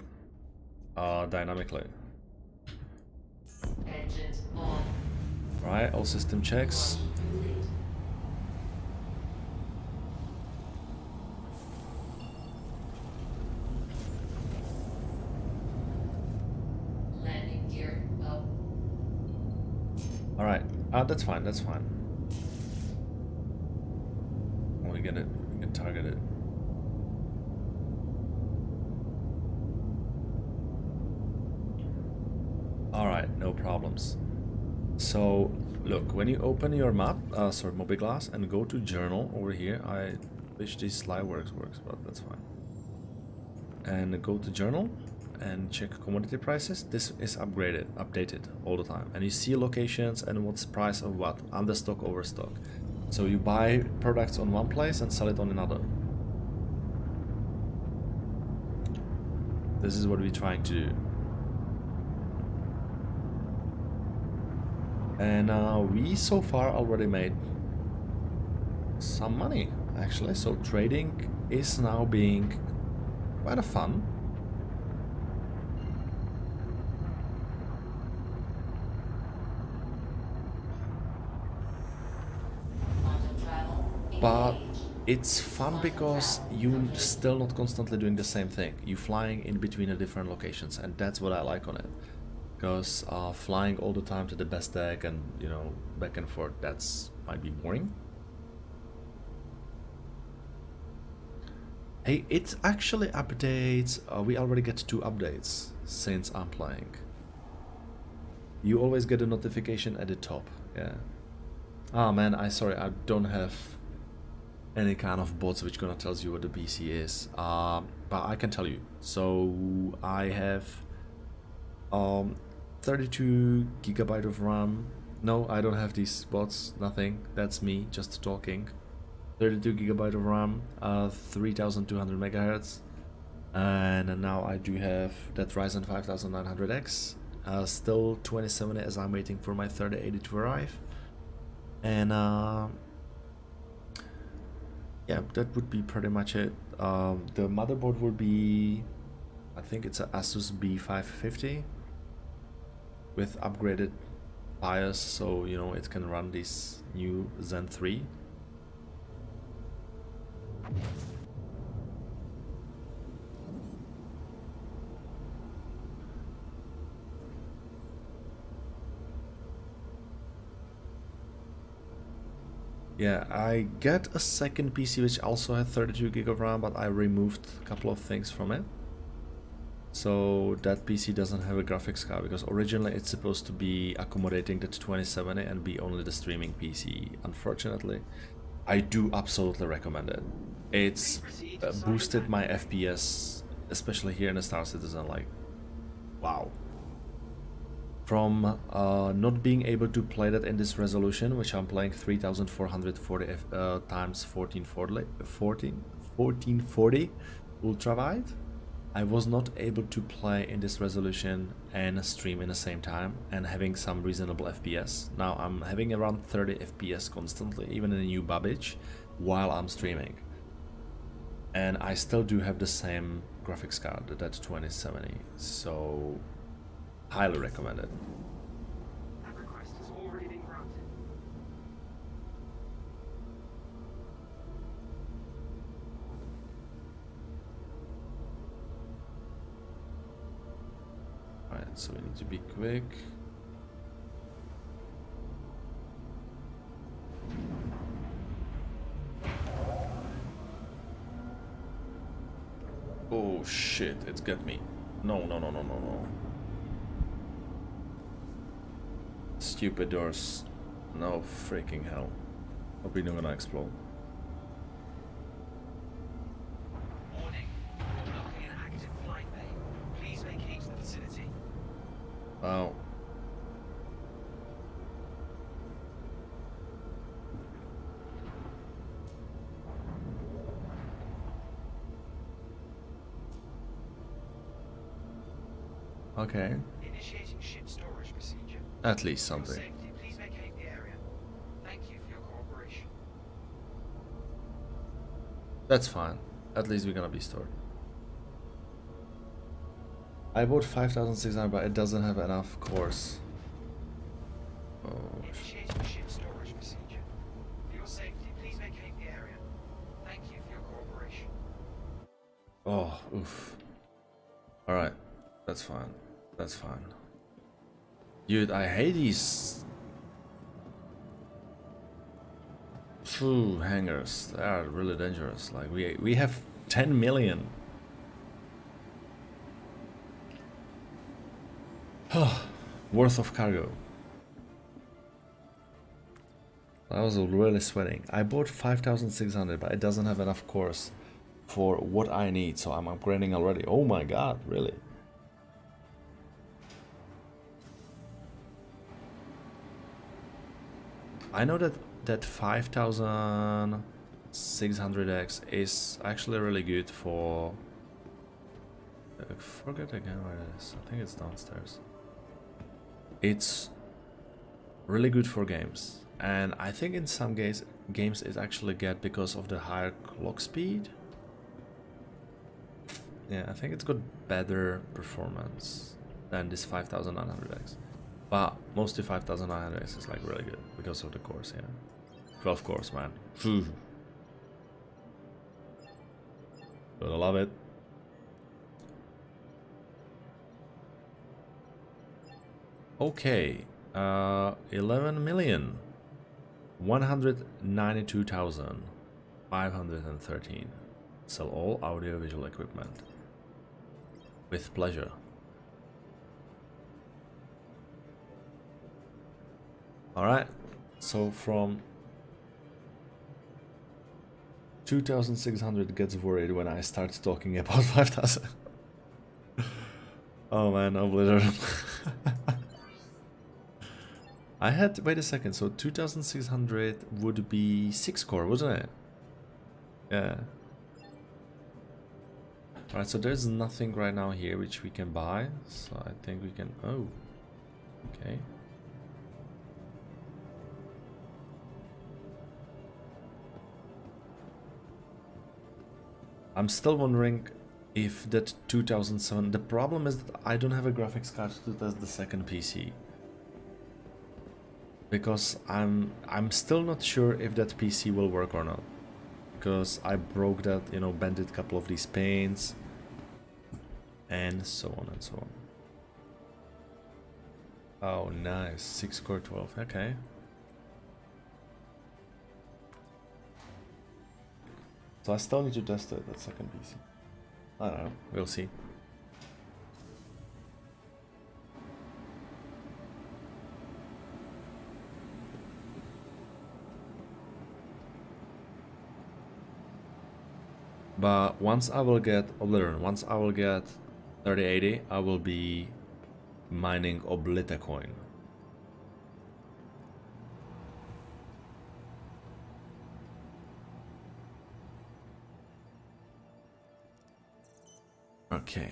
dynamically. Engines on. Right, all system checks. Complete. Landing gear up. Alright, that's fine, that's fine. When we get it, we can target it. Alright, no problems. So, look, when you open your map, Mobiglass, and go to journal over here, I wish this slide works, but that's fine. And go to journal and check commodity prices. This is updated all the time. And you see locations and what's price of what, understock, overstock. So you buy products on one place and sell it on another. This is what we're trying to do. And we so far already made some money, actually. So trading is now being quite a fun. Quantum travel. But Engage. it's fun because you're still not constantly doing the same thing. You're flying in between the different locations, and that's what I like on it. Because flying all the time to the best deck and, you know, back and forth, that's might be boring. Hey, it actually updates. We already get 2 updates since I'm playing. You always get a notification at the top. Yeah. Ah man, I don't have any kind of bots which gonna tells you what the PC is. But I can tell you. So I have 32 gigabyte of RAM. No, I don't have these bots, nothing. That's me just talking. 32 gigabyte of RAM, 3200 megahertz, and now I do have that Ryzen 5900X. Still 2070 as I'm waiting for my 3080 to arrive, and Yeah, that would be pretty much it. The motherboard will be, I think it's a Asus B550 with upgraded BIOS, so you know it can run this new Zen 3. Yeah, I get a second PC which also had 32 gig of RAM, but I removed a couple of things from it. So that PC doesn't have a graphics card because originally it's supposed to be accommodating the 2070 and be only the streaming PC. Unfortunately, I do absolutely recommend it. It's boosted my FPS, especially here in the Star Citizen, like, wow. From not being able to play that in this resolution, which I'm playing 3440 times 1440 ultra wide, I was not able to play in this resolution and stream in the same time and having some reasonable FPS. Now I'm having around 30 FPS constantly, even in a new Babbage, while I'm streaming. And I still do have the same graphics card, that 2070, so highly recommend it. That request has already been granted. Alright, so we need to be quick. Oh shit, it's got me. No. Stupid doors. No freaking hell. Hope we're not gonna explode. Warning. You're blocking an active flight bay. Please vacate the facility. Wow. Okay. Initiating ship storage procedure. At least For your something. safety, please vacate the area. Thank you for your cooperation. That's fine. At least we're gonna be stored. I bought 5600, but it doesn't have enough cores. Oh, Initiating ship storage procedure. For your safety, please vacate the area. Thank you for your cooperation. oh, oof. Alright, that's fine. That's fine. Dude, I hate these hangars. They are really dangerous. Like we have 10 million. Worth of cargo. I was really sweating. I bought 5600, but it doesn't have enough cores for what I need, so I'm upgrading already. Oh my god, really? I know that 5600X is actually really good for... forget again where it is. I think it's downstairs. It's really good for games. And I think in some games it actually get because of the higher clock speed. Yeah, I think it's got better performance than this 5900X. But mostly 5900X is like really good because of the cores, yeah. 12 cores, man. But I love it. Okay, 11,192,513. Sell all audio-visual equipment. With pleasure. Alright, so from 2,600 gets worried when I start talking about 5,000. Oh man, obliterated. I had, wait a second, so 2,600 would be 6 core, wasn't it? Yeah. Alright, so there's nothing right now here which we can buy, so I think we can, oh, okay. I'm still wondering if that 2007... The problem is that I don't have a graphics card to test the second PC. Because I'm still not sure if that PC will work or not. Because I broke that, you know, bended a couple of these panes. And so on and so on. Oh, nice. 6 core 12. Okay. So I still need to test it, that second PC. I don't know. We'll see. But once I will get Oblivion, once I will get 3080, I will be mining Oblitecoin. Okay.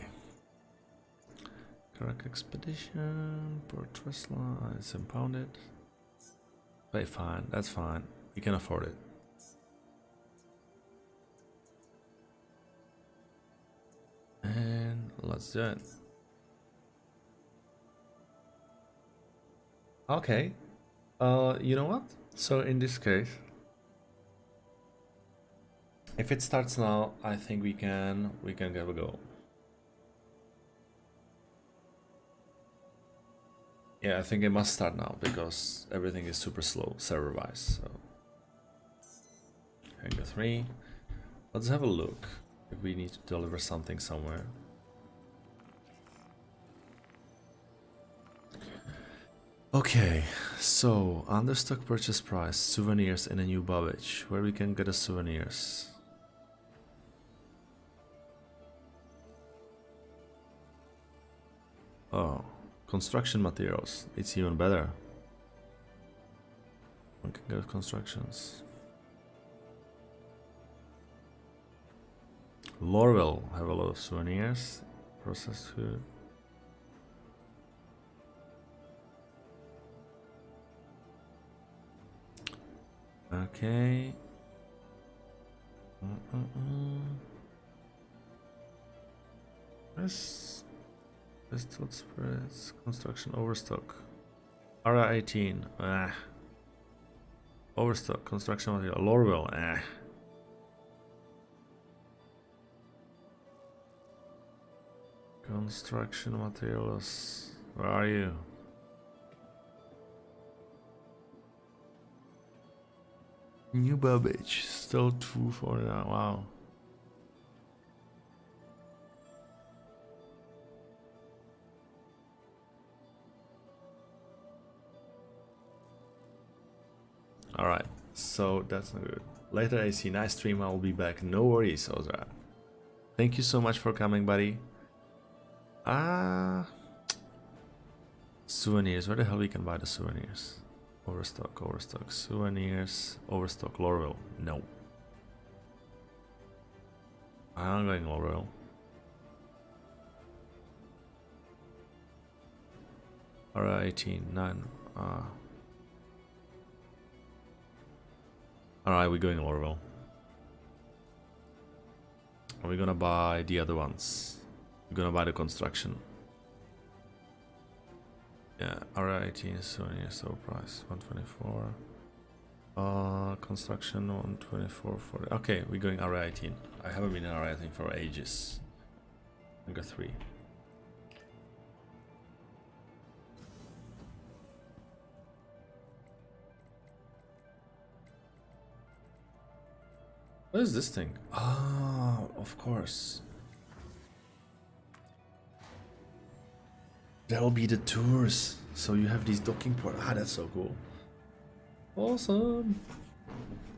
Correct expedition, Port Tesla, it's impounded. But fine, that's fine. We can afford it. And let's do it. Okay. You know what? So in this case, if it starts now, I think we can give a go. Yeah, I think it must start now because everything is super slow server-wise. So, Hangar 3. Let's have a look if we need to deliver something somewhere. Okay, so under stock purchase price, souvenirs in a new Babbage. Where we can get the souvenirs? Oh. Construction materials, it's even better. We can get constructions. Lorville have a lot of souvenirs. Processed food. Okay. Pistol spreads, construction overstock. RA18, overstock, construction material, Lorville, Construction materials, where are you? New Babbage, still 249, wow. Alright, so that's not good. Later AC, nice stream, I will be back. No worries, Ozra. Thank you so much for coming, buddy. Souvenirs, where the hell we can buy the souvenirs? Overstock, souvenirs, overstock, Lorville. No. I'm going Lorville. Alright, 18, 9. Alright, we're going Lorville. Are we gonna buy the other ones? We're gonna buy the construction. Yeah, R18 souvenirs, so price 124. Construction 124. Okay, we're going R18. I haven't been in R18 for ages. Hangar 3. What is this thing? Ah, of course. That'll be the tours. So you have these docking ports. Ah, that's so cool. Awesome.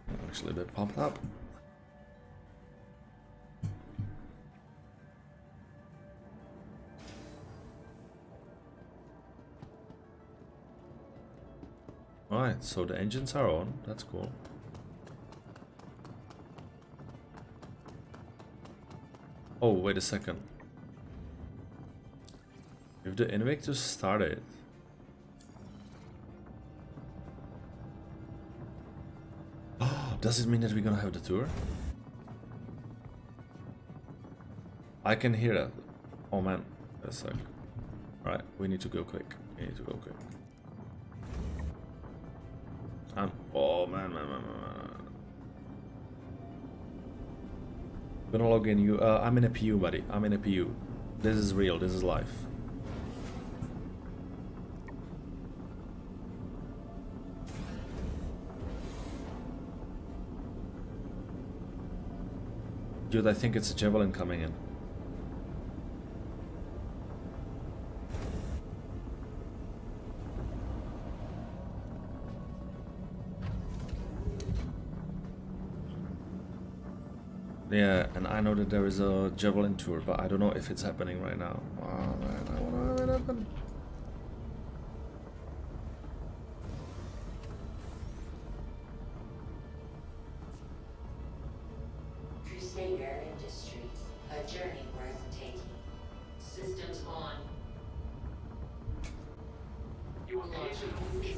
I'm actually a bit pumped up. Alright, so the engines are on. That's cool. Oh, wait a second. If the Invictus started... Oh, does it mean that we're gonna have the tour? I can hear that. Oh man, that's like. Alright, we need to go quick. We need to go quick. Oh man. Gonna log in. I'm in a PU, buddy. I'm in a PU. This is real. This is life. Dude, I think it's a javelin coming in. Yeah, and I know that there is a javelin tour, but I don't know if it's happening right now. Oh man, I wanna have it happen. Crusader Industries, a journey worth taking. Systems on. You are clear to launch.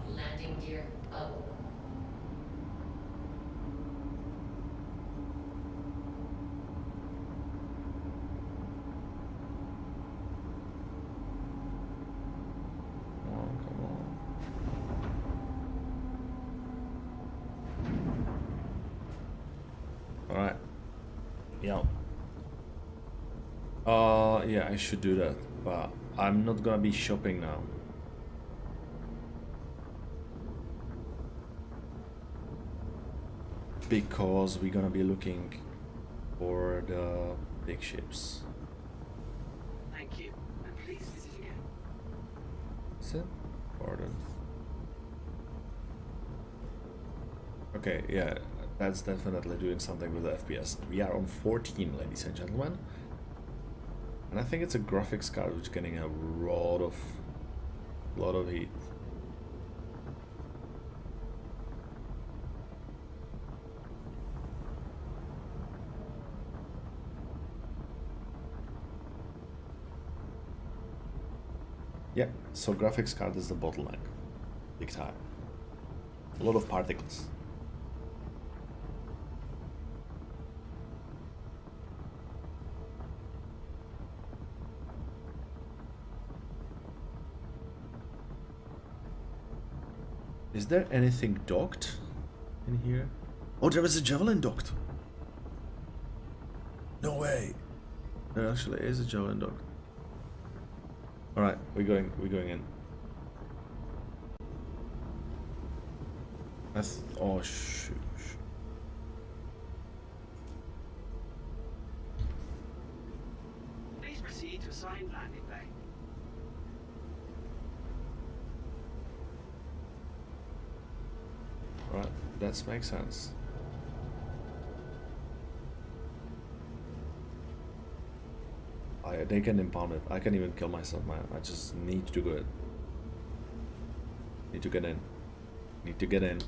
Landing gear up. Come on. Alright. Yeah. Yeah, I should do that, but I'm not gonna be shopping now. Because we're gonna be looking for the big ships. Thank you, and please visit again. Is it? Pardon. Okay, yeah, that's definitely doing something with the FPS. We are on 14, ladies and gentlemen. And I think it's a graphics card which is getting a lot of heat. Yeah, so graphics card is the bottleneck. Big time. A lot of particles. Is there anything docked in here? Oh, there is a javelin docked. No way. There actually is a javelin docked. All right, we're going in. Oh shoot. Please proceed to assigned landing bay. All right, that makes sense. They can impound it. I can even kill myself, man. I just need to do it. Need to get in. Need to get in.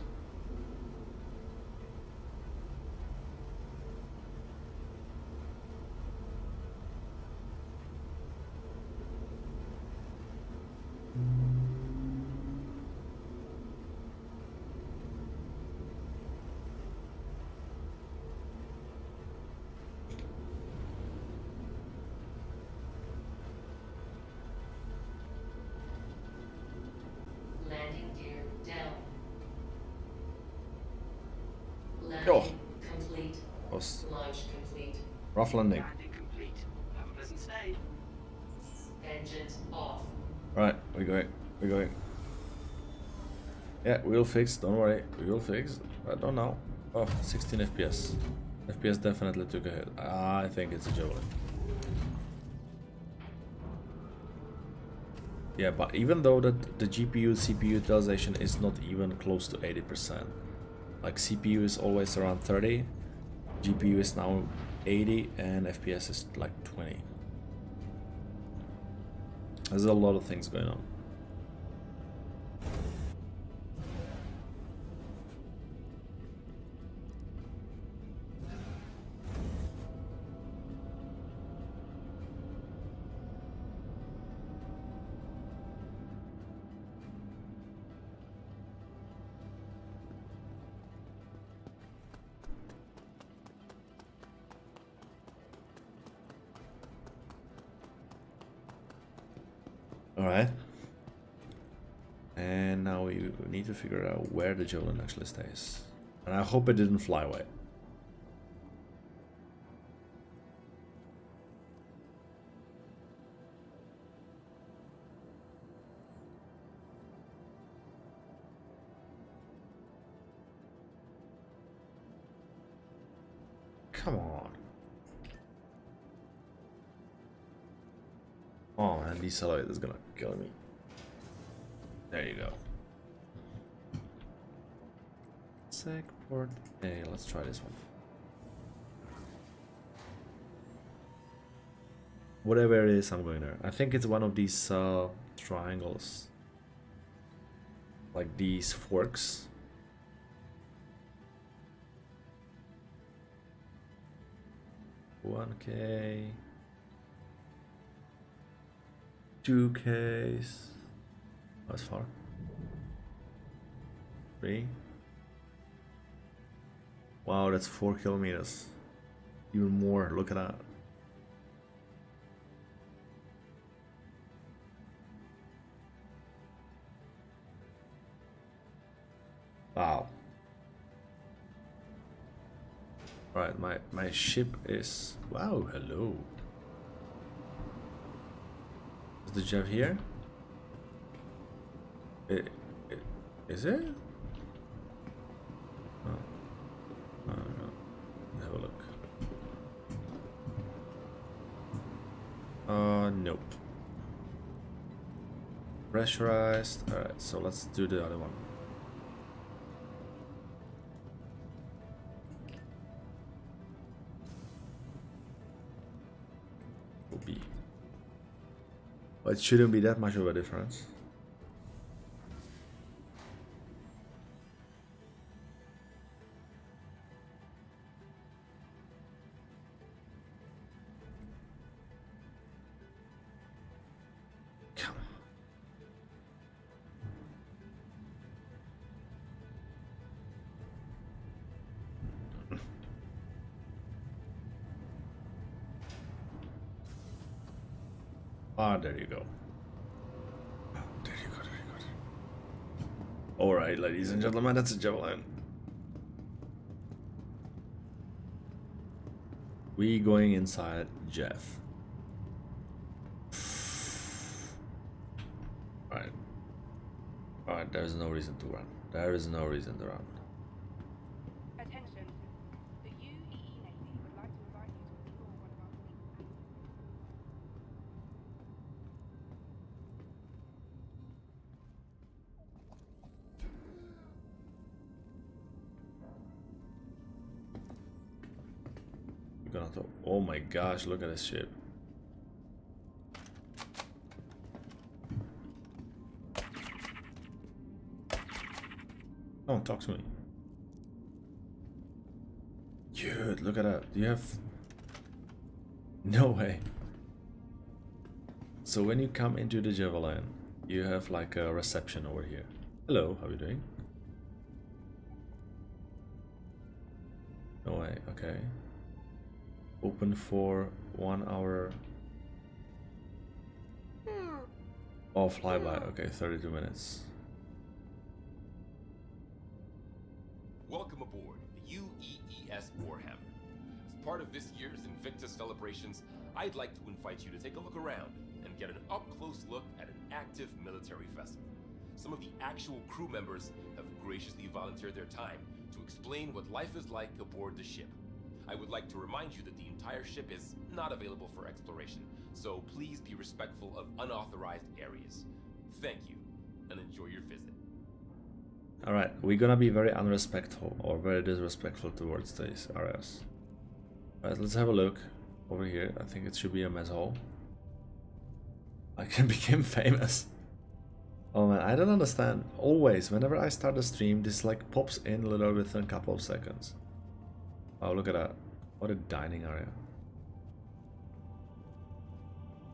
Landing gear down. Landing Oh. complete. Was Launch complete. rough landing. Landing complete. Have a pleasant stay. Engines off. Right, we're going. We're going. Yeah, we'll fix. Don't worry, we will fix. I don't know. Oh, 16 FPS. FPS definitely took a hit. I think it's a javelin. Yeah, but even though that the GPU CPU utilization is not even close to 80%, like CPU is always around 30, GPU is now 80, and FPS is like 20. There's a lot of things going on. Alright. And now we need to figure out where the Javelin actually stays. And I hope it didn't fly away. Come on. Oh man, decelerate is gonna kill me. There you go. Sec port A, let's try this one. Whatever it is, I'm going there. I think it's one of these triangles. Like these forks. $1K. 2Ks. That's far. 3. Wow, that's 4 kilometers. Even more, look at that. Wow. Right, my ship is... Wow, hello. Is the Jeff here? Is it? Oh. I don't know. Have a look. Nope. Pressurized. Alright, so let's do the other one. B. But it shouldn't be that much of a difference. Come on. Ah, there you go. There you go, there you go. Alright, ladies and gentlemen, that's a Javelin. We going inside Jeff. Alright. Alright, there's no reason to run. There is no reason to run. Attention. The UEE Navy would like to invite you to explore one of our fleet. We're gonna talk. Oh my gosh, look at this ship. Don't talk to me. Dude, look at that. Do you have... No way. So when you come into the Javelin, you have like a reception over here. Hello, how are you doing? No way, okay. Open for 1 hour. Oh, flyby, okay, 32 minutes. Welcome aboard the UEES Warhammer. As part of this year's Invictus celebrations, I'd like to invite you to take a look around and get an up-close look at an active military vessel. Some of the actual crew members have graciously volunteered their time to explain what life is like aboard the ship. I would like to remind you that the entire ship is not available for exploration, so please be respectful of unauthorized areas. Thank you, and enjoy your visit. Alright, we're gonna be very unrespectful or very disrespectful towards these areas. Alright, let's have a look over here. I think it should be a mess hall. I can become famous. Oh man, I don't understand. Always, whenever I start a stream, this like pops in literally within a couple of seconds. Oh, look at that. What a dining area.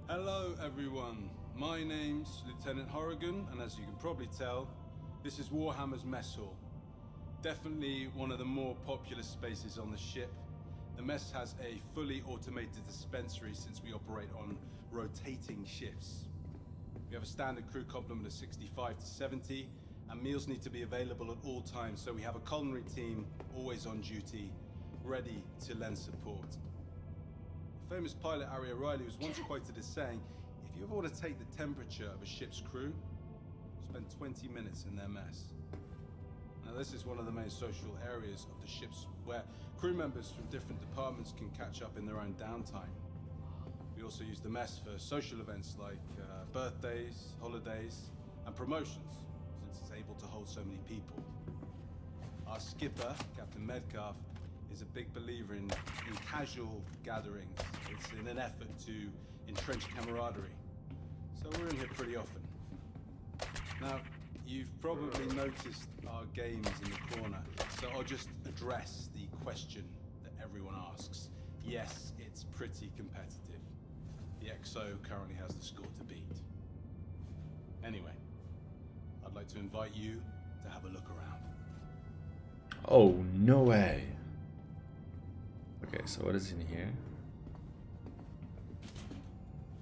Hello everyone, my name's Lieutenant Horrigan, and as you can probably tell, this is Warhammer's mess hall. Definitely one of the more popular spaces on the ship. The mess has a fully automated dispensary since we operate on rotating shifts. We have a standard crew complement of 65 to 70, and meals need to be available at all times, so we have a culinary team always on duty, ready to lend support. The famous pilot Harry O'Reilly was once quoted as saying, if you ever want to take the temperature of a ship's crew, spend 20 minutes in their mess. Now this is one of the main social areas of the ships where crew members from different departments can catch up in their own downtime. We also use the mess for social events like birthdays, holidays, and promotions, since it's able to hold so many people. Our skipper, Captain Medcalf, is a big believer in casual gatherings. It's in an effort to entrench camaraderie. So we're in here pretty often. Now, you've probably noticed our games in the corner, so I'll just address the question that everyone asks. Yes, it's pretty competitive. The XO currently has the score to beat. Anyway, I'd like to invite you to have a look around. Oh, no way. Okay, so what is in here?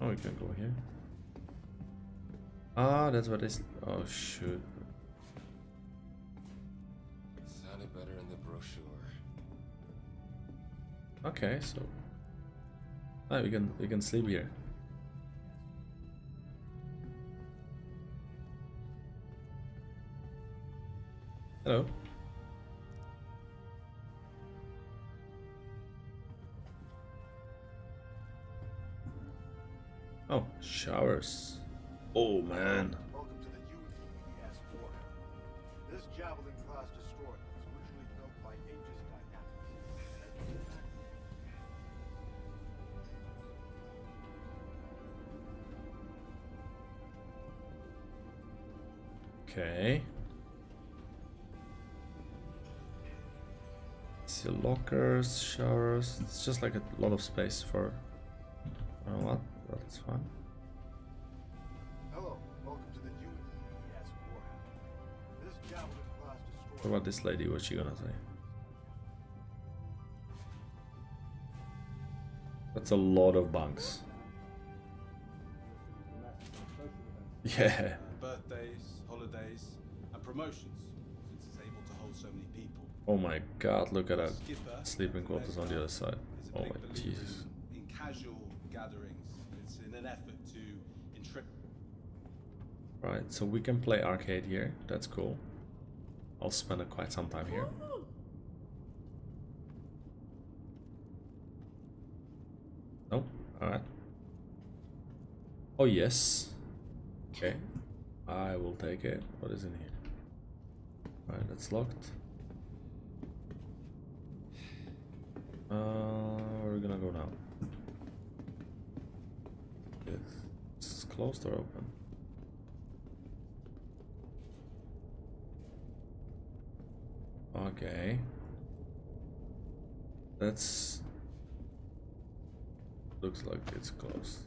Oh, we can go here. Ah, that's what is. Oh, shoot. Sounded better in the brochure. Okay, so. Ah, we can sleep here. Hello. Oh, showers. Oh man. Welcome to the UES Warhammer. This Javelin class destroyer was originally built by Aegis Dynamics. Okay. See lockers, showers. It's just like a lot of space for. I don't know what. That's fine. Hello, welcome to the UES Warhammer. This Javelin class destroyer. What about this lady? What's she gonna say? That's a lot of bunks. Yeah. Birthdays, holidays, and promotions, since it's able to hold so many people. Oh my god, look at that. Skipper, Sleeping quarters on the other side. is a Oh big my believer Jesus. in casual gatherings. It's in an effort to entrench. Right, so we can play arcade here. That's cool. I'll spend quite some time here. Nope. Alright. Oh yes. Okay. I will take it. What is in here? Alright, that's locked. Where are we gonna go now? It's closed or open? Okay. That's... looks like it's closed.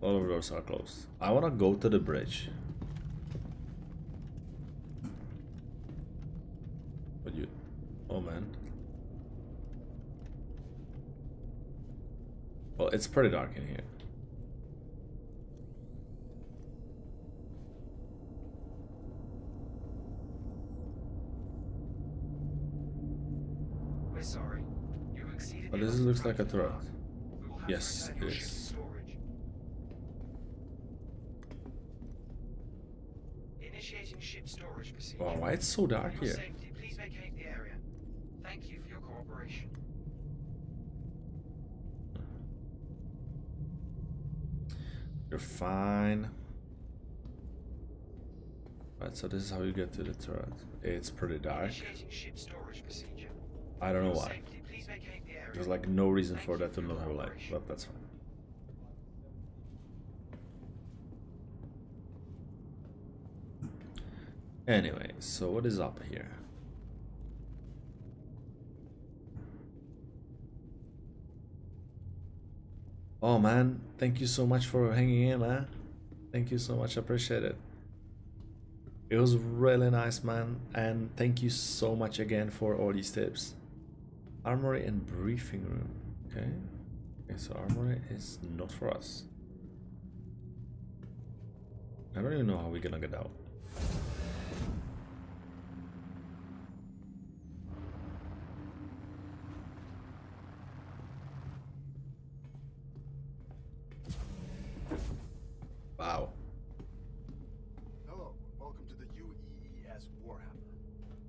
All of those are closed. I wanna go to the bridge. But you... oh man. Well, it's pretty dark in here. We're sorry. You exceeded But the this allotted looks like a time turret. We will have Yes, to it return your ship is. to storage. Initiating ship storage procedure. Wow, why it's so dark For your here? safety, please vacate the area. Thank you for your cooperation. You're fine. Right, so this is how you get to the turret. It's pretty dark. Initiating ship storage procedure. I don't know For your why. safety, please vacate the area. There's like no reason Thank for you that to for your not have a light, cooperation. but that's fine. Anyway, so what is up here? Oh man, thank you so much for hanging in, man. Thank you so much, appreciate it. It was really nice, man, and thank you so much again for all these tips. Armory and briefing room, okay. Okay, so armory is not for us. I don't even know how we're gonna get out. Wow. Hello, and welcome to the UEES Warhammer.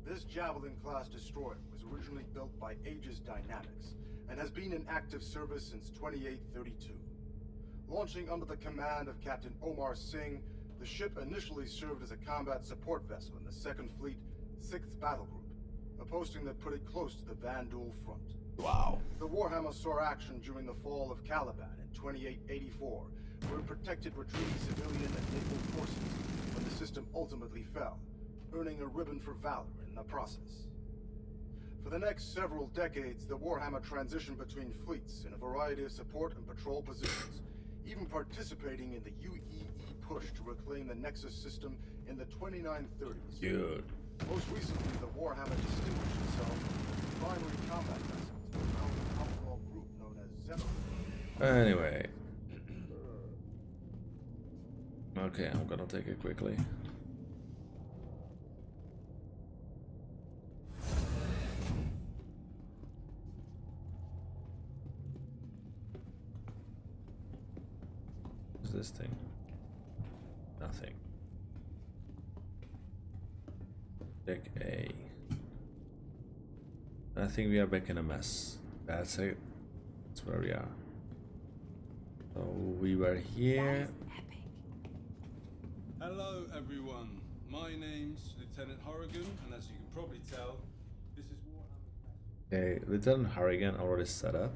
This Javelin-class destroyer was originally built by Aegis Dynamics and has been in active service since 2832. Launching under the command of Captain Omar Singh, the ship initially served as a combat support vessel in the 2nd Fleet, 6th Battle Group, a posting that put it close to the Vandal front. Wow. The Warhammer saw action during the fall of Caliban in 2884, where it protected retreating civilian and naval forces when the system ultimately fell, earning a ribbon for valor in the process. For the next several decades, the Warhammer transitioned between fleets in a variety of support and patrol positions, even participating in the UEE push to reclaim the Nexus system in the 2930s. Good. Most recently, the Warhammer distinguished itself with primary combat vessels, an outlaw group known as Zeno. Anyway. Okay, I'm gonna take it quickly. What's this thing? Nothing. Deck A. I think we are back in a mess. That's it. That's where we are. So we were here. Hello, everyone. My name's Lieutenant Horrigan, and as you can probably tell, this is Warhammer. Okay, Lieutenant Harrigan already set up.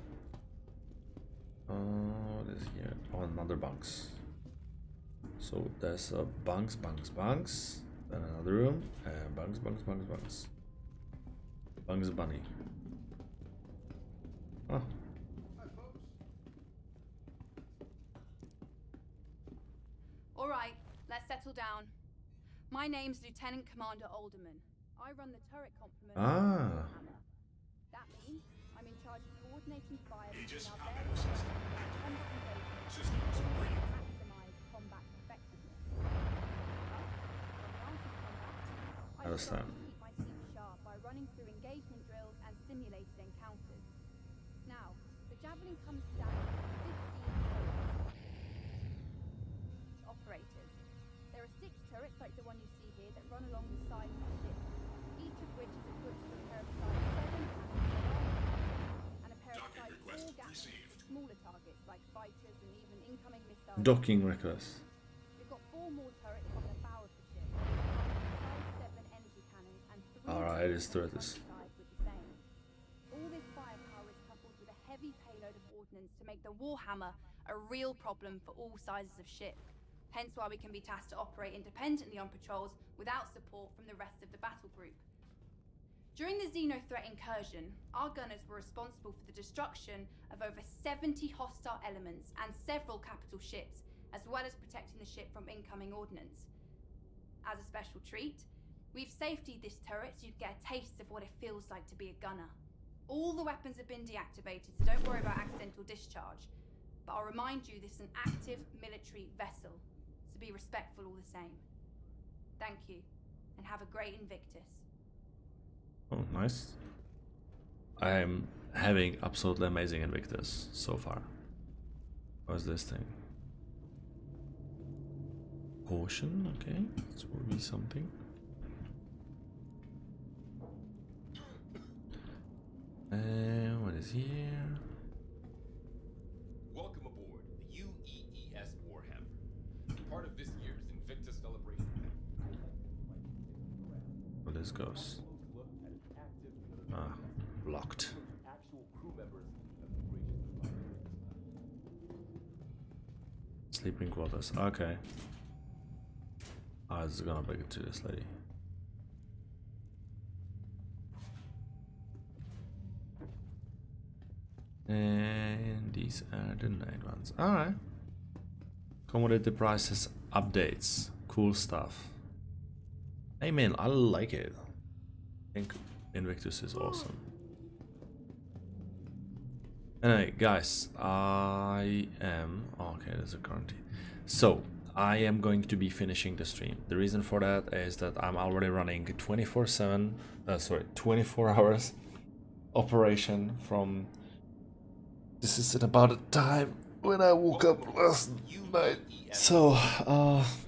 What is here? Oh, another bunks. So there's a bunks, then another room, and bunks. Bunks bunny. Oh. All right, let's settle down. My name's Lieutenant Commander Alderman. I run the turret complement. Ah. That means I'm in charge of coordinating fire Aegis between our combat various system. combat engagements Systems to green. maximize combat effectiveness. When we aren't in combat, I Understand. strive to keep my team sharp by running through engagement drills and simulated encounters. Now, the Javelin comes down to 15 operators. There are 6 turrets like the one you see here that run along the side of the ship, each of which is equipped with a pair of size 7 and a pair of Docking size request 4 gases received. for smaller targets like fighters and even incoming missiles. Docking request. We've got 4 more turrets on the bow of the ship, size 7 energy cannons and 3 Alright, this turret on is- the side with the same. All this firepower is coupled with a heavy payload of ordnance to make the Warhammer a real problem for all sizes of ship. Hence why we can be tasked to operate independently on patrols without support from the rest of the battle group. During the Xeno threat incursion, our gunners were responsible for the destruction of over 70 hostile elements and several capital ships, as well as protecting the ship from incoming ordnance. As a special treat, we've safetied this turret so you can get a taste of what it feels like to be a gunner. All the weapons have been deactivated, so don't worry about accidental discharge. But I'll remind you this is an active military vessel, so be respectful all the same. Thank you, and have a great Invictus. Oh, nice. I'm having absolutely amazing Invictus so far. What's this thing? Potion, okay. This will be something. What is here? Welcome aboard the UEES Warhammer. As part of this year's Invictus celebration. Where this goes? Ah, blocked. Sleeping quarters. Okay. Ah, this is gonna break it to this lady. And these are the night ones. Alright. Commodity prices updates. Cool stuff. Hey man, I like it. I think Invictus is awesome. Anyway, guys, I am okay. There's a currently. So I am going to be finishing the stream. The reason for that is that I'm already running 24/7. 24 hours operation from. This is at about the time when I woke up last night. So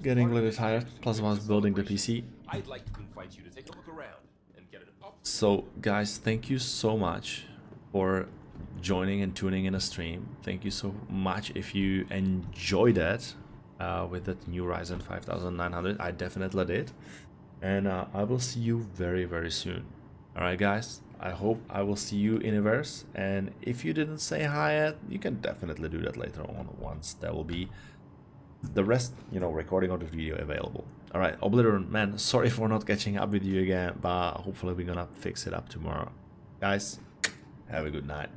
getting a little tired. Plus, I was building the PC. I'd like to invite you to take a look around and get an up. So, guys, thank you so much for joining and tuning in a stream. Thank you so much if you enjoyed that with that new Ryzen 5900. I definitely did. And I will see you very, very soon. Alright, guys, I hope I will see you in Universe. And if you didn't say hi yet, you can definitely do that later on once there will be the rest, recording of the video available. Alright, Obliteron, man, sorry for not catching up with you again, but hopefully we're gonna fix it up tomorrow. Guys, have a good night.